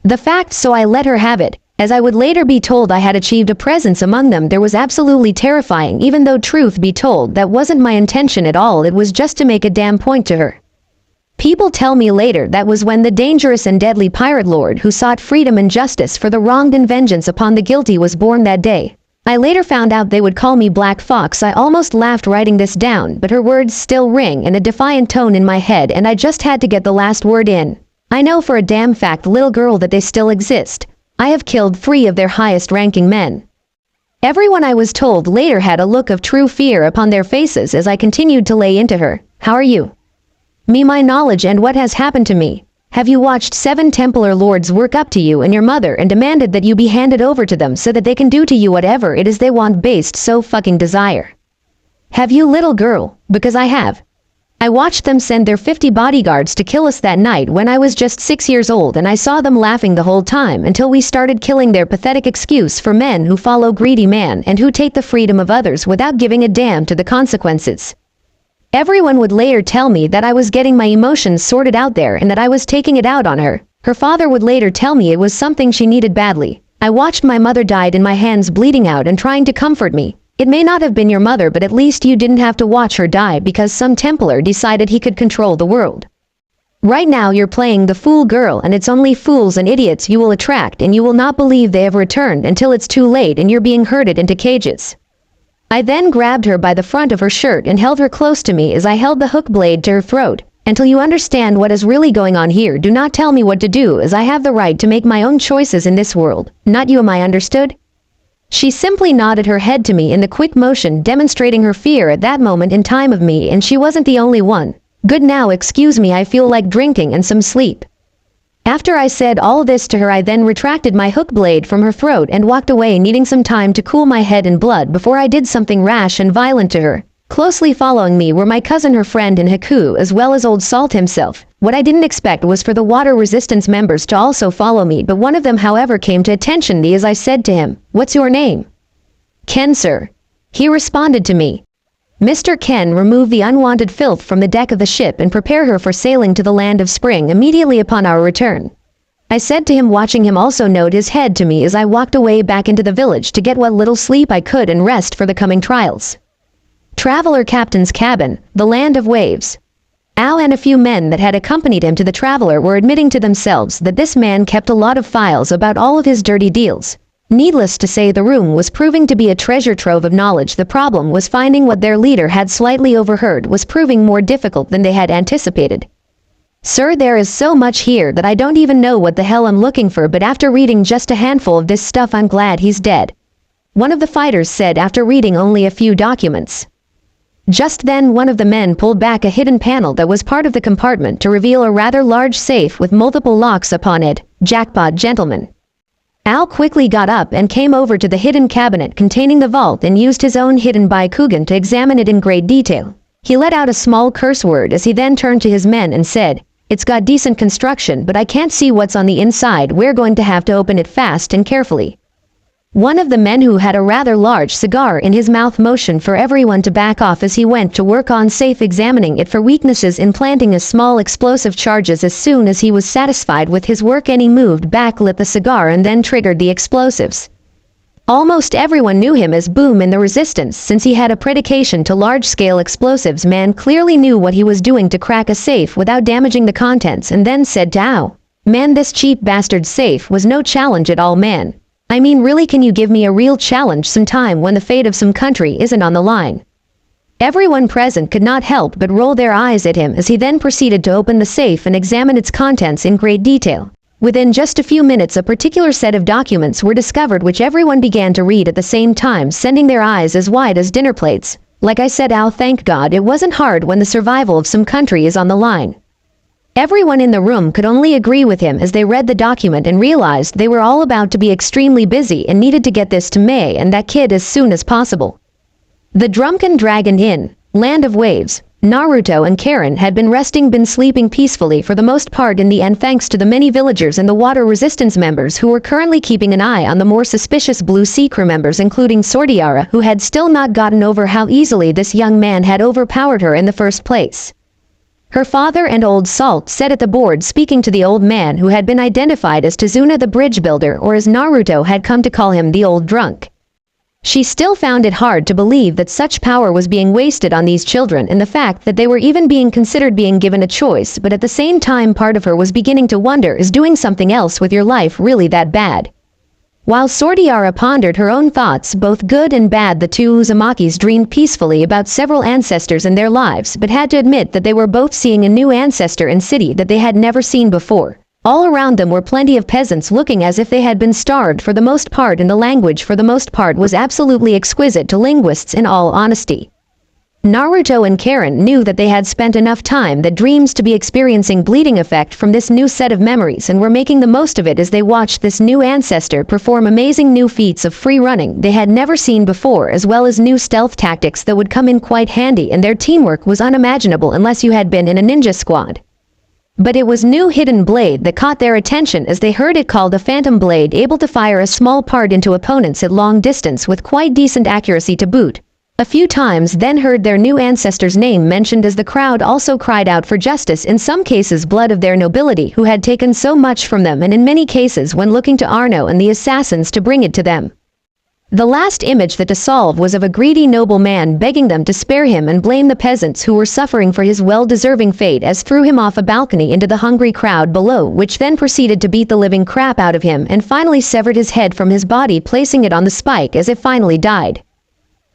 The fact, so I let her have it. As I would later be told, I had achieved a presence among them. There was absolutely terrifying, even though truth be told, that wasn't my intention at all. It was just to make a damn point to her. People tell me later that was when the dangerous and deadly pirate lord who sought freedom and justice for the wronged and vengeance upon the guilty was born that day. I later found out they would call me Black Fox. I almost laughed writing this down, but her words still ring in a defiant tone in my head, and I just had to get the last word in. "I know for a damn fact, little girl, that they still exist. I have killed 3 of their highest-ranking men." Everyone, I was told later, had a look of true fear upon their faces as I continued to lay into her. "How are you? Me, my knowledge, and what has happened to me. Have you watched 7 Templar lords work up to you and your mother and demanded that you be handed over to them so that they can do to you whatever it is they want based so fucking desire? Have you, little girl? Because I have. I watched them send their 50 bodyguards to kill us that night when I was just 6 years old, and I saw them laughing the whole time until we started killing their pathetic excuse for men who follow greedy man and who take the freedom of others without giving a damn to the consequences. Everyone would later tell me that I was getting my emotions sorted out there and that I was taking it out on her. Her father would later tell me it was something she needed badly. I watched my mother died in my hands, bleeding out and trying to comfort me. It may not have been your mother, but at least you didn't have to watch her die because some Templar decided he could control the world. Right now you're playing the fool girl, and it's only fools and idiots you will attract, and you will not believe they have returned until it's too late and you're being herded into cages." I then grabbed her by the front of her shirt and held her close to me as I held the hook blade to her throat. "Until you understand what is really going on here, do not tell me what to do, as I have the right to make my own choices in this world. Not you, am I understood?" She simply nodded her head to me in the quick motion, demonstrating her fear at that moment in time of me, and she wasn't the only one. Good now, excuse me, I feel like drinking and some sleep. After I said all this to her, I then retracted my hook blade from her throat and walked away, needing some time to cool my head and blood before I did something rash and violent to her. Closely following me were my cousin, her friend, and Haku, as well as Old Salt himself. What I didn't expect was for the water resistance members to also follow me, but one of them, however, came to attention me as I said to him, "What's your name?" "Ken, sir." He responded to me. Mr. Ken, remove the unwanted filth from the deck of the ship and prepare her for sailing to the land of spring immediately upon our return. I said to him, watching him also nod his head to me as I walked away back into the village to get what little sleep I could and rest for the coming trials. Traveler Captain's cabin, the land of waves. Al and a few men that had accompanied him to the traveler were admitting to themselves that this man kept a lot of files about all of his dirty deals. Needless to say, the room was proving to be a treasure trove of knowledge. The problem was finding what their leader had slightly overheard was proving more difficult than they had anticipated. "Sir, there is so much here that I don't even know what the hell I'm looking for, but after reading just a handful of this stuff, I'm glad he's dead," one of the fighters said after reading only a few documents. Just then, one of the men pulled back a hidden panel that was part of the compartment to reveal a rather large safe with multiple locks upon it. Jackpot, gentlemen. Al quickly got up and came over to the hidden cabinet containing the vault and used his own hidden Byakugan to examine it in great detail. He let out a small curse word as he then turned to his men and said, "It's got decent construction, but I can't see what's on the inside. We're going to have to open it fast and carefully." One of the men, who had a rather large cigar in his mouth, motioned for everyone to back off as he went to work on safe, examining it for weaknesses in planting a small explosive charges. As soon as he was satisfied with his work, and he moved back, lit the cigar, and then triggered the explosives. Almost everyone knew him as Boom in the Resistance, since he had a predication to large-scale explosives. Man clearly knew what he was doing to crack a safe without damaging the contents, and then said to Ao, "Man, this cheap bastard safe was no challenge at all, man. I mean, really, can you give me a real challenge sometime when the fate of some country isn't on the line?" Everyone present could not help but roll their eyes at him as he then proceeded to open the safe and examine its contents in great detail. Within just a few minutes, a particular set of documents were discovered which everyone began to read at the same time, sending their eyes as wide as dinner plates. Like I said, Al, thank God it wasn't hard when the survival of some country is on the line. Everyone in the room could only agree with him as they read the document and realized they were all about to be extremely busy and needed to get this to May and that kid as soon as possible. The Drunken Dragon Inn, Land of Waves. Naruto and Karen had been sleeping peacefully for the most part in the end, thanks to the many villagers and the water resistance members who were currently keeping an eye on the more suspicious Blue Sea crew members, including Sordiara, who had still not gotten over how easily this young man had overpowered her in the first place. Her father and Old Salt sat at the board speaking to the old man, who had been identified as Tazuna the Bridge Builder, or as Naruto had come to call him, the Old Drunk. She still found it hard to believe that such power was being wasted on these children, and the fact that they were even being considered being given a choice, but at the same time part of her was beginning to wonder, is doing something else with your life really that bad? While Sordiara pondered her own thoughts, both good and bad, the two Uzumakis dreamed peacefully about several ancestors in their lives, but had to admit that they were both seeing a new ancestor and city that they had never seen before. All around them were plenty of peasants looking as if they had been starved for the most part, and the language for the most part was absolutely exquisite to linguists, in all honesty. Naruto and Karen knew that they had spent enough time that dreams to be experiencing bleeding effect from this new set of memories, and were making the most of it as they watched this new ancestor perform amazing new feats of free running they had never seen before, as well as new stealth tactics that would come in quite handy, and their teamwork was unimaginable unless you had been in a ninja squad. But it was new hidden blade that caught their attention as they heard it called a phantom blade, able to fire a small part into opponents at long distance with quite decent accuracy to boot. A few times then heard their new ancestor's name mentioned as the crowd also cried out for justice, in some cases blood of their nobility who had taken so much from them, and in many cases when looking to Arno and the assassins to bring it to them. The last image that to solve was of a greedy noble man begging them to spare him and blame the peasants who were suffering for his well-deserving fate, as threw him off a balcony into the hungry crowd below, which then proceeded to beat the living crap out of him and finally severed his head from his body, placing it on the spike as it finally died.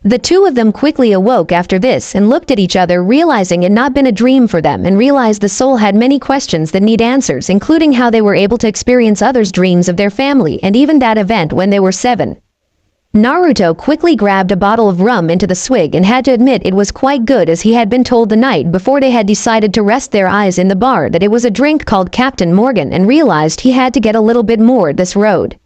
The two of them quickly awoke after this and looked at each other, realizing it not been a dream for them, and realized the soul had many questions that need answers, including how they were able to experience others' dreams of their family, and even that event when they were 7. Naruto quickly grabbed a bottle of rum into the swig and had to admit it was quite good, as he had been told the night before they had decided to rest their eyes in the bar that it was a drink called Captain Morgan, and realized he had to get a little bit more this road.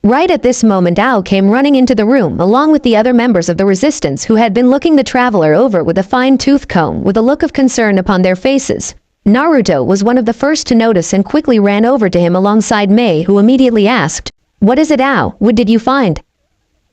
Right at this moment, Ao came running into the room along with the other members of the resistance, who had been looking the traveler over with a fine-tooth comb with a look of concern upon their faces. Naruto was one of the first to notice and quickly ran over to him alongside Mei, who immediately asked, "What is it, Ao? What did you find?"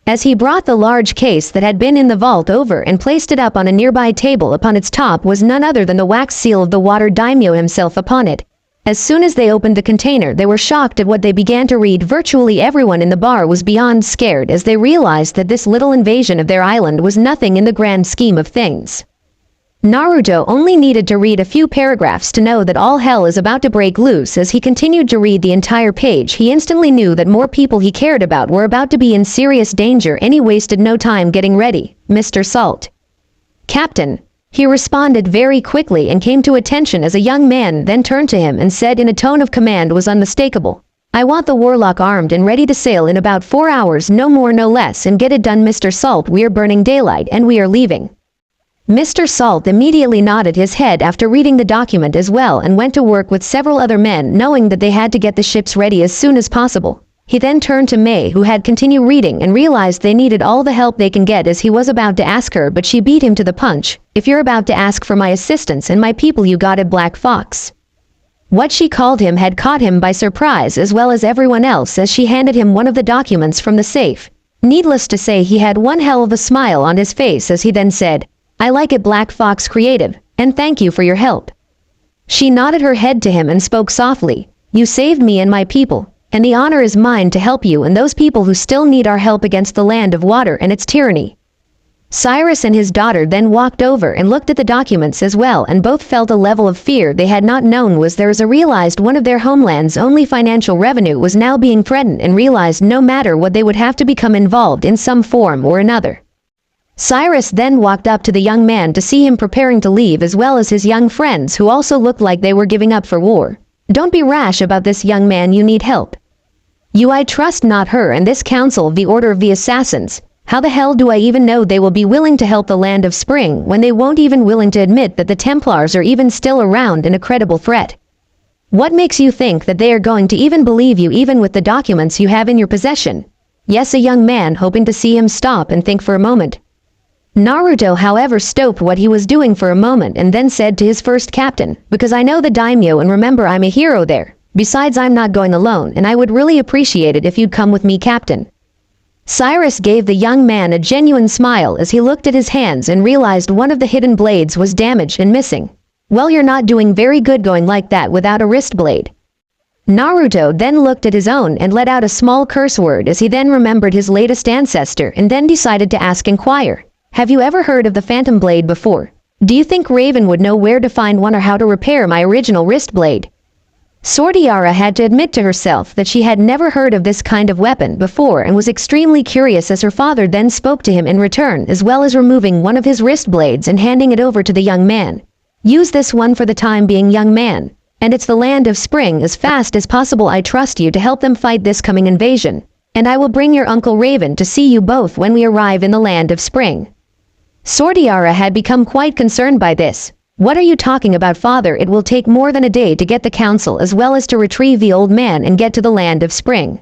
As he brought the large case that had been in the vault over and placed it up on a nearby table, upon its top was none other than the wax seal of the water daimyo himself upon it. As soon as they opened the container, they were shocked at what they began to read. Virtually everyone in the bar was beyond scared as they realized that this little invasion of their island was nothing in the grand scheme of things. Naruto only needed to read a few paragraphs to know that all hell is about to break loose. As he continued to read the entire page, he instantly knew that more people he cared about were about to be in serious danger, and he wasted no time getting ready. "Mr. Salt." "Captain," he responded very quickly and came to attention as a young man then turned to him and said in a tone of command was unmistakable, "I want the warlock armed and ready to sail in about 4 hours, no more no less, and get it done, Mr. Salt. We're burning daylight and we are leaving." Mr. Salt immediately nodded his head after reading the document as well and went to work with several other men, knowing that they had to get the ships ready as soon as possible. He then turned to Mei, who had continued reading, and realized they needed all the help they can get, as he was about to ask her, but she beat him to the punch. "If you're about to ask for my assistance and my people, you got it, Black Fox." What she called him had caught him by surprise, as well as everyone else, as she handed him one of the documents from the safe. Needless to say, he had one hell of a smile on his face as he then said, "I like it, Black Fox Creative, and thank you for your help." She nodded her head to him and spoke softly, "You saved me and my people, and the honor is mine to help you and those people who still need our help against the land of water and its tyranny." Cyrus and his daughter then walked over and looked at the documents as well, and both felt a level of fear they had not known was there, as a realized one of their homeland's only financial revenue was now being threatened, and realized no matter what they would have to become involved in some form or another. Cyrus then walked up to the young man to see him preparing to leave, as well as his young friends, who also looked like they were giving up for war. "Don't be rash about this, young man, you need help. You I trust, not her and this council of the Order of the Assassins. How the hell do I even know they will be willing to help the Land of Spring when they won't even willing to admit that the Templars are even still around and a credible threat? What makes you think that they are going to even believe you, even with the documents you have in your possession?" Yes, a young man, hoping to see him stop and think for a moment. Naruto, however, stopped what he was doing for a moment and then said to his first captain, "Because I know the daimyo, and remember, I'm a hero there. Besides, I'm not going alone, and I would really appreciate it if you'd come with me, Captain." Cyrus gave the young man a genuine smile as he looked at his hands and realized one of the hidden blades was damaged and missing. "Well, you're not doing very good going like that without a wrist blade." Naruto then looked at his own and let out a small curse word as he then remembered his latest ancestor and then decided to inquire. "Have you ever heard of the Phantom Blade before? Do you think Raven would know where to find one or how to repair my original wrist blade?" Sordiara had to admit to herself that she had never heard of this kind of weapon before and was extremely curious, as her father then spoke to him in return, as well as removing one of his wrist blades and handing it over to the young man. "Use this one for the time being, young man, and it's the Land of Spring as fast as possible. I trust you to help them fight this coming invasion, and I will bring your Uncle Raven to see you both when we arrive in the Land of Spring." Sordiara had become quite concerned by this. "What are you talking about, father? It will take more than a day to get the council as well as to retrieve the old man and get to the Land of Spring."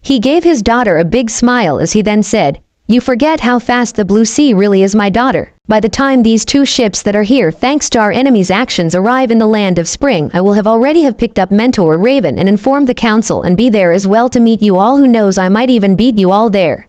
He gave his daughter a big smile as he then said, "You forget how fast the Blue Sea really is, my daughter. By the time these 2 ships that are here thanks to our enemy's actions arrive in the Land of Spring, I will have already have picked up Mentor Raven and informed the council and be there as well to meet you all. Who knows, I might even beat you all there."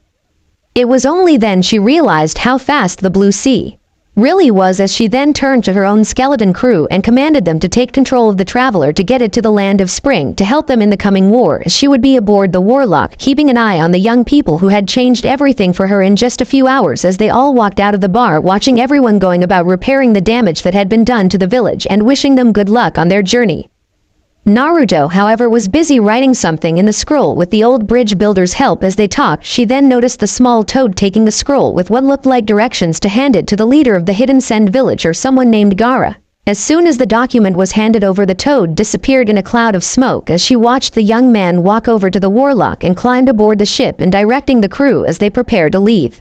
It was only then she realized how fast the Blue Sea really was, as she then turned to her own skeleton crew and commanded them to take control of the traveler to get it to the Land of Spring to help them in the coming war, as she would be aboard the Warlock, keeping an eye on the young people who had changed everything for her in just a few hours, as they all walked out of the bar watching everyone going about repairing the damage that had been done to the village and wishing them good luck on their journey. Naruto, however, was busy writing something in the scroll with the old bridge builder's help. As they talked, she then noticed the small toad taking the scroll with what looked like directions to hand it to the leader of the Hidden Send village, or someone named Gaara. As soon as the document was handed over, the toad disappeared in a cloud of smoke as she watched the young man walk over to the warlock and climbed aboard the ship and directing the crew as they prepared to leave.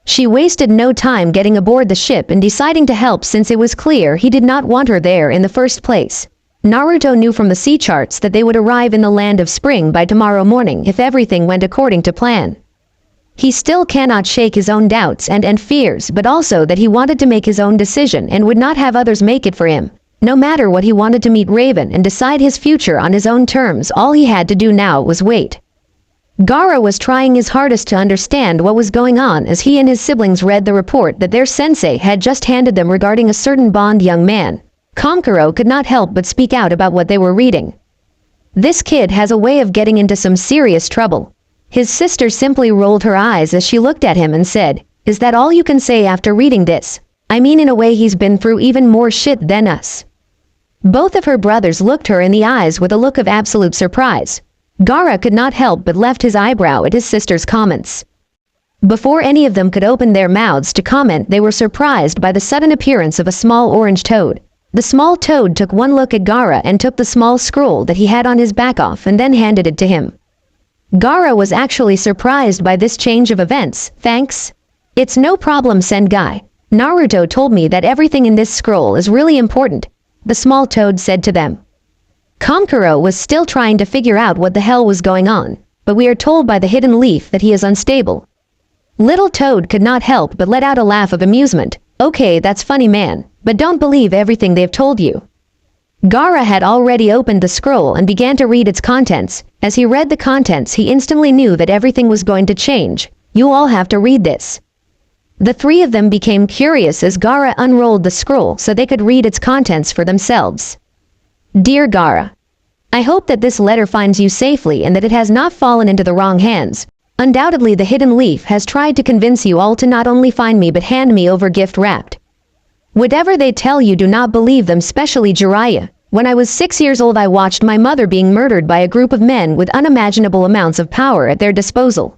She wasted no time getting aboard the ship and deciding to help, since it was clear he did not want her there in the first place. Naruto knew from the sea charts that they would arrive in the land of spring by tomorrow morning if everything went according to plan. He still cannot shake his own doubts and fears, but also that he wanted to make his own decision and would not have others make it for him. No matter what, he wanted to meet Raven and decide his future on his own terms. All he had to do now was wait. Gaara was trying his hardest to understand what was going on as he and his siblings read the report that their sensei had just handed them regarding a certain Bond young man. Kankuro could not help but speak out about what they were reading. This kid has a way of getting into some serious trouble. His sister simply rolled her eyes as she looked at him and said, "Is that all you can say after reading this? I mean, in a way he's been through even more shit than us." Both of her brothers looked her in the eyes with a look of absolute surprise. Gaara could not help but left his eyebrow at his sister's comments. Before any of them could open their mouths to comment, they were surprised by the sudden appearance of a small orange toad. The small toad took one look at Gaara and took the small scroll that he had on his back off and then handed it to him. Gaara was actually surprised by this change of events. "Thanks. It's no problem, Sengai. Naruto told me that everything in this scroll is really important," the small toad said to them. Kankuro was still trying to figure out what the hell was going on, but we are told by the hidden leaf that he is unstable. Little Toad could not help but let out a laugh of amusement. "Okay, that's funny, man, but don't believe everything they've told you." Gaara had already opened the scroll and began to read its contents. As he read the contents, he instantly knew that everything was going to change. "You all have to read this." The three of them became curious as Gaara unrolled the scroll so they could read its contents for themselves. "Dear Gaara, I hope that this letter finds you safely and that it has not fallen into the wrong hands. Undoubtedly the hidden leaf has tried to convince you all to not only find me but hand me over gift wrapped. Whatever they tell you, do not believe them, especially Jiraiya. When I was 6 years old, I watched my mother being murdered by a group of men with unimaginable amounts of power at their disposal.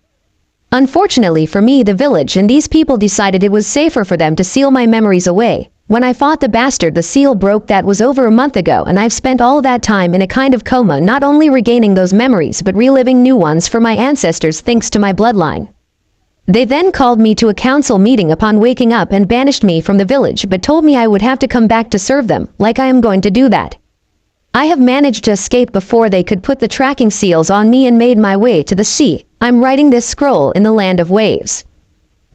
Unfortunately for me, the village and these people decided it was safer for them to seal my memories away. When I fought the bastard, the seal broke. That was over a month ago, and I've spent all that time in a kind of coma, not only regaining those memories but reliving new ones for my ancestors thanks to my bloodline. They then called me to a council meeting upon waking up and banished me from the village, but told me I would have to come back to serve them, like I am going to do that. I have managed to escape before they could put the tracking seals on me and made my way to the sea. I'm writing this scroll in the land of waves.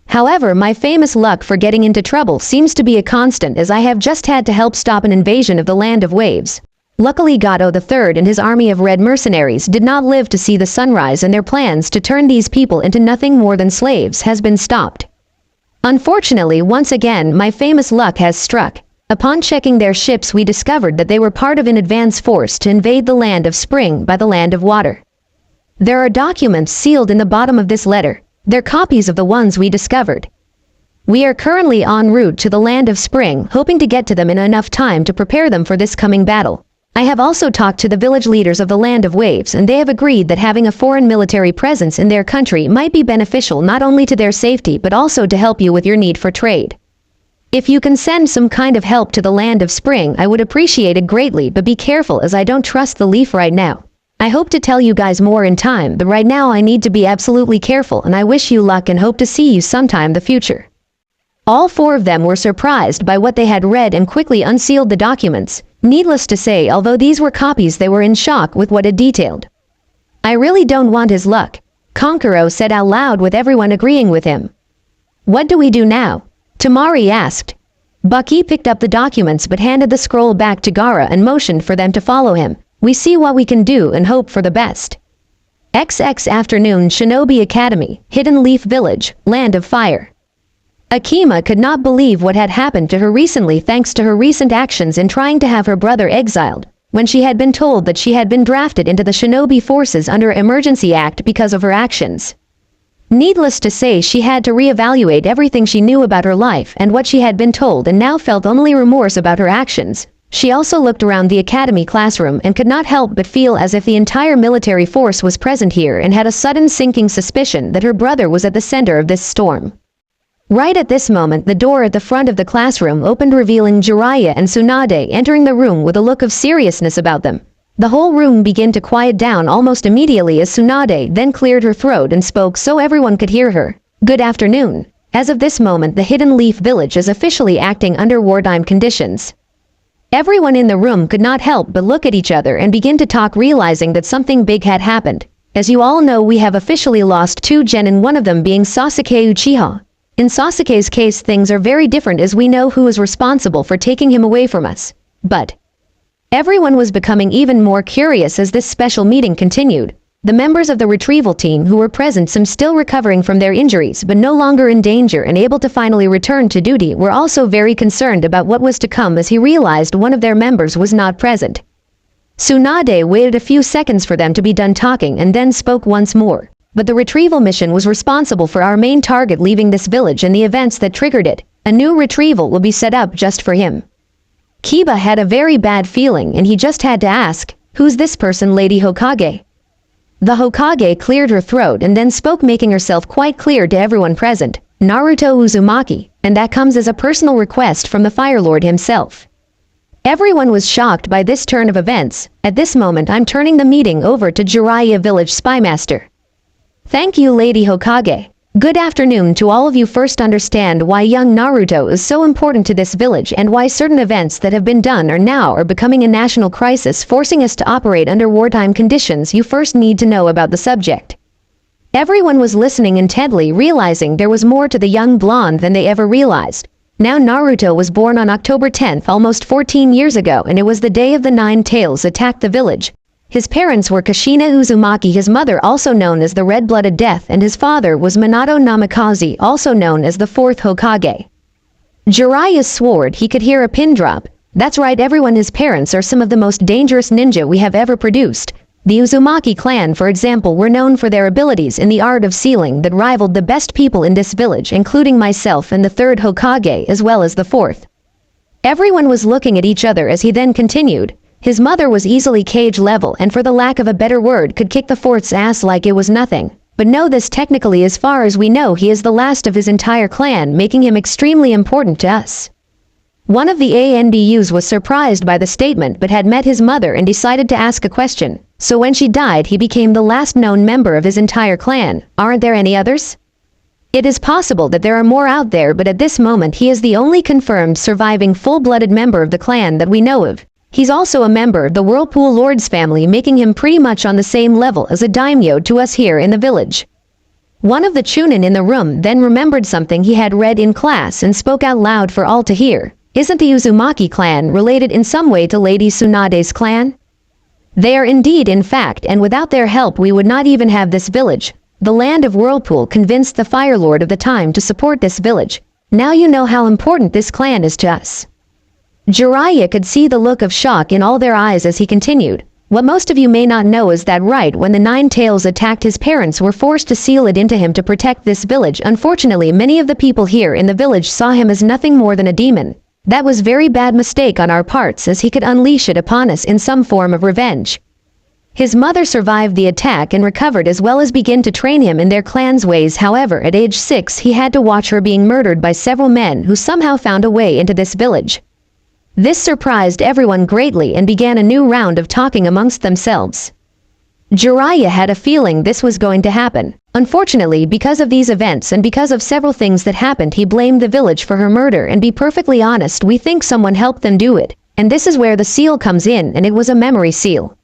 However, my famous luck for getting into trouble seems to be a constant, as I have just had to help stop an invasion of the land of waves. Luckily Gato III and his army of red mercenaries did not live to see the sunrise, and their plans to turn these people into nothing more than slaves has been stopped. Unfortunately, once again my famous luck has struck. Upon checking their ships, we discovered that they were part of an advance force to invade the land of spring by the land of water. There are documents sealed in the bottom of this letter. They're copies of the ones we discovered. We are currently en route to the land of spring, hoping to get to them in enough time to prepare them for this coming battle. I have also talked to the village leaders of the land of waves, and they have agreed that having a foreign military presence in their country might be beneficial not only to their safety but also to help you with your need for trade. If you can send some kind of help to the land of spring, I would appreciate it greatly, but be careful as I don't trust the leaf right now. I hope to tell you guys more in time, but right now I need to be absolutely careful, and I wish you luck and hope to see you sometime in the future." All four of them were surprised by what they had read and quickly unsealed the documents. Needless to say, although these were copies, they were in shock with what it detailed. "I really don't want his luck," Kankuro said out loud, with everyone agreeing with him. "What do we do now?" Tamari asked. Bucky picked up the documents but handed the scroll back to Gaara and motioned for them to follow him. "We see what we can do and hope for the best." XX Afternoon, Shinobi Academy, Hidden Leaf Village, Land of Fire. Akima could not believe what had happened to her recently thanks to her recent actions in trying to have her brother exiled, when she had been told that she had been drafted into the Shinobi Forces under Emergency Act because of her actions. Needless to say, she had to reevaluate everything she knew about her life and what she had been told, and now felt only remorse about her actions. She also looked around the academy classroom and could not help but feel as if the entire military force was present here, and had a sudden sinking suspicion that her brother was at the center of this storm. Right at this moment, the door at the front of the classroom opened, revealing Jiraiya and Tsunade entering the room with a look of seriousness about them. The whole room began to quiet down almost immediately as Tsunade then cleared her throat and spoke so everyone could hear her. Good afternoon. As of this moment, the Hidden Leaf Village is officially acting under wartime conditions. Everyone in the room could not help but look at each other and begin to talk, realizing that something big had happened. As you all know, we have officially lost 2 genin, one of them being Sasuke Uchiha. In Sasuke's case, things are very different as we know who is responsible for taking him away from us. But everyone was becoming even more curious as this special meeting continued. The members of the retrieval team who were present, some still recovering from their injuries but no longer in danger and able to finally return to duty, were also very concerned about what was to come as he realized one of their members was not present. Tsunade waited a few seconds for them to be done talking and then spoke once more. But the retrieval mission was responsible for our main target leaving this village and the events that triggered it. A new retrieval will be set up just for him. Kiba had a very bad feeling and he just had to ask, "Who's this person, Lady Hokage?" The Hokage cleared her throat and then spoke, making herself quite clear to everyone present. Naruto Uzumaki, and that comes as a personal request from the Fire Lord himself. Everyone was shocked by this turn of events. At this moment, I'm turning the meeting over to Jiraiya Village Spymaster. Thank you, Lady Hokage. Good afternoon to all of you. First, understand why young Naruto is so important to this village and why certain events that have been done are becoming a national crisis, forcing us to operate under wartime conditions. You first need to know about the subject. Everyone was listening intently, realizing there was more to the young blonde than they ever realized. Now Naruto was born on October 10th, almost 14 years ago, and it was the day of the 9 Tails attacked the village. His parents were Kushina Uzumaki, his mother also known as the Red-Blooded Death, and his father was Minato Namikaze, also known as the 4th Hokage. Jiraiya swore he could hear a pin drop. That's right, everyone, his parents are some of the most dangerous ninja we have ever produced. The Uzumaki clan, for example, were known for their abilities in the art of sealing that rivaled the best people in this village, including myself and the 3rd Hokage as well as the 4th. Everyone was looking at each other as he then continued. His mother was easily cage level and, for the lack of a better word, could kick the 4th's ass like it was nothing. But no, this technically, as far as we know, he is the last of his entire clan, making him extremely important to us. One of the ANBUs was surprised by the statement but had met his mother and decided to ask a question. So when she died, he became the last known member of his entire clan. Aren't there any others? It is possible that there are more out there, but at this moment he is the only confirmed surviving full-blooded member of the clan that we know of. He's also a member of the Whirlpool Lord's family, making him pretty much on the same level as a daimyo to us here in the village. One of the chunin in the room then remembered something he had read in class and spoke out loud for all to hear. Isn't the Uzumaki clan related in some way to Lady Tsunade's clan? They are indeed, in fact, and without their help we would not even have this village. The land of Whirlpool convinced the Fire Lord of the time to support this village. Now you know how important this clan is to us. Jiraiya could see the look of shock in all their eyes as he continued. What most of you may not know is that right when the 9 Tails attacked, his parents were forced to seal it into him to protect this village. Unfortunately, many of the people here in the village saw him as nothing more than a demon. That was very bad mistake on our parts, as he could unleash it upon us in some form of revenge. His mother survived the attack and recovered, as well as begin to train him in their clan's ways. However, at age 6 he had to watch her being murdered by several men who somehow found a way into this village. This surprised everyone greatly and began a new round of talking amongst themselves. Jiraiya had a feeling this was going to happen. Unfortunately, because of these events and because of several things that happened, he blamed the village for her murder, and be perfectly honest, we think someone helped them do it. And this is where the seal comes in, and it was a memory seal.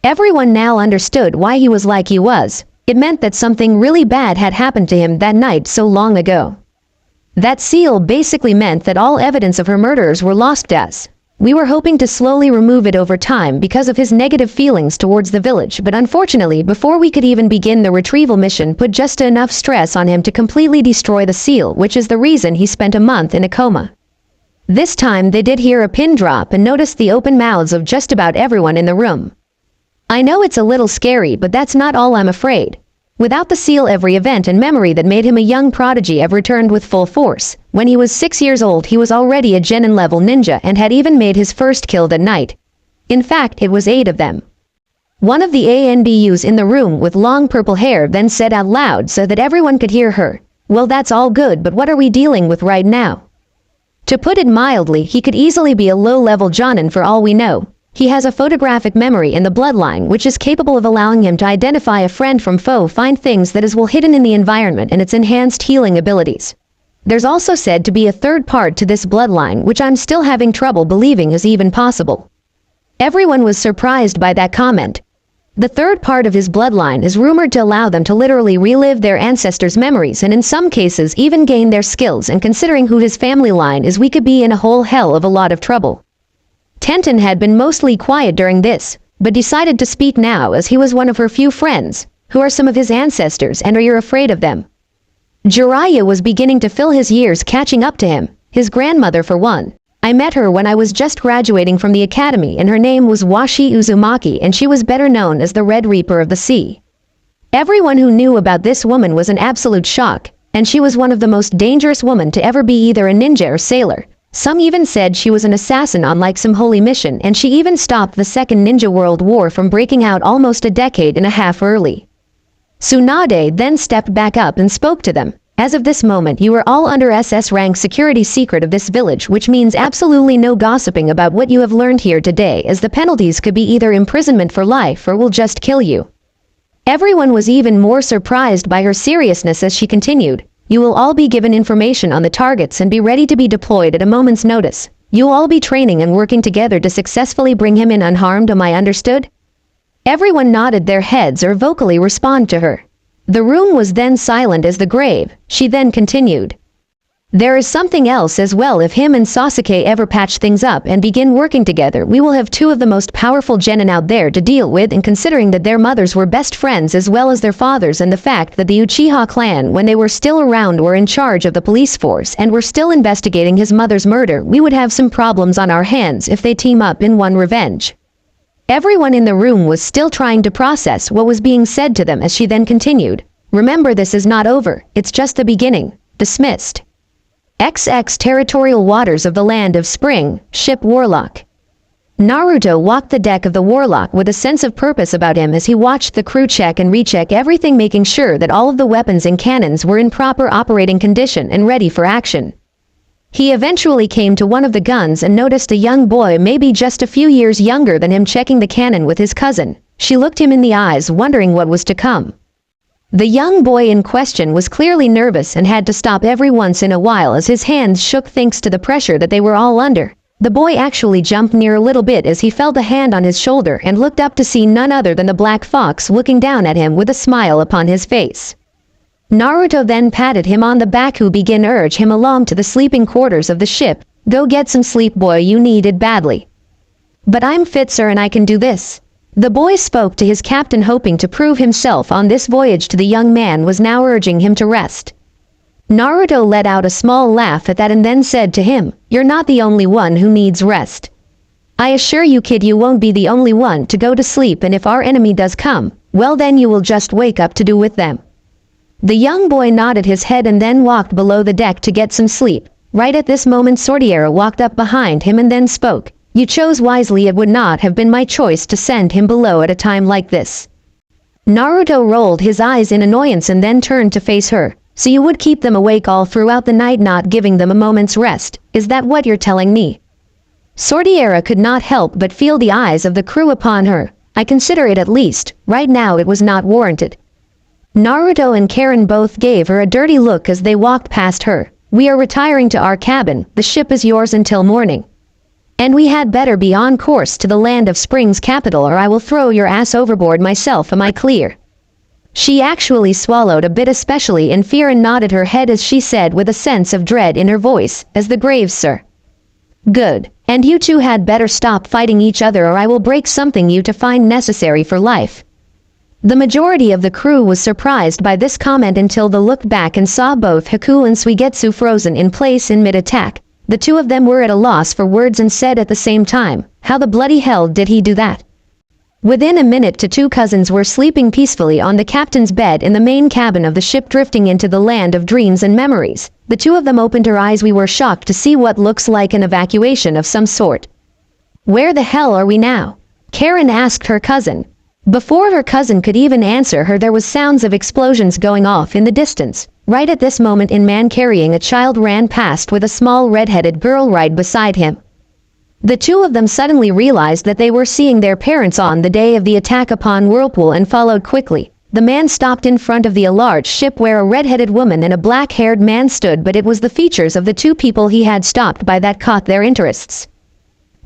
Everyone now understood why he was like he was. It meant that something really bad had happened to him that night so long ago. That seal basically meant that all evidence of her murderers were lost to us. We were hoping to slowly remove it over time because of his negative feelings towards the village, but unfortunately, before we could even begin the retrieval mission, put just enough stress on him to completely destroy the seal, which is the reason he spent a month in a coma. This time they did hear a pin drop and noticed the open mouths of just about everyone in the room. I know it's a little scary, but that's not all, I'm afraid. Without the seal, every event and memory that made him a young prodigy have returned with full force. When he was 6 years old, he was already a genin-level ninja and had even made his first kill that night. In fact, it was 8 of them. One of the ANBUs in the room with long purple hair then said out loud so that everyone could hear her, Well, that's all good, but what are we dealing with right now? To put it mildly, he could easily be a low-level Jonin for all we know. He has a photographic memory in the bloodline which is capable of allowing him to identify a friend from foe, find things that is well hidden in the environment, and its enhanced healing abilities. There's also said to be a third part to this bloodline which I'm still having trouble believing is even possible. Everyone was surprised by that comment. The third part of his bloodline is rumored to allow them to literally relive their ancestors' memories and in some cases even gain their skills, and considering who his family line is, we could be in a whole hell of a lot of trouble. Tenten had been mostly quiet during this, but decided to speak now as he was one of her few friends. Who are some of his ancestors, and are you afraid of them? Jiraiya was beginning to feel his years catching up to him, his grandmother for one. I met her when I was just graduating from the academy, and her name was Washi Uzumaki, and she was better known as the Red Reaper of the Sea. Everyone who knew about this woman was in absolute shock, and she was one of the most dangerous women to ever be either a ninja or sailor. Some even said she was an assassin on like some holy mission, and she even stopped the Second Ninja World War from breaking out almost a decade and a half early. Tsunade then stepped back up and spoke to them. As of this moment, you are all under SS rank security secret of this village, which means absolutely no gossiping about what you have learned here today, as the penalties could be either imprisonment for life or will just kill you. Everyone was even more surprised by her seriousness as she continued. You will all be given information on the targets and be ready to be deployed at a moment's notice. You'll all be training and working together to successfully bring him in unharmed. Am I understood? Everyone nodded their heads or vocally respond to her. The room was then silent as the grave. She then continued. There is something else as well. If him and Sasuke ever patch things up and begin working together, we will have two of the most powerful genin out there to deal with, and considering that their mothers were best friends as well as their fathers, and the fact that the Uchiha clan when they were still around were in charge of the police force and were still investigating his mother's murder, we would have some problems on our hands if they team up in one revenge. Everyone in the room was still trying to process what was being said to them as she then continued. Remember, this is not over, it's just the beginning. Dismissed. XX territorial waters of the land of spring, ship Warlock. Naruto walked the deck of the Warlock with a sense of purpose about him as he watched the crew check and recheck everything, making sure that all of the weapons and cannons were in proper operating condition and ready for action. He eventually came to one of the guns and noticed a young boy, maybe just a few years younger than him, checking the cannon with his cousin. She looked him in the eyes, wondering what was to come. The young boy in question was clearly nervous and had to stop every once in a while as his hands shook thanks to the pressure that they were all under. The boy actually jumped near a little bit as he felt a hand on his shoulder and looked up to see none other than the Black Fox looking down at him with a smile upon his face. Naruto then patted him on the back, who began to urge him along to the sleeping quarters of the ship. Go get some sleep, boy, you need it badly. But I'm fit, sir, and I can do this. The boy spoke to his captain, hoping to prove himself on this voyage to the young man was now urging him to rest. Naruto let out a small laugh at that and then said to him, You're not the only one who needs rest. I assure you, kid, you won't be the only one to go to sleep, and if our enemy does come, well then you will just wake up to do with them. The young boy nodded his head and then walked below the deck to get some sleep. Right at this moment, Sordiera walked up behind him and then spoke. You chose wisely. It would not have been my choice to send him below at a time like this. Naruto rolled his eyes in annoyance and then turned to face her. So you would keep them awake all throughout the night, not giving them a moment's rest? Is that what you're telling me? Sordiera could not help but feel the eyes of the crew upon her. I consider it, at least, right now, it was not warranted. Naruto and Karen both gave her a dirty look as they walked past her. We are retiring to our cabin. The ship is yours until morning. And we had better be on course to the land of Spring's capital, or I will throw your ass overboard myself. Am I clear? She actually swallowed a bit, especially in fear, and nodded her head as she said with a sense of dread in her voice, as the grave, sir. Good. And you two had better stop fighting each other, or I will break something you to find necessary for life. The majority of the crew was surprised by this comment until they looked back and saw both Haku and Suigetsu frozen in place in mid-attack. The two of them were at a loss for words and said at the same time, how the bloody hell did he do that? Within a minute, the two cousins were sleeping peacefully on the captain's bed in the main cabin of the ship, drifting into the land of dreams and memories. The two of them opened her eyes. We were shocked to see what looks like an evacuation of some sort. Where the hell are we now? Karen asked her cousin. Before her cousin could even answer her, there was sounds of explosions going off in the distance. Right at this moment, a man carrying a child ran past with a small red-headed girl right beside him. The two of them suddenly realized that they were seeing their parents on the day of the attack upon Whirlpool and followed quickly. The man stopped in front of the large ship where a red-headed woman and a black-haired man stood, but it was the features of the two people he had stopped by that caught their interests.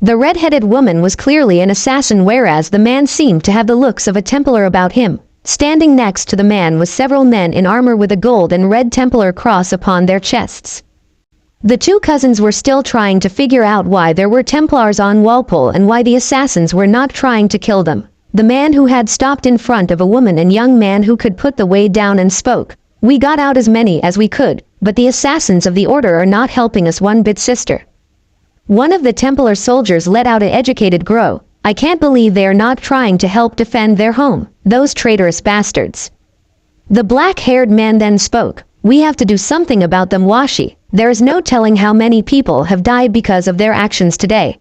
The red-headed woman was clearly an assassin, whereas the man seemed to have the looks of a Templar about him. Standing next to the man was several men in armor with a gold and red Templar cross upon their chests. The two cousins were still trying to figure out why there were Templars on Walpole and why the assassins were not trying to kill them. The man who had stopped in front of a woman and young man who could put the weight down and spoke. "We got out as many as we could, but the assassins of the order are not helping us one bit, sister." One of the Templar soldiers let out an educated groan. "I can't believe they are not trying to help defend their home, those traitorous bastards." The black-haired man then spoke. "We have to do something about them, Washi. There is no telling how many people have died because of their actions today."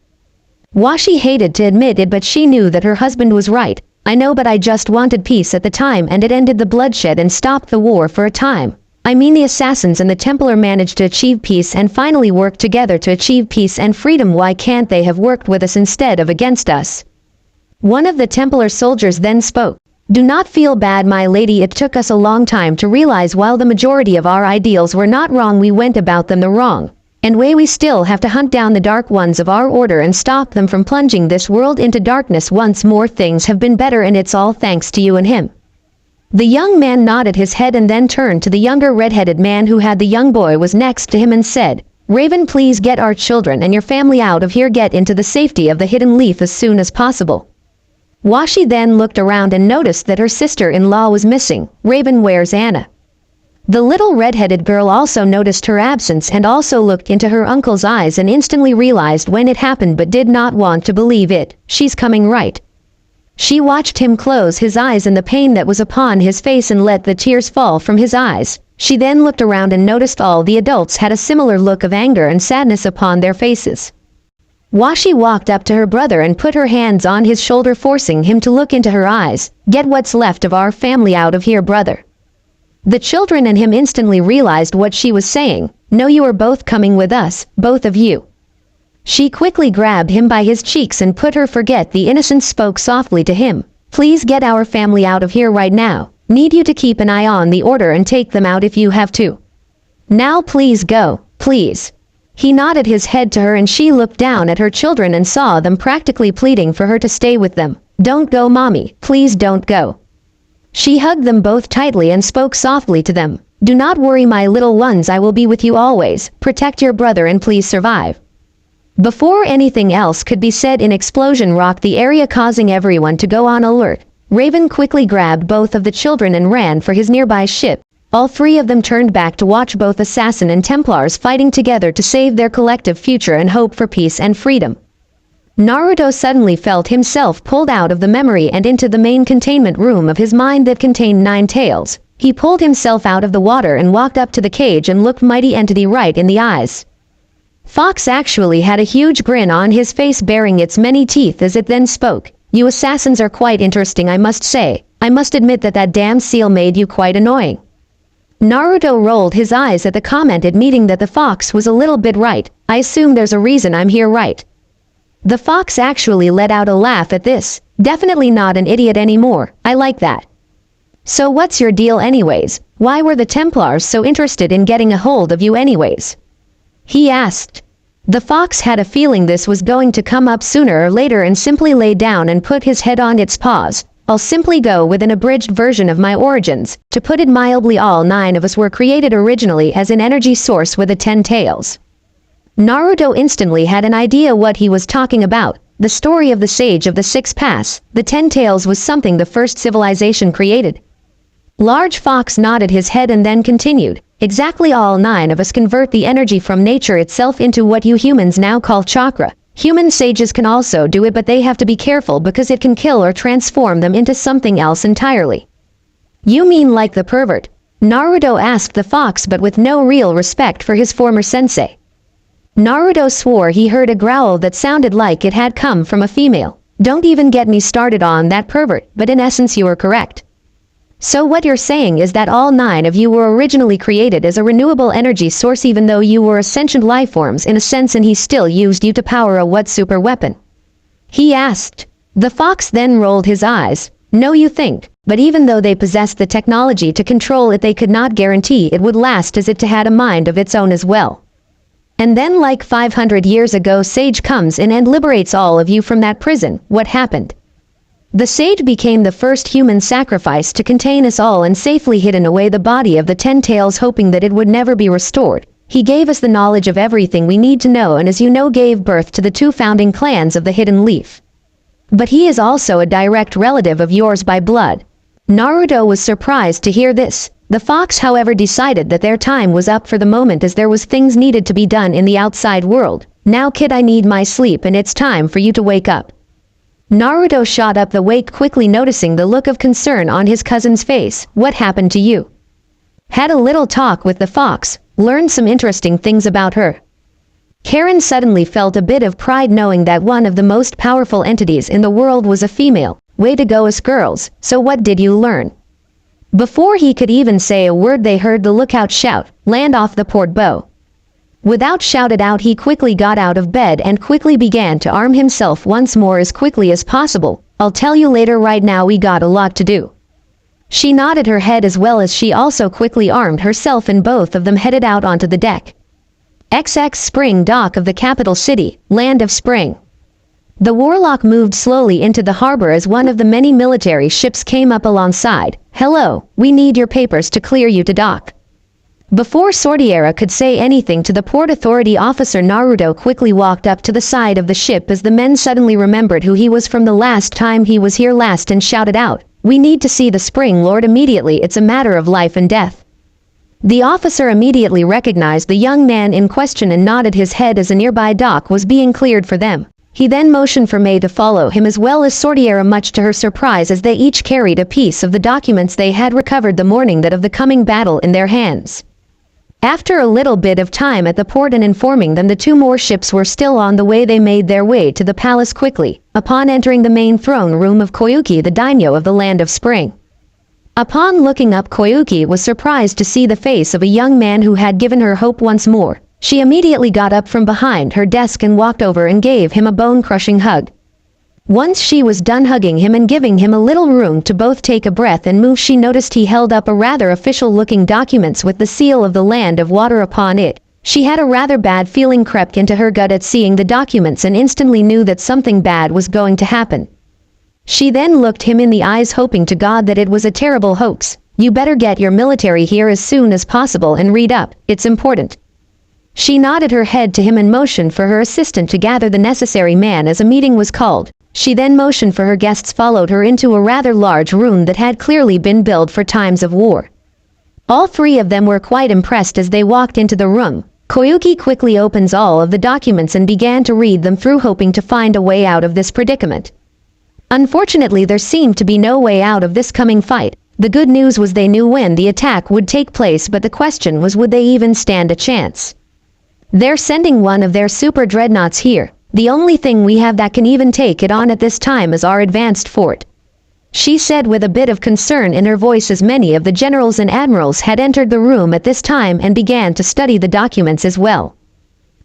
Washi hated to admit it, but she knew that her husband was right. "I know, but I just wanted peace at the time, and it ended the bloodshed and stopped the war for a time. I mean, the assassins and the Templar managed to achieve peace and finally worked together to achieve peace and freedom. Why can't they have worked with us instead of against us?" One of the Templar soldiers then spoke. "Do not feel bad, my lady. It took us a long time to realize while the majority of our ideals were not wrong, we went about them the wrong. And we still have to hunt down the dark ones of our order and stop them from plunging this world into darkness once more. Things have been better, and it's all thanks to you and him." The young man nodded his head and then turned to the younger red-headed man who had the young boy was next to him and said, "Raven, please get our children and your family out of here. Get into the safety of the hidden leaf as soon as possible." Washi then looked around and noticed that her sister-in-law was missing. "Raven, where's Anna?" The little red-headed girl also noticed her absence and also looked into her uncle's eyes and instantly realized when it happened but did not want to believe it. "She's coming right." She watched him close his eyes and the pain that was upon his face and let the tears fall from his eyes. She then looked around and noticed all the adults had a similar look of anger and sadness upon their faces. Washi walked up to her brother and put her hands on his shoulder, forcing him to look into her eyes. "Get what's left of our family out of here, brother." The children and him instantly realized what she was saying. "No, you are both coming with us, both of you." She quickly grabbed him by his cheeks and put her forget the innocence, spoke softly to him. "Please get our family out of here right now. Need you to keep an eye on the order and take them out if you have to. Now please go, please." He nodded his head to her and she looked down at her children and saw them practically pleading for her to stay with them. "Don't go, mommy, please don't go." She hugged them both tightly and spoke softly to them. "Do not worry, my little ones, I will be with you always. Protect your brother and please survive." Before anything else could be said, an explosion rocked the area, causing everyone to go on alert. Raven quickly grabbed both of the children and ran for his nearby ship. All three of them turned back to watch both assassin and Templars fighting together to save their collective future and hope for peace and freedom. Naruto suddenly felt himself pulled out of the memory and into the main containment room of his mind that contained 9 tails. He pulled himself out of the water and walked up to the cage and looked mighty entity right in the eyes. Fox actually had a huge grin on his face, baring its many teeth as it then spoke. "You assassins are quite interesting, I must say. I must admit that that damn seal made you quite annoying." Naruto rolled his eyes at the comment, admitting that the fox was a little bit right. "I assume there's a reason I'm here, right?" The fox actually let out a laugh at this. "Definitely not an idiot anymore, I like that. So what's your deal anyways? Why were the Templars so interested in getting a hold of you anyways?" he asked. The fox had a feeling this was going to come up sooner or later and simply lay down and put his head on its paws. "I'll simply go with an abridged version of my origins. To put it mildly, all 9 of us were created originally as an energy source with the 10 tails." Naruto instantly had an idea what he was talking about. The story of the Sage of the 6 Paths. The 10 tails was something the first civilization created. Large Fox nodded his head and then continued. "Exactly, all 9 of us convert the energy from nature itself into what you humans now call chakra. Human sages can also do it, but they have to be careful because it can kill or transform them into something else entirely." "You mean like the pervert?" Naruto asked the fox, but with no real respect for his former sensei. Naruto swore he heard a growl that sounded like it had come from a female. "Don't even get me started on that pervert, but in essence you are correct." So what you're saying is that all 9 of you were originally created as a renewable energy source even though you were sentient lifeforms in a sense and he still used you to power a what super weapon? He asked. The fox then rolled his eyes. No, you think, but even though they possessed the technology to control it, they could not guarantee it would last as it had a mind of its own as well. And then like 500 years ago Sage comes in and liberates all of you from that prison. What happened? The sage became the first human sacrifice to contain us all and safely hidden away the body of the 10 tails hoping that it would never be restored. He gave us the knowledge of everything we need to know and as you know gave birth to the 2 founding clans of the Hidden Leaf. But he is also a direct relative of yours by blood. Naruto was surprised to hear this. The fox however decided that their time was up for the moment as there was things needed to be done in the outside world. Now kid, I need my sleep and it's time for you to wake up. Naruto shot up the wake quickly noticing the look of concern on his cousin's face. What happened to you? Had a little talk with the fox, learned some interesting things about her. Karen suddenly felt a bit of pride knowing that one of the most powerful entities in the world was a female. Way to go us girls, so what did you learn? Before he could even say a word they heard the lookout shout, land off the port bow. Without shouted out he quickly got out of bed and quickly began to arm himself once more as quickly as possible. I'll tell you later, right now we got a lot to do. She nodded her head as well as she also quickly armed herself and both of them headed out onto the deck. XX Spring dock of the capital city, Land of Spring. The warlock moved slowly into the harbor as one of the many military ships came up alongside. Hello, we need your papers to clear you to dock. Before Sordiera could say anything to the port authority officer, Naruto quickly walked up to the side of the ship as the men suddenly remembered who he was from the last time he was here last and shouted out, "We need to see the Spring Lord immediately, it's a matter of life and death." The officer immediately recognized the young man in question and nodded his head as a nearby dock was being cleared for them. He then motioned for May to follow him as well as Sordiera, much to her surprise as they each carried a piece of the documents they had recovered the morning that of the coming battle in their hands. After a little bit of time at the port and informing them the 2 more ships were still on the way, they made their way to the palace quickly. Upon entering the main throne room of Koyuki, the daimyo of the Land of Spring. Upon looking up, Koyuki was surprised to see the face of a young man who had given her hope once more. She immediately got up from behind her desk and walked over and gave him a bone-crushing hug. Once she was done hugging him and giving him a little room to both take a breath and move, she noticed he held up a rather official-looking documents with the seal of the Land of Water upon it. She had a rather bad feeling crept into her gut at seeing the documents and instantly knew that something bad was going to happen. She then looked him in the eyes, hoping to God that it was a terrible hoax. You better get your military here as soon as possible and read up, it's important. She nodded her head to him and motioned for her assistant to gather the necessary man as a meeting was called. She then motioned for her guests followed her into a rather large room that had clearly been built for times of war. All 3 of them were quite impressed as they walked into the room. Koyuki quickly opens all of the documents and began to read them through, hoping to find a way out of this predicament. Unfortunately, there seemed to be no way out of this coming fight. The good news was they knew when the attack would take place, but the question was, would they even stand a chance? They're sending one of their super dreadnoughts here. The only thing we have that can even take it on at this time is our advanced fort. She said with a bit of concern in her voice as many of the generals and admirals had entered the room at this time and began to study the documents as well.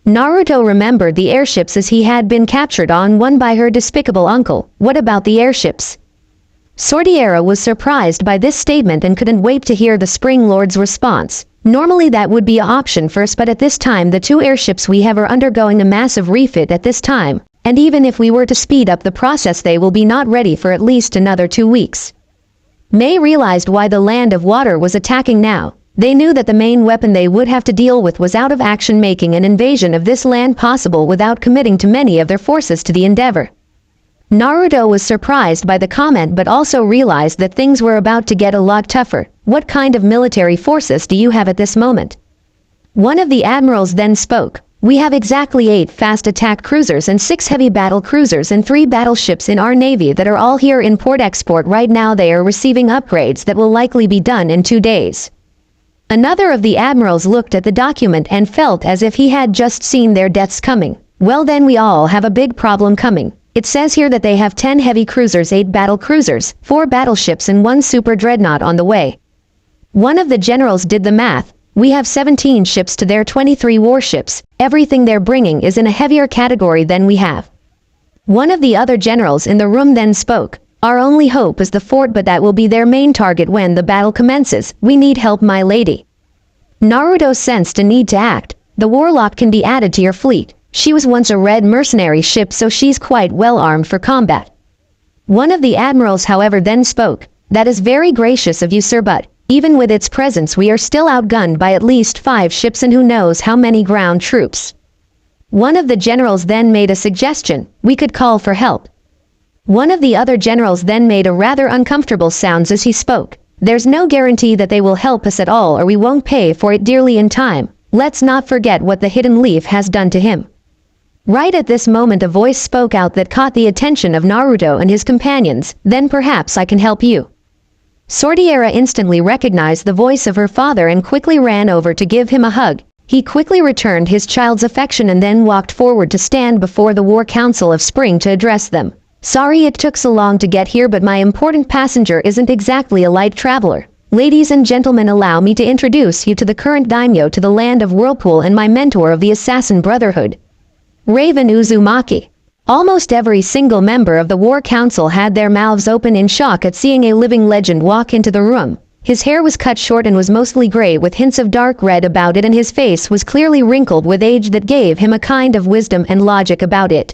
Naruto remembered the airships as he had been captured on one by her despicable uncle. What about the airships? Sordiera was surprised by this statement and couldn't wait to hear the Spring Lord's response. Normally that would be an option first, but at this time the 2 airships we have are undergoing a massive refit at this time, and even if we were to speed up the process they will be not ready for at least another 2 weeks. May realized why the Land of Water was attacking now. They knew that the main weapon they would have to deal with was out of action, making an invasion of this land possible without committing too many of their forces to the endeavor. Naruto was surprised by the comment but also realized that things were about to get a lot tougher. What kind of military forces do you have at this moment? One of the admirals then spoke. We have exactly 8 fast attack cruisers and 6 heavy battle cruisers and 3 battleships in our navy that are all here in Port Export right now. They are receiving upgrades that will likely be done in 2 days. Another of the admirals looked at the document and felt as if he had just seen their deaths coming. Well then, we all have a big problem coming. It says here that they have 10 heavy cruisers, 8 battle cruisers, 4 battleships and 1 super dreadnought on the way. One of the generals did the math. We have 17 ships to their 23 warships. Everything they're bringing is in a heavier category than we have. One of the other generals in the room then spoke. Our only hope is the fort, but that will be their main target when the battle commences. We need help, my lady. Naruto sensed a need to act. The warlock can be added to your fleet. She was once a red mercenary ship, so she's quite well armed for combat. One of the admirals, however, then spoke. That is very gracious of you, sir, but even with its presence we are still outgunned by at least 5 ships and who knows how many ground troops. One of the generals then made a suggestion. We could call for help. One of the other generals then made a rather uncomfortable sounds as he spoke. There's no guarantee that they will help us at all, or we won't pay for it dearly in time. Let's not forget what the hidden leaf has done to him. Right at this moment a voice spoke out that caught the attention of Naruto and his companions. Then perhaps I can help you. Sordiera instantly recognized the voice of her father and quickly ran over to give him a hug. He quickly returned his child's affection and then walked forward to stand before the War Council of Spring to address them. Sorry it took so long to get here, but my important passenger isn't exactly a light traveler. Ladies and gentlemen, allow me to introduce you to the current daimyo to the land of Whirlpool and my mentor of the Assassin Brotherhood, Raven Uzumaki. Almost every single member of the War Council had their mouths open in shock at seeing a living legend walk into the room. His hair was cut short and was mostly gray with hints of dark red about it, and his face was clearly wrinkled with age that gave him a kind of wisdom and logic about it.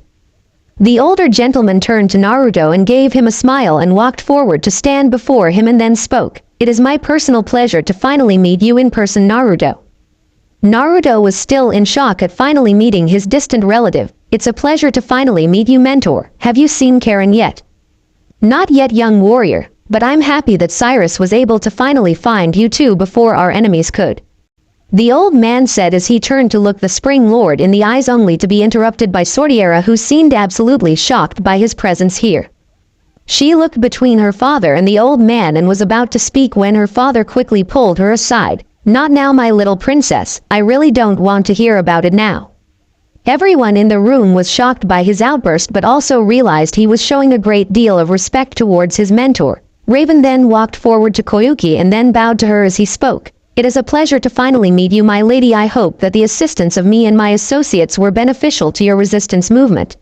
The older gentleman turned to Naruto and gave him a smile and walked forward to stand before him and then spoke. It is my personal pleasure to finally meet you in person, Naruto. Naruto was still in shock at finally meeting his distant relative. It's a pleasure to finally meet you, mentor. Have you seen Karen yet? Not yet, young warrior, but I'm happy that Cyrus was able to finally find you too before our enemies could. The old man said as he turned to look the Spring Lord in the eyes, only to be interrupted by Sordiera, who seemed absolutely shocked by his presence here. She looked between her father and the old man and was about to speak when her father quickly pulled her aside. Not now, my little princess. I really don't want to hear about it now. Everyone in the room was shocked by his outburst, but also realized he was showing a great deal of respect towards his mentor. Raven then walked forward to Koyuki and then bowed to her as he spoke. It is a pleasure to finally meet you, my lady. I hope that the assistance of me and my associates were beneficial to your resistance movement.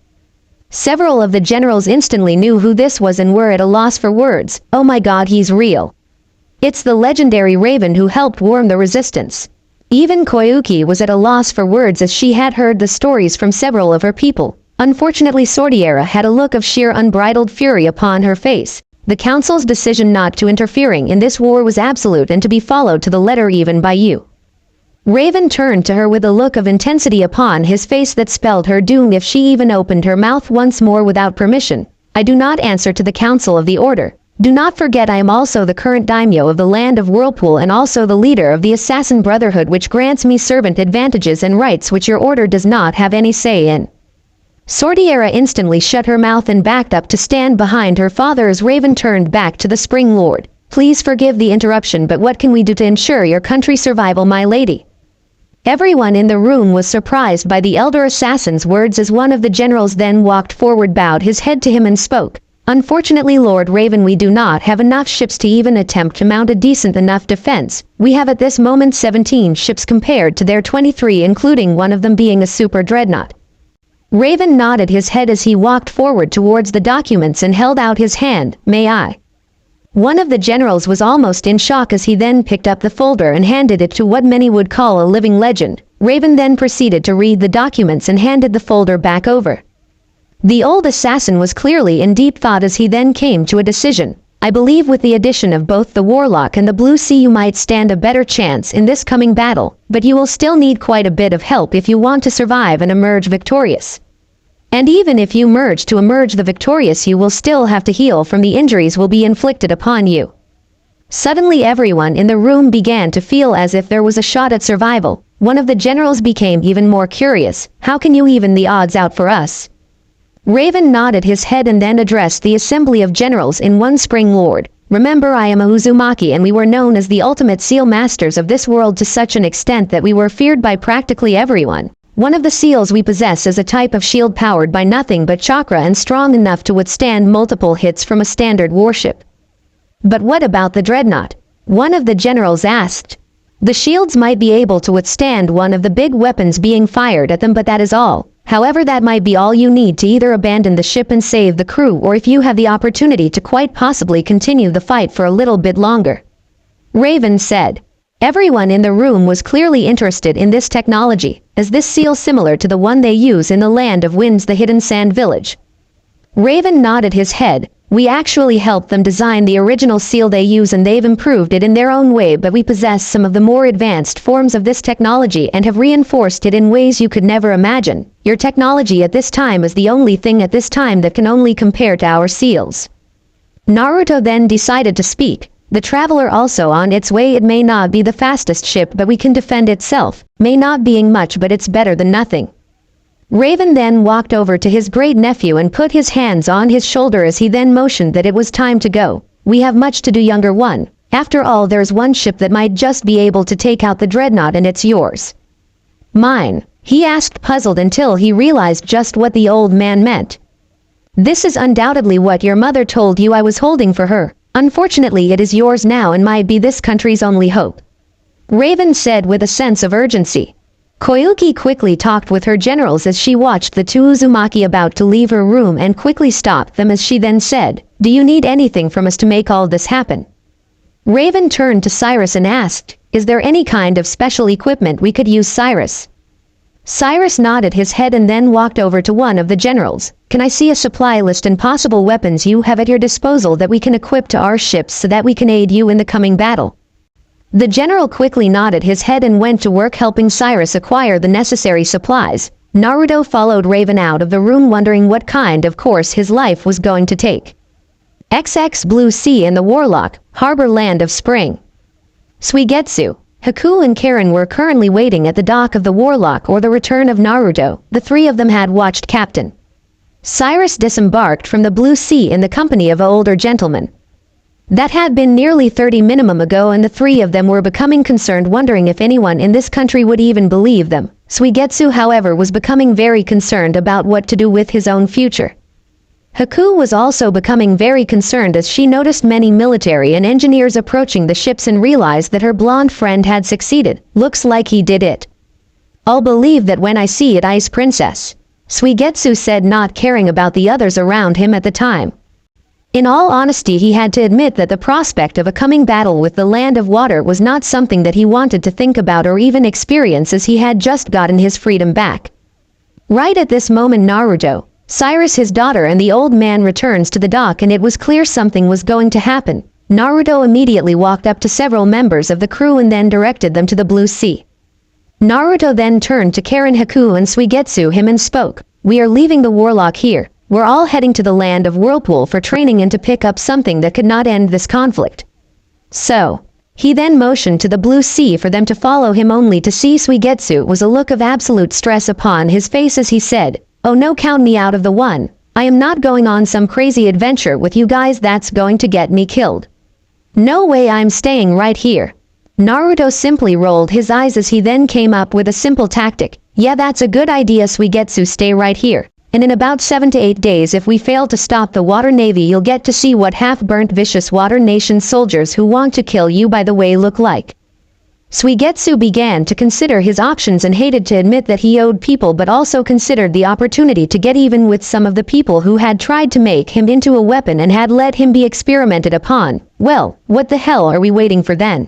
Several of the generals instantly knew who this was and were at a loss for words. Oh my god, he's real. It's the legendary Raven who helped warm the resistance. Even Koyuki was at a loss for words as she had heard the stories from several of her people. Unfortunately, Sordiera had a look of sheer unbridled fury upon her face. The council's decision not to interfering in this war was absolute and to be followed to the letter, even by you. Raven turned to her with a look of intensity upon his face that spelled her doom if she even opened her mouth once more without permission. I do not answer to the council of the order. Do not forget I am also the current daimyo of the land of Whirlpool and also the leader of the Assassin Brotherhood, which grants me servant advantages and rights which your order does not have any say in. Sordiera instantly shut her mouth and backed up to stand behind her father as Raven turned back to the Spring Lord. Please forgive the interruption, but what can we do to ensure your country's survival, my lady? Everyone in the room was surprised by the elder assassin's words as one of the generals then walked forward, bowed his head to him and spoke. Unfortunately, Lord Raven, we do not have enough ships to even attempt to mount a decent enough defense. We have at this moment 17 ships compared to their 23, including one of them being a super dreadnought. Raven nodded his head as he walked forward towards the documents and held out his hand. May I? One of the generals was almost in shock as he then picked up the folder and handed it to what many would call a living legend. Raven then proceeded to read the documents and handed the folder back over. The old assassin was clearly in deep thought as he then came to a decision. I believe with the addition of both the Warlock and the Blue Sea you might stand a better chance in this coming battle, but you will still need quite a bit of help if you want to survive and emerge victorious. And even if you emerge the victorious, you will still have to heal from the injuries will be inflicted upon you. Suddenly everyone in the room began to feel as if there was a shot at survival. One of the generals became even more curious. How can you even the odds out for us? Raven nodded his head and then addressed the assembly of generals in one. Spring Lord, remember I am a Uzumaki and we were known as the ultimate seal masters of this world to such an extent that we were feared by practically everyone. One of the seals we possess is a type of shield powered by nothing but chakra and strong enough to withstand multiple hits from a standard warship. But what about the dreadnought? One of the generals asked. The shields might be able to withstand one of the big weapons being fired at them, but that is all. However, that might be all you need to either abandon the ship and save the crew, or if you have the opportunity to quite possibly continue the fight for a little bit longer. Raven said. Everyone in the room was clearly interested in this technology, as this seal similar to the one they use in the Land of Winds, the Hidden Sand Village. Raven nodded his head. We actually helped them design the original seal they use, and they've improved it in their own way, but we possess some of the more advanced forms of this technology and have reinforced it in ways you could never imagine. Your technology at this time is the only thing at this time that can only compare to our seals. Naruto then decided to speak. The traveler also on its way. It may not be the fastest ship, but we can defend itself. May not being much, but it's better than nothing. Raven then walked over to his great nephew and put his hands on his shoulder as he then motioned that it was time to go. We have much to do, younger one. After all, there's one ship that might just be able to take out the dreadnought, and it's yours. Mine? He asked, puzzled until he realized just what the old man meant. This is undoubtedly what your mother told you I was holding for her. Unfortunately, it is yours now and might be this country's only hope. Raven said with a sense of urgency. Koyuki quickly talked with her generals as she watched the two Uzumaki about to leave her room and quickly stopped them as she then said, "Do you need anything from us to make all this happen?" Raven turned to Cyrus and asked, "Is there any kind of special equipment we could use, Cyrus?" Cyrus nodded his head and then walked over to one of the generals. "Can I see a supply list and possible weapons you have at your disposal that we can equip to our ships so that we can aid you in the coming battle?" The general quickly nodded his head and went to work helping Cyrus acquire the necessary supplies. Naruto followed Raven out of the room, wondering what kind of course his life was going to take. XX Blue Sea in the Warlock, Harbor Land of Spring. Suigetsu, Haku and Karen were currently waiting at the dock of the Warlock or the return of Naruto. The three of them had watched Captain Cyrus disembarked from the Blue Sea in the company of an older gentleman. That had been nearly 30 minimum ago, and the three of them were becoming concerned, wondering if anyone in this country would even believe them. Suigetsu, however, was becoming very concerned about what to do with his own future. Haku was also becoming very concerned as she noticed many military and engineers approaching the ships and realized that her blonde friend had succeeded. Looks like he did it. "I'll believe that when I see it, Ice Princess," Suigetsu said, not caring about the others around him at the time. In all honesty, he had to admit that the prospect of a coming battle with the Land of Water was not something that he wanted to think about or even experience, as he had just gotten his freedom back. Right at this moment, Naruto, Cyrus, his daughter, and the old man returns to the dock, and it was clear something was going to happen. Naruto immediately walked up to several members of the crew and then directed them to the Blue Sea. Naruto then turned to Karen, Haku, and Suigetsu him and spoke. "We are leaving the Warlock here. We're all heading to the Land of Whirlpool for training and to pick up something that could not end this conflict. So," he then motioned to the Blue Sea for them to follow him, only to see Suigetsu was a look of absolute stress upon his face as he said, "Oh no, count me out of the one. I am not going on some crazy adventure with you guys that's going to get me killed. No way, I'm staying right here." Naruto simply rolled his eyes as he then came up with a simple tactic. "Yeah, that's a good idea, Suigetsu, stay right here. And in about 7 to 8 days, if we fail to stop the Water Navy, you'll get to see what half-burnt vicious Water Nation soldiers who want to kill you by the way look like." Suigetsu began to consider his options and hated to admit that he owed people, but also considered the opportunity to get even with some of the people who had tried to make him into a weapon and had let him be experimented upon. Well, what the hell are we waiting for then?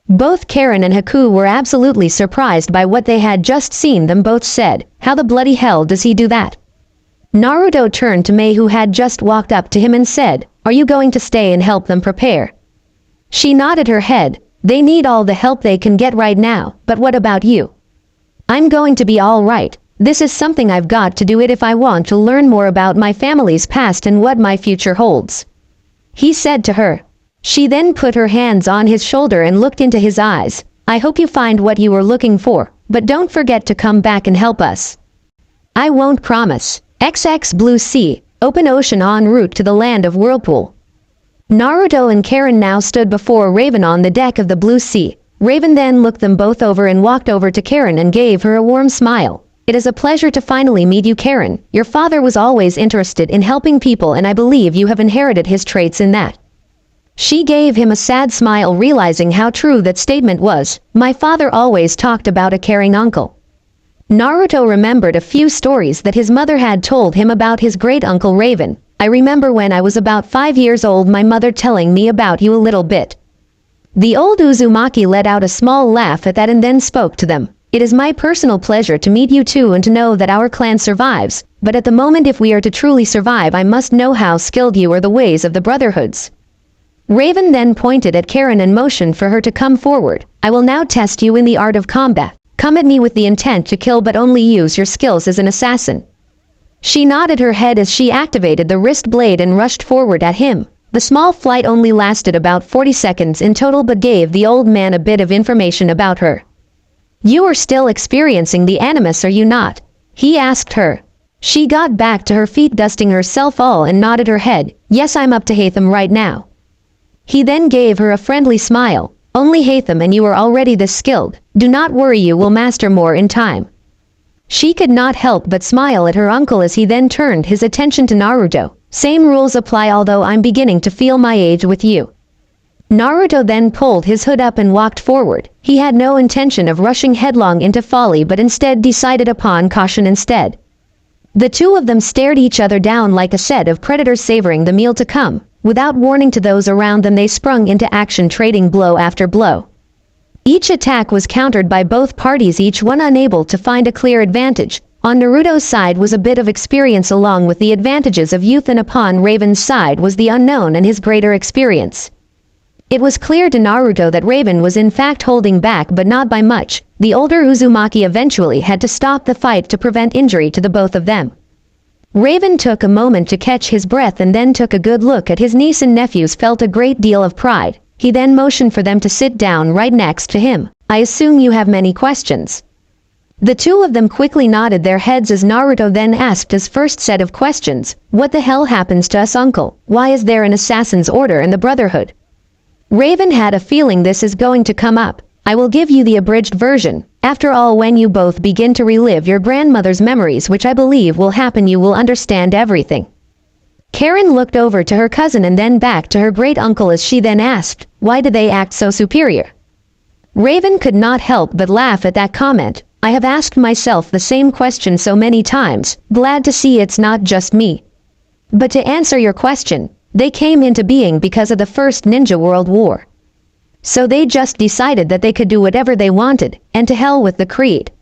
Both Karen and Haku were absolutely surprised by what they had just seen. Them both said, "How the bloody hell does he do that?" Naruto turned to Mei, who had just walked up to him, and said, "Are you going to stay and help them prepare?" She nodded her head. "They need all the help they can get right now, but what about you?" "I'm going to be all right. This is something I've got to do it if I want to learn more about my family's past and what my future holds," he said to her. She then put her hands on his shoulder and looked into his eyes. "I hope you find what you were looking for, but don't forget to come back and help us." "I won't promise." XX Blue Sea, open ocean en route to the Land of Whirlpool. Naruto and Karen now stood before Raven on the deck of the Blue Sea. Raven then looked them both over and walked over to Karen and gave her a warm smile. It is a pleasure to finally meet you, Karen. Your father was always interested in helping people, and I believe you have inherited his traits in that. She gave him a sad smile, realizing how true that statement was. My father always talked about a caring uncle. Naruto remembered a few stories that his mother had told him about his great-uncle Raven. I remember when I was about 5 years old my mother telling me about you a little bit. The old Uzumaki let out a small laugh at that and then spoke to them. It is my personal pleasure to meet you too and to know that our clan survives, but at the moment if we are to truly survive I must know how skilled you are the ways of the brotherhoods. Raven then pointed at Karen and motioned for her to come forward. I will now test you in the art of combat. Come at me with the intent to kill but only use your skills as an assassin. She nodded her head as she activated the wrist blade and rushed forward at him. The small flight only lasted about 40 seconds in total but gave the old man a bit of information about her. You are still experiencing the animus, are you not? He asked her. She got back to her feet, dusting herself all, and nodded her head. Yes, I'm up to Hatham right now. He then gave her a friendly smile. Only Hatham and you are already this skilled. Do not worry, you will master more in time. She could not help but smile at her uncle as he then turned his attention to Naruto. Same rules apply, although I'm beginning to feel my age with you. Naruto then pulled his hood up and walked forward. He had no intention of rushing headlong into folly but instead decided upon caution instead. The two of them stared each other down like a set of predators savoring the meal to come. Without warning to those around them they sprung into action, trading blow after blow. Each attack was countered by both parties, each one unable to find a clear advantage. On Naruto's side was a bit of experience along with the advantages of youth, and upon Raven's side was the unknown and his greater experience. It was clear to Naruto that Raven was in fact holding back, but not by much. The older Uzumaki eventually had to stop the fight to prevent injury to the both of them. Raven took a moment to catch his breath and then took a good look at his niece and nephews, felt a great deal of pride. He then motioned for them to sit down right next to him. I assume you have many questions. The two of them quickly nodded their heads as Naruto then asked his first set of questions. What the hell happens to us, uncle? Why is there an assassin's order in the Brotherhood? Raven had a feeling this is going to come up. I will give you the abridged version. After all, when you both begin to relive your grandmother's memories, which I believe will happen, you will understand everything. Karen looked over to her cousin and then back to her great-uncle as she then asked, why do they act so superior? Raven could not help but laugh at that comment. I have asked myself the same question so many times, glad to see it's not just me. But to answer your question, they came into being because of the First Ninja World War. So they just decided that they could do whatever they wanted, and to hell with the creed.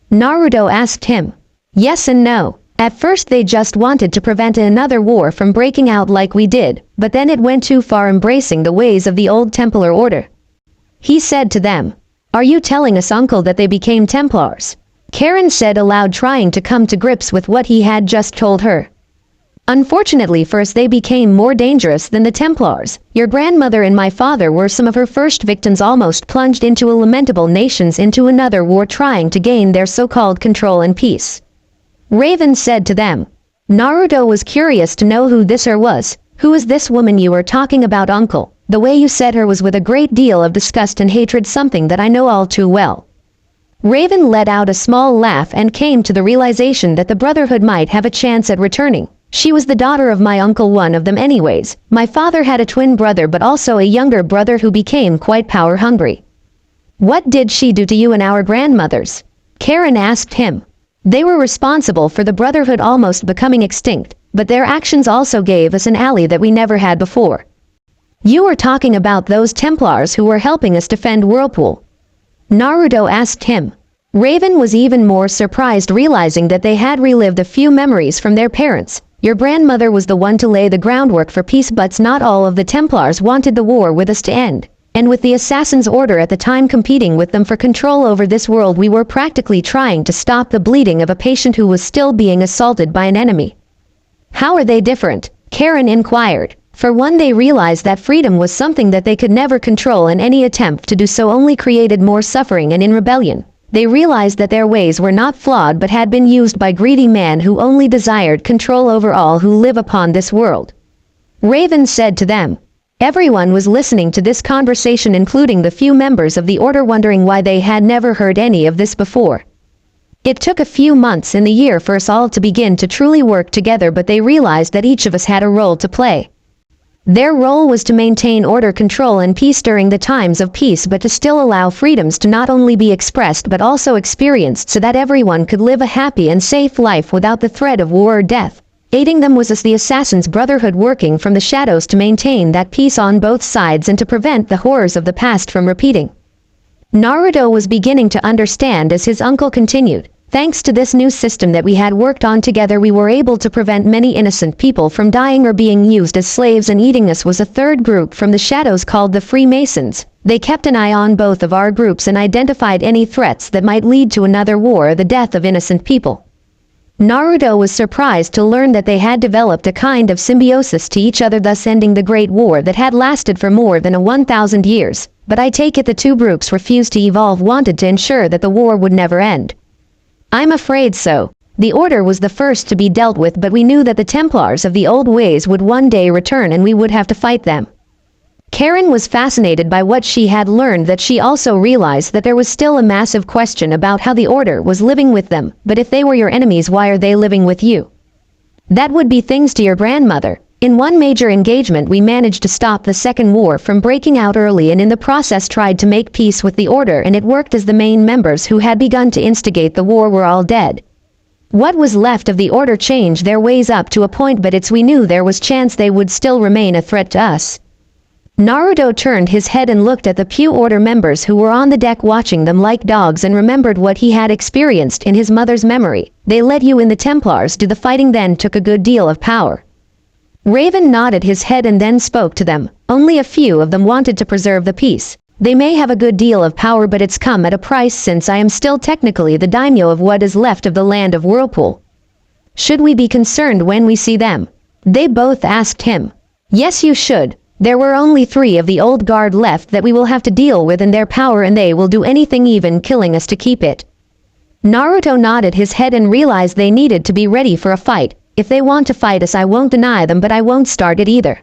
Naruto asked him. Yes and no. At first they just wanted to prevent another war from breaking out like we did, but then it went too far, embracing the ways of the old Templar order. He said to them, are you telling us, uncle, that they became Templars? Karen said aloud, trying to come to grips with what he had just told her. Unfortunately for us, they became more dangerous than the Templars. Your grandmother and my father were some of her first victims, almost plunged into a lamentable nations into another war trying to gain their so-called control and peace. Raven said to them. Naruto was curious to know who this her was. Who is this woman you are talking about, uncle? The way you said her was with a great deal of disgust and hatred, something that I know all too well. Raven let out a small laugh and came to the realization that the Brotherhood might have a chance at returning. She was the daughter of my uncle, one of them anyways. My father had a twin brother but also a younger brother who became quite power-hungry. What did she do to you and our grandmothers? Karen asked him. They were responsible for the Brotherhood almost becoming extinct, but their actions also gave us an ally that we never had before. You were talking about those Templars who were helping us defend Whirlpool? Naruto asked him. Raven was even more surprised, realizing that they had relived a few memories from their parents. Your grandmother was the one to lay the groundwork for peace, but not all of the Templars wanted the war with us to end. And with the Assassin's Order at the time competing with them for control over this world, we were practically trying to stop the bleeding of a patient who was still being assaulted by an enemy. How are they different? Karen inquired. For one, they realized that freedom was something that they could never control, and any attempt to do so only created more suffering, and in rebellion, they realized that their ways were not flawed but had been used by greedy men who only desired control over all who live upon this world. Raven said to them. Everyone was listening to this conversation, including the few members of the order, wondering why they had never heard any of this before. It took a few months in the year for us all to begin to truly work together, but they realized that each of us had a role to play. Their role was to maintain order, control, and peace during the times of peace, but to still allow freedoms to not only be expressed but also experienced so that everyone could live a happy and safe life without the threat of war or death. Aiding them was as the Assassin's Brotherhood, working from the shadows to maintain that peace on both sides and to prevent the horrors of the past from repeating. Naruto was beginning to understand as his uncle continued. Thanks to this new system that we had worked on together, we were able to prevent many innocent people from dying or being used as slaves, and eating us was a third group from the shadows called the Freemasons. They kept an eye on both of our groups and identified any threats that might lead to another war or the death of innocent people. Naruto was surprised to learn that they had developed a kind of symbiosis to each other, thus ending the Great War that had lasted for more than 1,000 years. But I take it the two groups refused to evolve, wanted to ensure that the war would never end. I'm afraid so. The Order was the first to be dealt with, but we knew that the Templars of the old ways would one day return and we would have to fight them. Karen was fascinated by what she had learned, that she also realized that there was still a massive question about how the Order was living with them. But if they were your enemies, why are they living with you? That would be things to your grandmother. In one major engagement we managed to stop the Second War from breaking out early, and in the process tried to make peace with the Order, and it worked as the main members who had begun to instigate the war were all dead. What was left of the Order changed their ways up to a point, but we knew there was chance they would still remain a threat to us. Naruto turned his head and looked at the few Order members who were on the deck watching them like dogs, and remembered what he had experienced in his mother's memory. They let you in the Templars do the fighting, then took a good deal of power. Raven nodded his head and then spoke to them. Only a few of them wanted to preserve the peace. They may have a good deal of power, but it's come at a price, since I am still technically the daimyo of what is left of the land of Whirlpool. Should we be concerned when we see them? They both asked him. Yes, you should. There were only 3 of the old guard left that we will have to deal with in their power, and they will do anything, even killing us, to keep it. Naruto nodded his head and realized they needed to be ready for a fight. If they want to fight us, I won't deny them, but I won't start it either.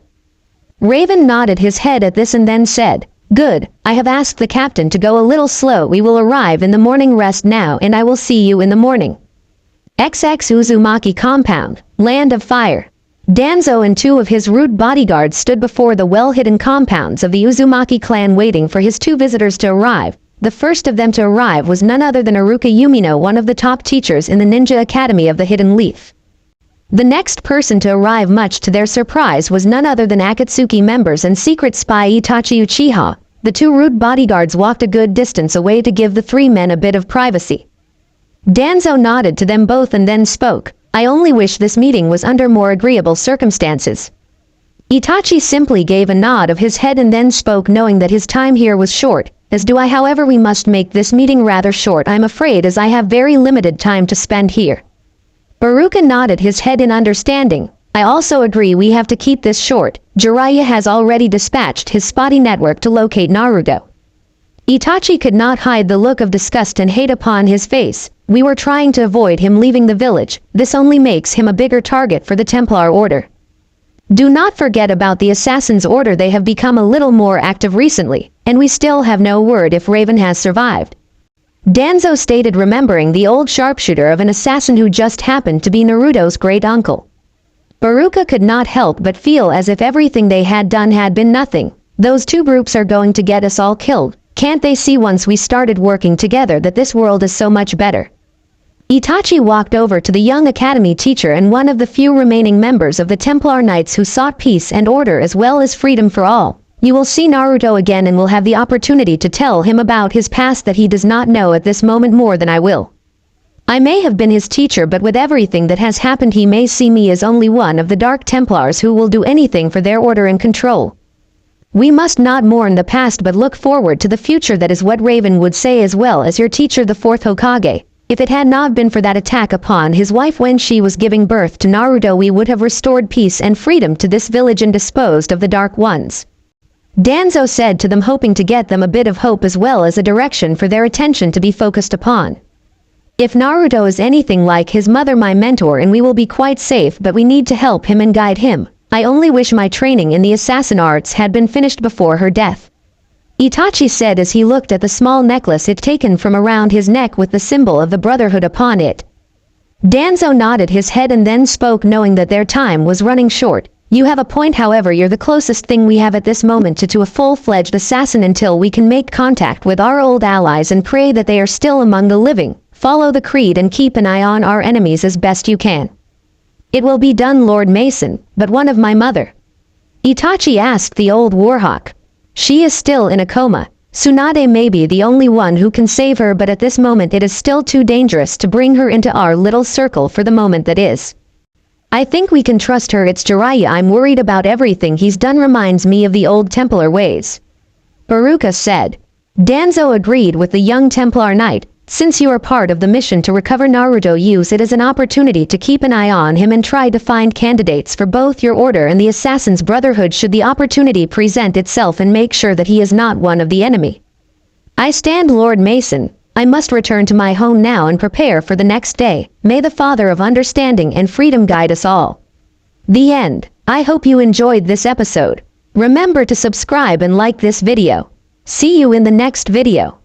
Raven nodded his head at this and then said, Good, I have asked the captain to go a little slow. We will arrive in the morning. Rest now, and I will see you in the morning. XX Uzumaki Compound, Land of Fire. Danzo and 2 of his rude bodyguards stood before the well-hidden compounds of the Uzumaki clan, waiting for his 2 visitors to arrive. The first of them to arrive was none other than Iruka Yumino, one of the top teachers in the Ninja Academy of the Hidden Leaf. The next person to arrive, much to their surprise, was none other than Akatsuki members and secret spy Itachi Uchiha. The 2 rude bodyguards walked a good distance away to give the 3 men a bit of privacy. Danzo nodded to them both and then spoke. I only wish this meeting was under more agreeable circumstances. Itachi simply gave a nod of his head and then spoke, knowing that his time here was short. As do I, however we must make this meeting rather short, I'm afraid, as I have very limited time to spend here. Baruka nodded his head in understanding. I also agree we have to keep this short. Jiraiya has already dispatched his spotty network to locate Naruto. Itachi could not hide the look of disgust and hate upon his face. We were trying to avoid him leaving the village. This only makes him a bigger target for the Templar Order. Do not forget about the Assassin's Order. They have become a little more active recently, and we still have no word if Raven has survived. Danzo stated, remembering the old sharpshooter of an assassin who just happened to be Naruto's great uncle. Baruka could not help but feel as if everything they had done had been nothing. Those 2 groups are going to get us all killed. Can't they see once we started working together that this world is so much better? Itachi walked over to the young academy teacher and one of the few remaining members of the Templar Knights who sought peace and order as well as freedom for all. You will see Naruto again and will have the opportunity to tell him about his past that he does not know at this moment more than I will. I may have been his teacher, but with everything that has happened he may see me as only one of the Dark Templars who will do anything for their order and control. We must not mourn the past but look forward to the future. That is what Raven would say, as well as your teacher, the 4th Hokage. If it had not been for that attack upon his wife when she was giving birth to Naruto, we would have restored peace and freedom to this village and disposed of the Dark Ones. Danzo said to them, hoping to get them a bit of hope as well as a direction for their attention to be focused upon. If Naruto is anything like his mother, my mentor, and we will be quite safe, but we need to help him and guide him. I only wish my training in the assassin arts had been finished before her death. Itachi said as he looked at the small necklace it taken from around his neck with the symbol of the Brotherhood upon it. Danzo nodded his head and then spoke, knowing that their time was running short. You have a point, however, you're the closest thing we have at this moment to a full-fledged assassin. Until we can make contact with our old allies and pray that they are still among the living, follow the creed and keep an eye on our enemies as best you can. It will be done, Lord Mason, but one of my mother? Itachi asked the old warhawk. She is still in a coma. Tsunade may be the only one who can save her, but at this moment it is still too dangerous to bring her into our little circle for the moment, that is. I think we can trust her. It's Jiraiya I'm worried about. Everything he's done reminds me of the old Templar ways. Baruka said. Danzo agreed with the young Templar knight. Since you are part of the mission to recover Naruto, use it as an opportunity to keep an eye on him and try to find candidates for both your order and the Assassin's Brotherhood should the opportunity present itself, and make sure that he is not one of the enemy. I stand, Lord Mason. I must return to my home now and prepare for the next day. May the Father of Understanding and Freedom guide us all. The end. I hope you enjoyed this episode. Remember to subscribe and like this video. See you in the next video.